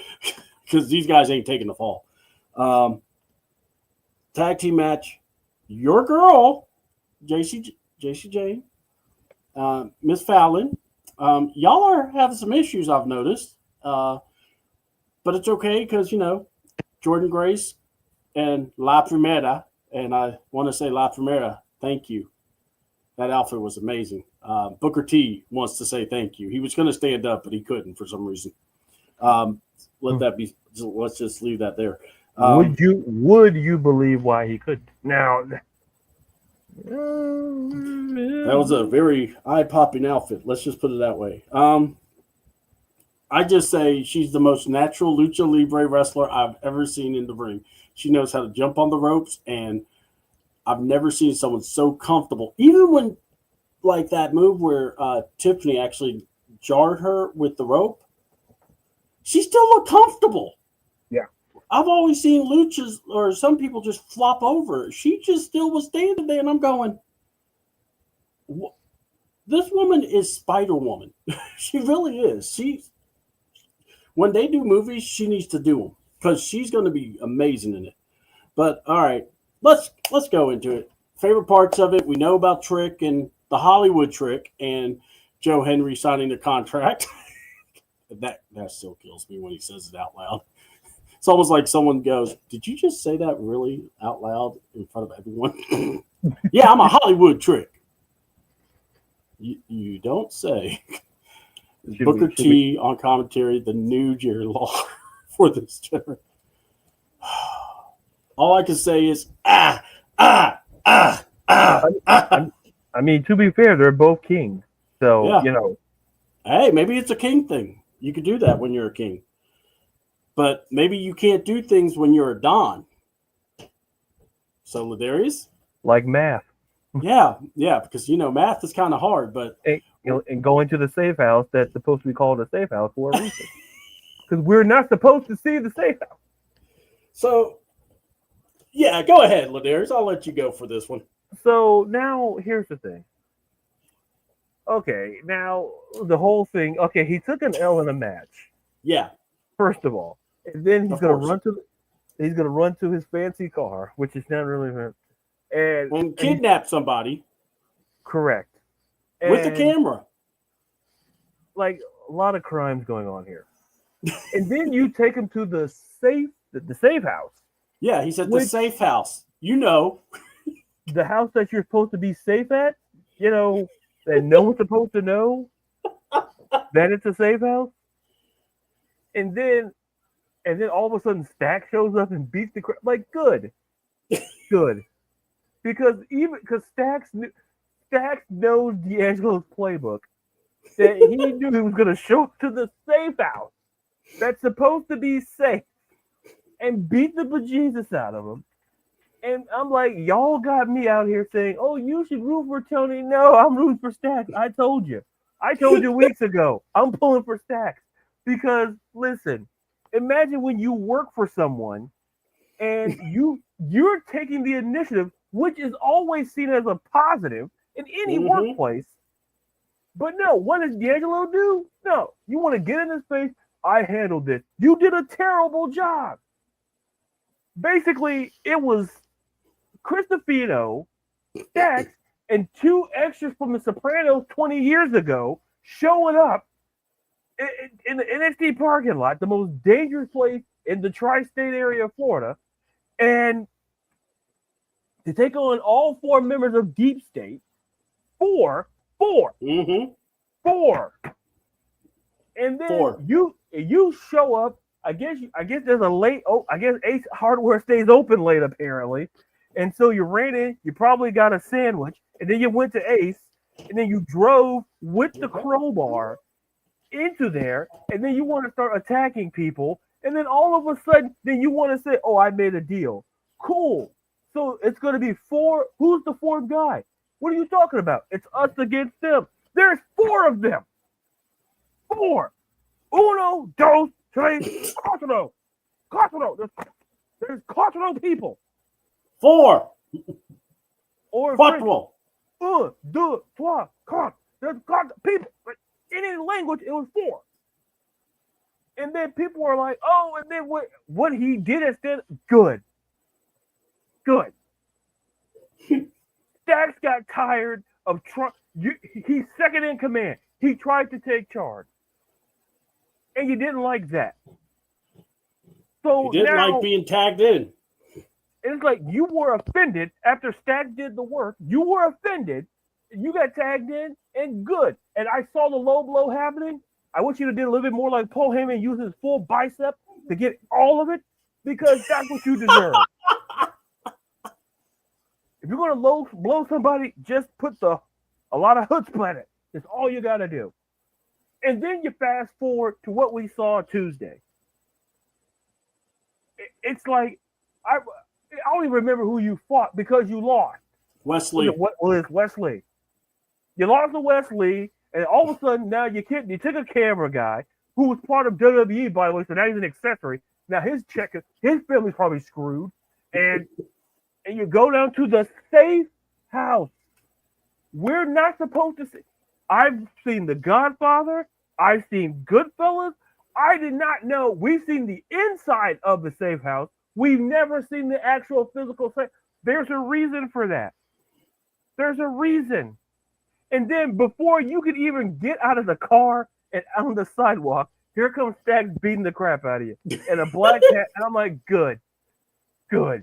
S2: because these guys ain't taking the fall. Tag team match, your girl, JC Jane, Miss Fallon. Y'all are having some issues, I've noticed. But it's okay because, Jordan Grace and La Primera, and I want to say La Primera, thank you. That outfit was amazing. Booker T wants to say thank you. He was going to stand up, but he couldn't for some reason. Let's just leave that there.
S1: Would you believe why he couldn't? Now,
S2: that was a very eye-popping outfit. Let's just put it that way. I just say she's the most natural lucha libre wrestler I've ever seen in the ring. She knows how to jump on the ropes, and I've never seen someone so comfortable. Even when, like that move where Tiffany actually jarred her with the rope, she still looked comfortable.
S1: Yeah.
S2: I've always seen luchas or some people just flop over. She just still was standing there, and I'm going, this woman is Spider-Woman. She really is. When they do movies, she needs to do them because she's going to be amazing in it. But all right, let's go into it. Favorite parts of it, we know about Trick and the Hollywood Trick and Joe Henry signing the contract. That still kills me when he says it out loud. It's almost like someone goes, did you just say that really out loud in front of everyone? Yeah, I'm a Hollywood Trick. You don't say. Booker T on commentary, the new Jerry Lawler for this generation. All I can say is ah, ah, ah, ah, ah.
S1: I mean, to be fair, they're both kings. So,
S2: Yeah. Hey, maybe it's a king thing. You could do that when you're a king. But maybe you can't do things when you're a Don. So, Ladarius?
S1: like math.
S2: Yeah, because math is kind of hard, but
S1: And going to the safe house that's supposed to be called a safe house for a reason. Because we're not supposed to see the safe house.
S2: so yeah, go ahead, Ladarius. I'll let you go for this one.
S1: So now here's the thing. Okay, now the whole thing. Okay, he took an L in a match.
S2: Yeah,
S1: First of all, and then
S2: of course.
S1: he's gonna run to his fancy car, which is not really
S2: And kidnap somebody
S1: correct
S2: with a camera.
S1: Like a lot of crimes going on here. And then you take him to the safe house.
S2: Yeah, he said the safe house.
S1: The house that you're supposed to be safe at. That no one's supposed to know that it's a safe house. And then all of a sudden Stack shows up and beats the crap. Like good, because Stax knows D'Angelo's playbook. That he knew he was going to show up to the safe house that's supposed to be safe and beat the bejesus out of him. And I'm like, y'all got me out here saying, oh, you should root for Tony. No, I'm rooting for Stax. I told you weeks ago. I'm pulling for Stax. Because, listen, imagine when you work for someone and you're taking the initiative, which is always seen as a positive in any workplace. But no, what does D'Angelo do? No, you want to get in his face. I handled this. You did a terrible job. Basically, it was Cristofino, Stax, and two extras from The Sopranos 20 years ago showing up in the NXT parking lot, the most dangerous place in the tri-state area of Florida, and to take on all four members of Deep State. Four. And then you show up. I guess there's a late. Oh, I guess Ace Hardware stays open late apparently, and so you ran in. You probably got a sandwich, and then you went to Ace, and then you drove with the crowbar into there, and then you want to start attacking people, and then all of a sudden, then you want to say, "Oh, I made a deal." Cool. So it's going to be four. Who's the fourth guy? What are you talking about? It's us against them. There's four of them. Four. Uno, dos, tres, cuatro. Cuatro. There's cuatro people.
S2: Four.
S1: Or
S2: cuatro.
S1: Un, deux, trois, quatre. There's cuatro people. In any language, it was four. And then people were like, oh, and then what he did instead, good. Stax got tired of Trump. He's second in command. He tried to take charge. And you didn't like that. So
S2: you didn't like being tagged in.
S1: It's like you were offended after Stax did the work. You were offended. You got tagged in, and good. And I saw the low blow happening. I wish you to do a little bit more like Paul Heyman, use his full bicep to get all of it, because that's what you deserve. If you're going to blow somebody, just put a lot of chutzpah in it. It's all you got to do. And then you fast forward to what we saw Tuesday. It's like, I don't even remember who you fought because you lost.
S2: Wesley.
S1: It's Wesley. You lost to Wesley, and all of a sudden now you took a camera guy who was part of WWE, by the way, so now he's an accessory. Now his family's probably screwed. And you go down to the safe house. We're not supposed to see. I've seen The Godfather. I've seen Goodfellas. I did not know. We've seen the inside of the safe house. We've never seen the actual physical safe. There's a reason for that. There's a reason. And then before you could even get out of the car and on the sidewalk, here comes Stax beating the crap out of you in a black hat. And I'm like, good. Because,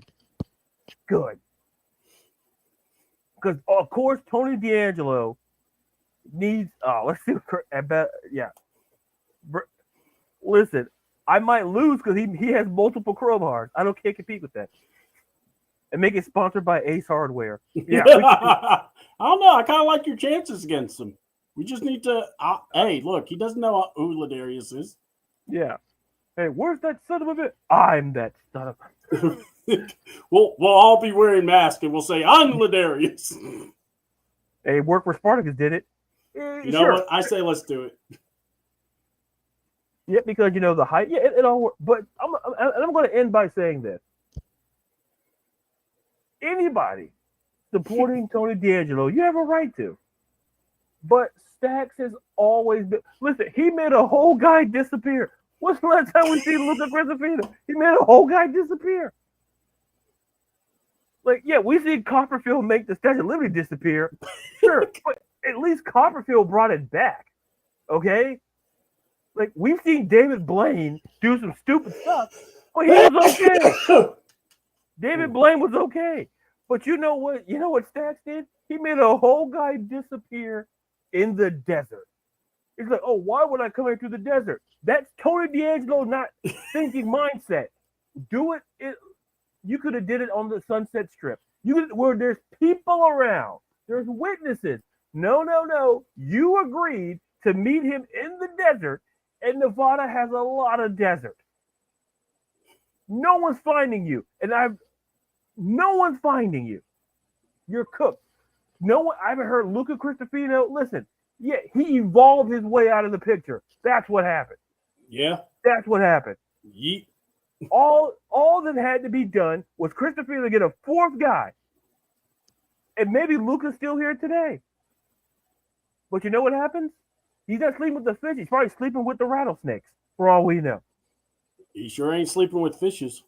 S1: of course, Tony D'Angelo needs. Oh, let's see. Yeah. Listen, I might lose because he has multiple crowbars. I can't compete with that. and make it sponsored by Ace Hardware. Yeah,
S2: I don't know. I kind of like your chances against him. We just need to. Hey, look, he doesn't know who Ladarius is.
S1: yeah. Hey, where's that son of a bitch? I'm that son of a.
S2: We'll all be wearing masks and we'll say I'm Ladarius.
S1: Hey, work for Spartacus did it.
S2: You know what? I say let's do it.
S1: Yeah, because the height. Yeah, it all works. But I'm going to end by saying this: anybody supporting Tony D'Angelo, you have a right to. But Stacks has always been. Listen, he made a whole guy disappear. What's the last time we see Luca Cristofino? He made a whole guy disappear. Like, yeah, we see Copperfield make the Statue of Liberty disappear. Sure, but at least Copperfield brought it back. Okay? Like, we've seen David Blaine do some stupid stuff, but he was okay. David Blaine was okay. But you know what? You know what Stacks did? He made a whole guy disappear in the desert. It's like, oh, why would I come here through the desert? That's Tony D'Angelo not thinking mindset. Do it. You could have did it on the Sunset Strip. Where there's people around. There's witnesses. No. You agreed to meet him in the desert, and Nevada has a lot of desert. No one's finding you. No one's finding you. You're cooked. No one. I haven't heard Luca Cristofino. Listen, yeah, he evolved his way out of the picture. That's what happened.
S2: Yeah.
S1: That's what happened.
S2: Yeet.
S1: All that had to be done was Cristofino get a fourth guy. And maybe Luca's still here today. But you know what happens? He's not sleeping with the fish. He's probably sleeping with the rattlesnakes, for all we know.
S2: He sure ain't sleeping with fishes.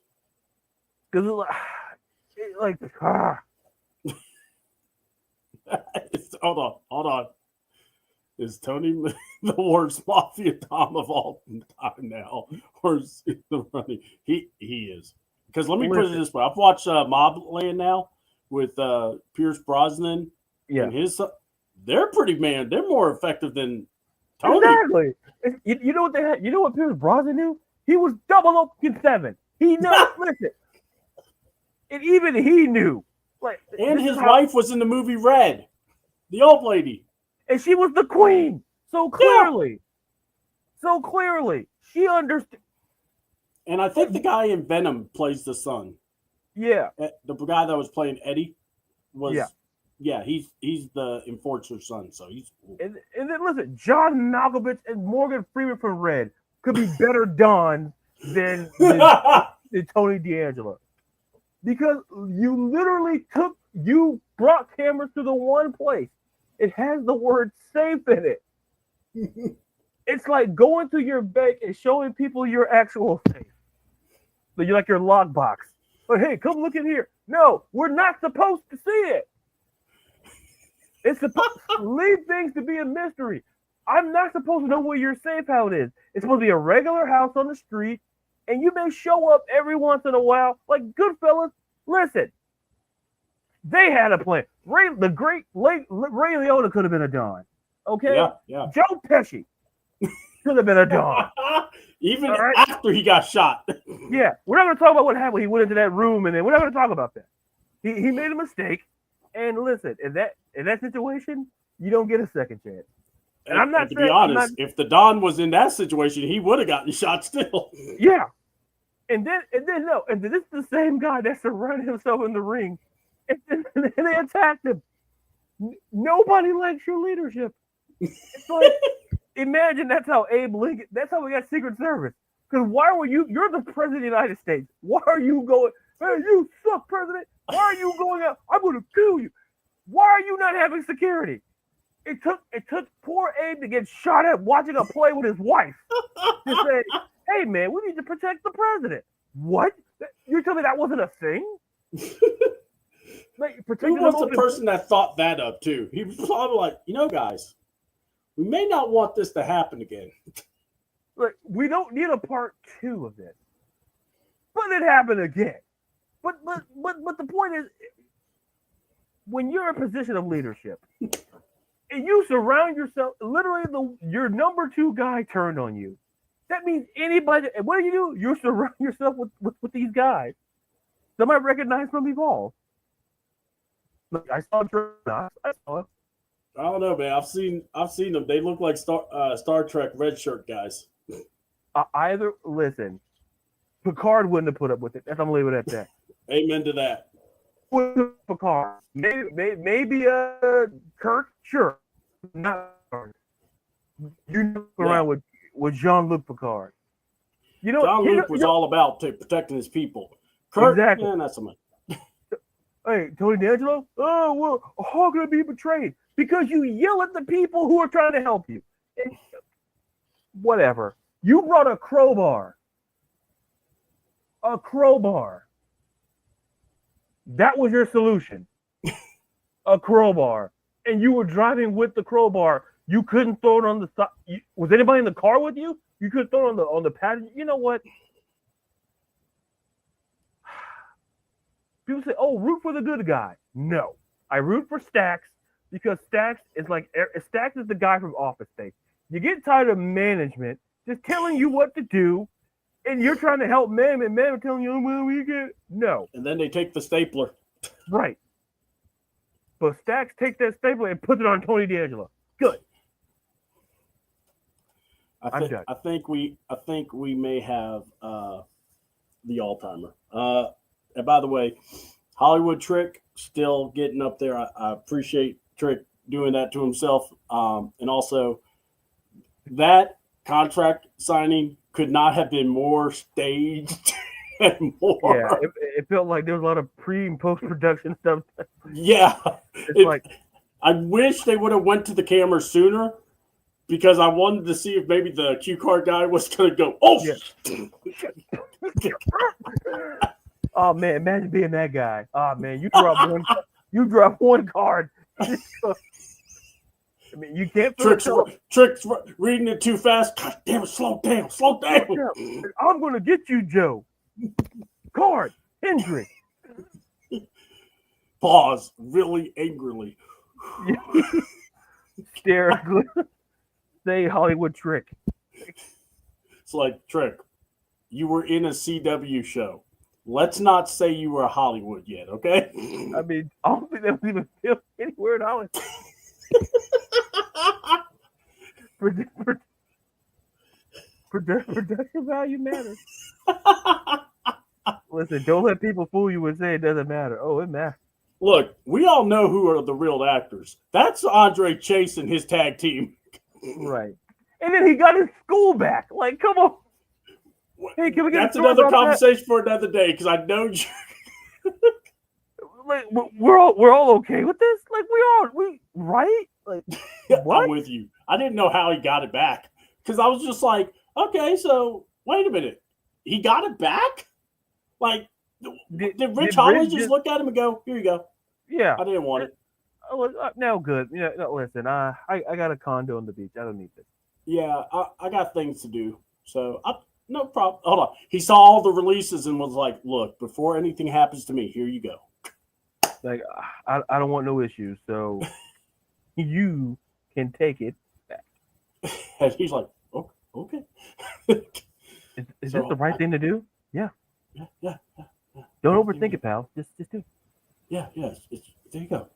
S1: Because
S2: Hold on. Is Tony the worst mafia Tom of all time now? Or is he the running? He is. Because let me put it this way. I've watched Mobland now with Pierce Brosnan.
S1: Yeah.
S2: And his they're pretty, man. They're more effective than Tony.
S1: Exactly. You know what they had? You know what Pierce Brosnan knew? He was 007. He knows. Listen. And even he knew. Like,
S2: and his wife was in the movie Red. The old lady.
S1: And she was the queen. So clearly. She understood.
S2: And I think the guy in Venom plays the son.
S1: Yeah.
S2: The guy that was playing Eddie was.
S1: Yeah,
S2: he's the Enforcer's son, so he's cool.
S1: And then listen, John Malkovich and Morgan Freeman from Red could be better done than Tony D'Angelo. Because you brought cameras to the one place. It has the word safe in it. It's like going to your bank and showing people your actual safe. So you're like your lockbox. But hey, come look in here. No, we're not supposed to see it. It's supposed to leave things to be a mystery. I'm not supposed to know where your safe house is. It's supposed to be a regular house on the street, and you may show up every once in a while. Like Goodfellas, listen, they had a plan. The great late Ray Liotta could have been a Don. Okay?
S2: Yeah.
S1: Joe Pesci could have been a Don.
S2: Even after he got shot.
S1: Yeah. We're not going to talk about what happened when he went into that room, and then we're not going to talk about that. He made a mistake. And listen, in that situation, you don't get a second chance. And I'm not
S2: to be honest, if the Don was in that situation, he would have gotten shot still.
S1: Yeah. And then this is the same guy that surrounded himself in the ring. And they attacked him. Nobody likes your leadership. It's like, imagine that's how Abe Lincoln, that's how we got Secret Service. Because you're the president of the United States. Why are you going, hey, you suck, president. Why are you going out? I'm going to kill you. Why are you not having security? It took poor Abe to get shot at watching a play with his wife to say, hey, man, we need to protect the president. What? You're telling me that wasn't a thing? Like,
S2: who was the person that thought that up, too? He was probably like, guys, we may not want this to happen again.
S1: Like, we don't need a part 2 of this. But it happened again. But the point is, when you're in a position of leadership and you surround yourself, literally your number 2 guy turned on you. That means anybody. And what do? You surround yourself with these guys. Some I recognize from Evolve. Look, I saw Dreadnoughts. I saw it.
S2: I don't know, man. I've seen them. They look like Star Trek red shirt guys.
S1: Either listen, Picard wouldn't have put up with it. I'm gonna leave it at that.
S2: Amen to that.
S1: Picard, maybe Kirk, sure, not Picard. You look around with Jean-Luc Picard. You know,
S2: Jean-Luc was all about protecting his people. Kirk,
S1: exactly.
S2: not so much.
S1: Hey, Tony D'Angelo, oh, well, how can I be betrayed? Because you yell at the people who are trying to help you. And whatever. You brought a crowbar. A crowbar. That was your solution. A crowbar. And you were driving with the crowbar. You couldn't throw it on the side. Was anybody in the car with you? You could throw it on the passenger. You know what? People say, "Oh, root for the good guy." No, I root for Stacks because Stacks is the guy from Office Space. You get tired of management just telling you what to do, and you're trying to help man, and man telling you, "Oh, well, we get no."
S2: And then they take the stapler.
S1: Right. But Stacks take that stapler and put it on Tony D'Angelo. Good.
S2: I think we may have the all-timer. And by the way, Hollywood Trick still getting up there. I appreciate Trick doing that to himself. And also, that contract signing could not have been more staged and more.
S1: Yeah, it felt like there was a lot of pre and post production stuff.
S2: Yeah,
S1: it's
S2: I wish they would have went to the camera sooner because I wanted to see if maybe the cue card guy was going to go. Oh,
S1: yeah. Oh man, imagine being that guy. Oh man, you drop one card. I mean, you can't.
S2: Tricks reading it too fast. God damn it! Slow down.
S1: I'm gonna get you, Joe. Card, Hendrick.
S2: Pause. Really angrily.
S1: Hysterically. Say Hollywood Trick.
S2: It's like, Trick, you were in a CW show. Let's not say you were Hollywood yet, okay?
S1: I mean, I don't think that was even filmed anywhere in Hollywood. Production value matters. Listen, don't let people fool you and say it doesn't matter. Oh, it matters.
S2: Look, we all know who are the real actors. That's Andre Chase and his tag team.
S1: Right. And then he got his school back. Like, come on. Hey, can we get
S2: That's another conversation for another day because I know you.
S1: Like, we're all okay with this. Like, we right? Like, what?
S2: I'm with you. I didn't know how he got it back because I was just like, okay, so wait a minute, he got it back? Like, did Rich Holly just look at him and go, "Here you go"?
S1: Yeah,
S2: I didn't want it.
S1: Now good. Yeah, no, listen, I got a condo on the beach. I don't need this.
S2: Yeah, I got things to do, so no problem. Hold on. He saw all the releases and was like, "Look, before anything happens to me, here you go."
S1: Like, I don't want no issues, so you can take it back.
S2: And he's like, "Oh, okay."
S1: Is this the right thing to do? Yeah.
S2: Yeah.
S1: Don't overthink it, pal. Just do it.
S2: Yeah. There you go.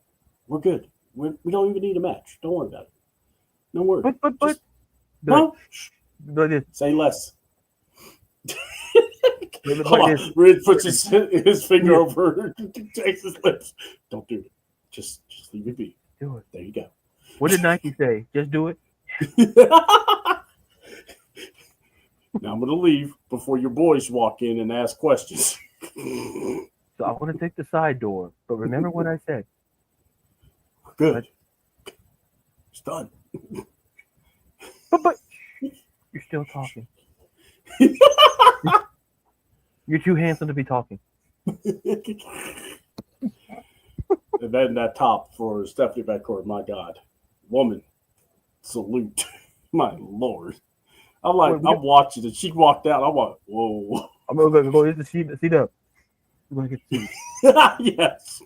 S2: We're good. We don't even need a match. Don't worry about it. No worries.
S1: But
S2: no. Say less. Hold on. Rid puts his finger over Chase's lips. Don't do it. Just leave it be.
S1: Do it.
S2: There you go.
S1: What did Nike say? Just do it.
S2: Now I'm going to leave before your boys walk in and ask questions.
S1: So I want to take the side door, but remember what I said.
S2: Good. It's done.
S1: But you're still talking. You're too handsome to be talking.
S2: And then that top for Stephanie Backcourt, my God. Woman, salute. My Lord. I'm like, I'm watching it. She walked out. I'm like, whoa.
S1: I'm going to go get the CDouble. We're going to get the
S2: Yes.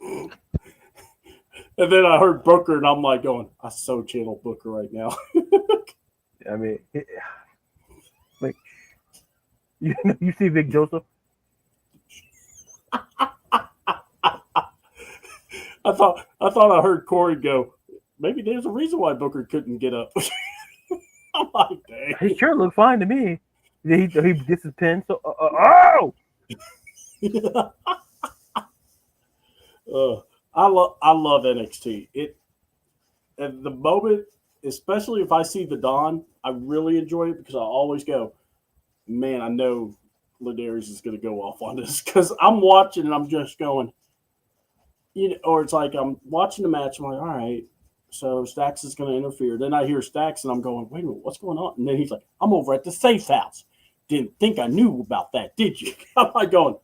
S2: And then I heard Booker, and I'm like going, I so channel Booker right now.
S1: I mean, like, you see Vic Joseph?
S2: thought I heard Corey go, maybe there's a reason why Booker couldn't get up. I'm like, dang.
S1: He sure looked fine to me. He gets his pin. So oh,
S2: I love NXT. It at the moment, especially if I see the Dawn, I really enjoy it because I always go, man, I know Ladarius is going to go off on this because I'm watching and I'm just going, or it's like I'm watching the match. I'm like, all right, so Stax is going to interfere. Then I hear Stax and I'm going, wait a minute, what's going on? And then he's like, I'm over at the safe house. Didn't think I knew about that, did you? I'm like going,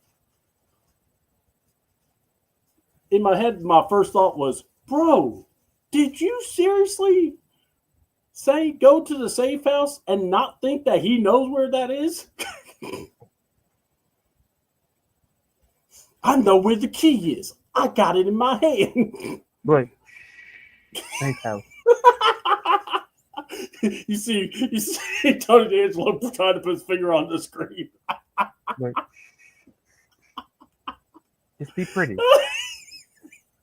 S2: in my head, my first thought was, bro, did you seriously say go to the safe house and not think that he knows where that is? I know where the key is. I got it in my hand.
S1: Wait. Safe house.
S2: You see Tony D'Angelo trying to put his finger on the screen.
S1: Wait. Just be pretty.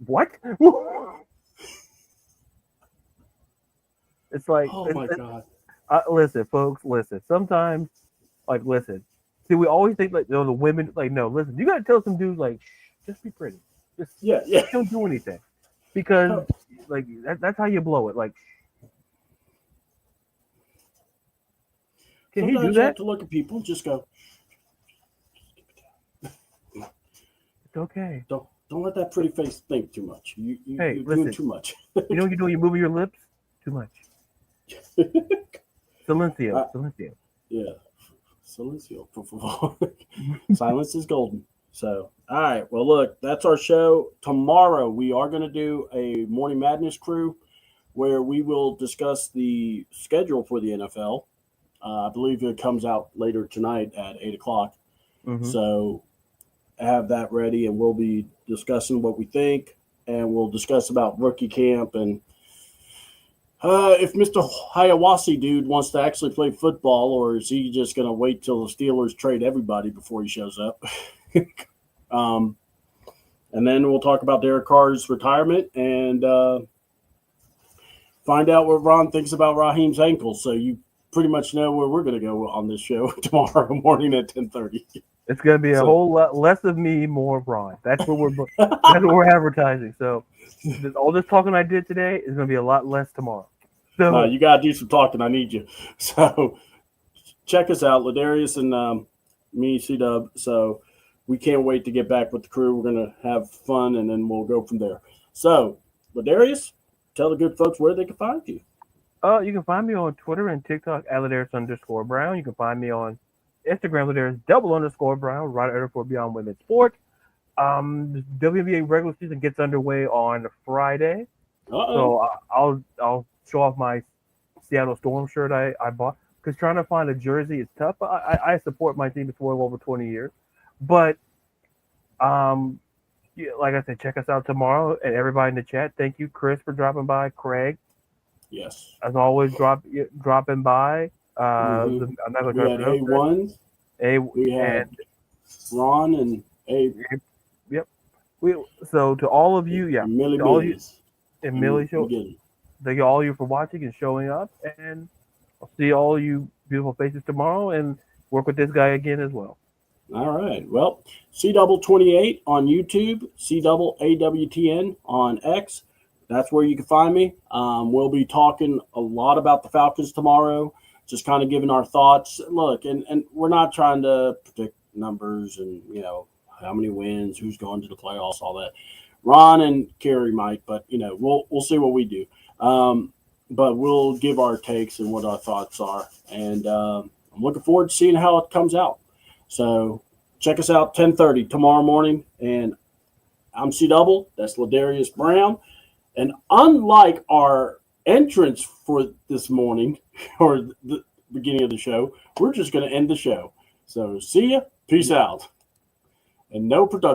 S1: What? It's like,
S2: oh my God.
S1: Listen, folks, listen. Sometimes, like, listen. See, we always think, like, the women, like, no, listen. You got to tell some dudes, like, just be pretty. Just don't do anything. Because, like, that's how you blow it. Like, can
S2: sometimes
S1: he do
S2: you
S1: that?
S2: have to look at people and just go,
S1: It's okay.
S2: Don't let that pretty face think too much. You're doing too much.
S1: You know what you're doing? You're moving your lips too much. Silencio.
S2: Yeah. Silencio, por favor. Silence is golden. So, all right. Well, look, that's our show. Tomorrow, we are going to do a Morning Madness crew where we will discuss the schedule for the NFL. I believe it comes out later tonight at 8 o'clock.
S1: Mm-hmm.
S2: So, have that ready, and we'll be discussing what we think, and we'll discuss about rookie camp and if Mr. Hayawasi dude wants to actually play football, or is he just going to wait till the Steelers trade everybody before he shows up? And then we'll talk about Derek Carr's retirement and find out what Ron thinks about Raheem's ankle. So you pretty much know where we're going to go on this show tomorrow morning at 10:30.
S1: It's going to be a whole lot less of me, more of Ron. That's what we're advertising. So all this talking I did today is going to be a lot less tomorrow. So
S2: you got to do some talking. I need you. So check us out, Ladarius and me, CDouble. So we can't wait to get back with the crew. We're going to have fun, and then we'll go from there. So, Ladarius, tell the good folks where they can find you.
S1: You can find me on Twitter and TikTok at Ladarius_Brown. You can find me on Instagram, Ladarius_Brown, right editor for Beyond Women's Sport. The WNBA regular season gets underway on Friday. So I'll show off my Seattle Storm shirt I bought, because trying to find a jersey is tough. I support my team for over 20 years. But like I said, check us out tomorrow, and everybody in the chat. Thank you, Chris, for dropping by. Craig,
S2: yes,
S1: as always, dropping by. I'm not going to
S2: we had A1. We had Ron and A.
S1: Yep. So to all of you,
S2: Millie
S1: all you and Millie, thank all of you for watching and showing up, and I'll see all you beautiful faces tomorrow, and work with this guy again as well.
S2: All right. Well, CDouble28 on YouTube, CDouble AWTN on X. That's where you can find me. We'll be talking a lot about the Falcons tomorrow, just kind of giving our thoughts. Look, and we're not trying to predict numbers and, how many wins, who's going to the playoffs, all that. Ron and Kerry might, but, we'll see what we do. But we'll give our takes and what our thoughts are. And I'm looking forward to seeing how it comes out. So check us out 10:30 tomorrow morning. And I'm CDouble. That's Ladarius Brown. And unlike our entrance for this morning or the beginning of the show, we're just going to end the show. So see ya. Peace out. And no production.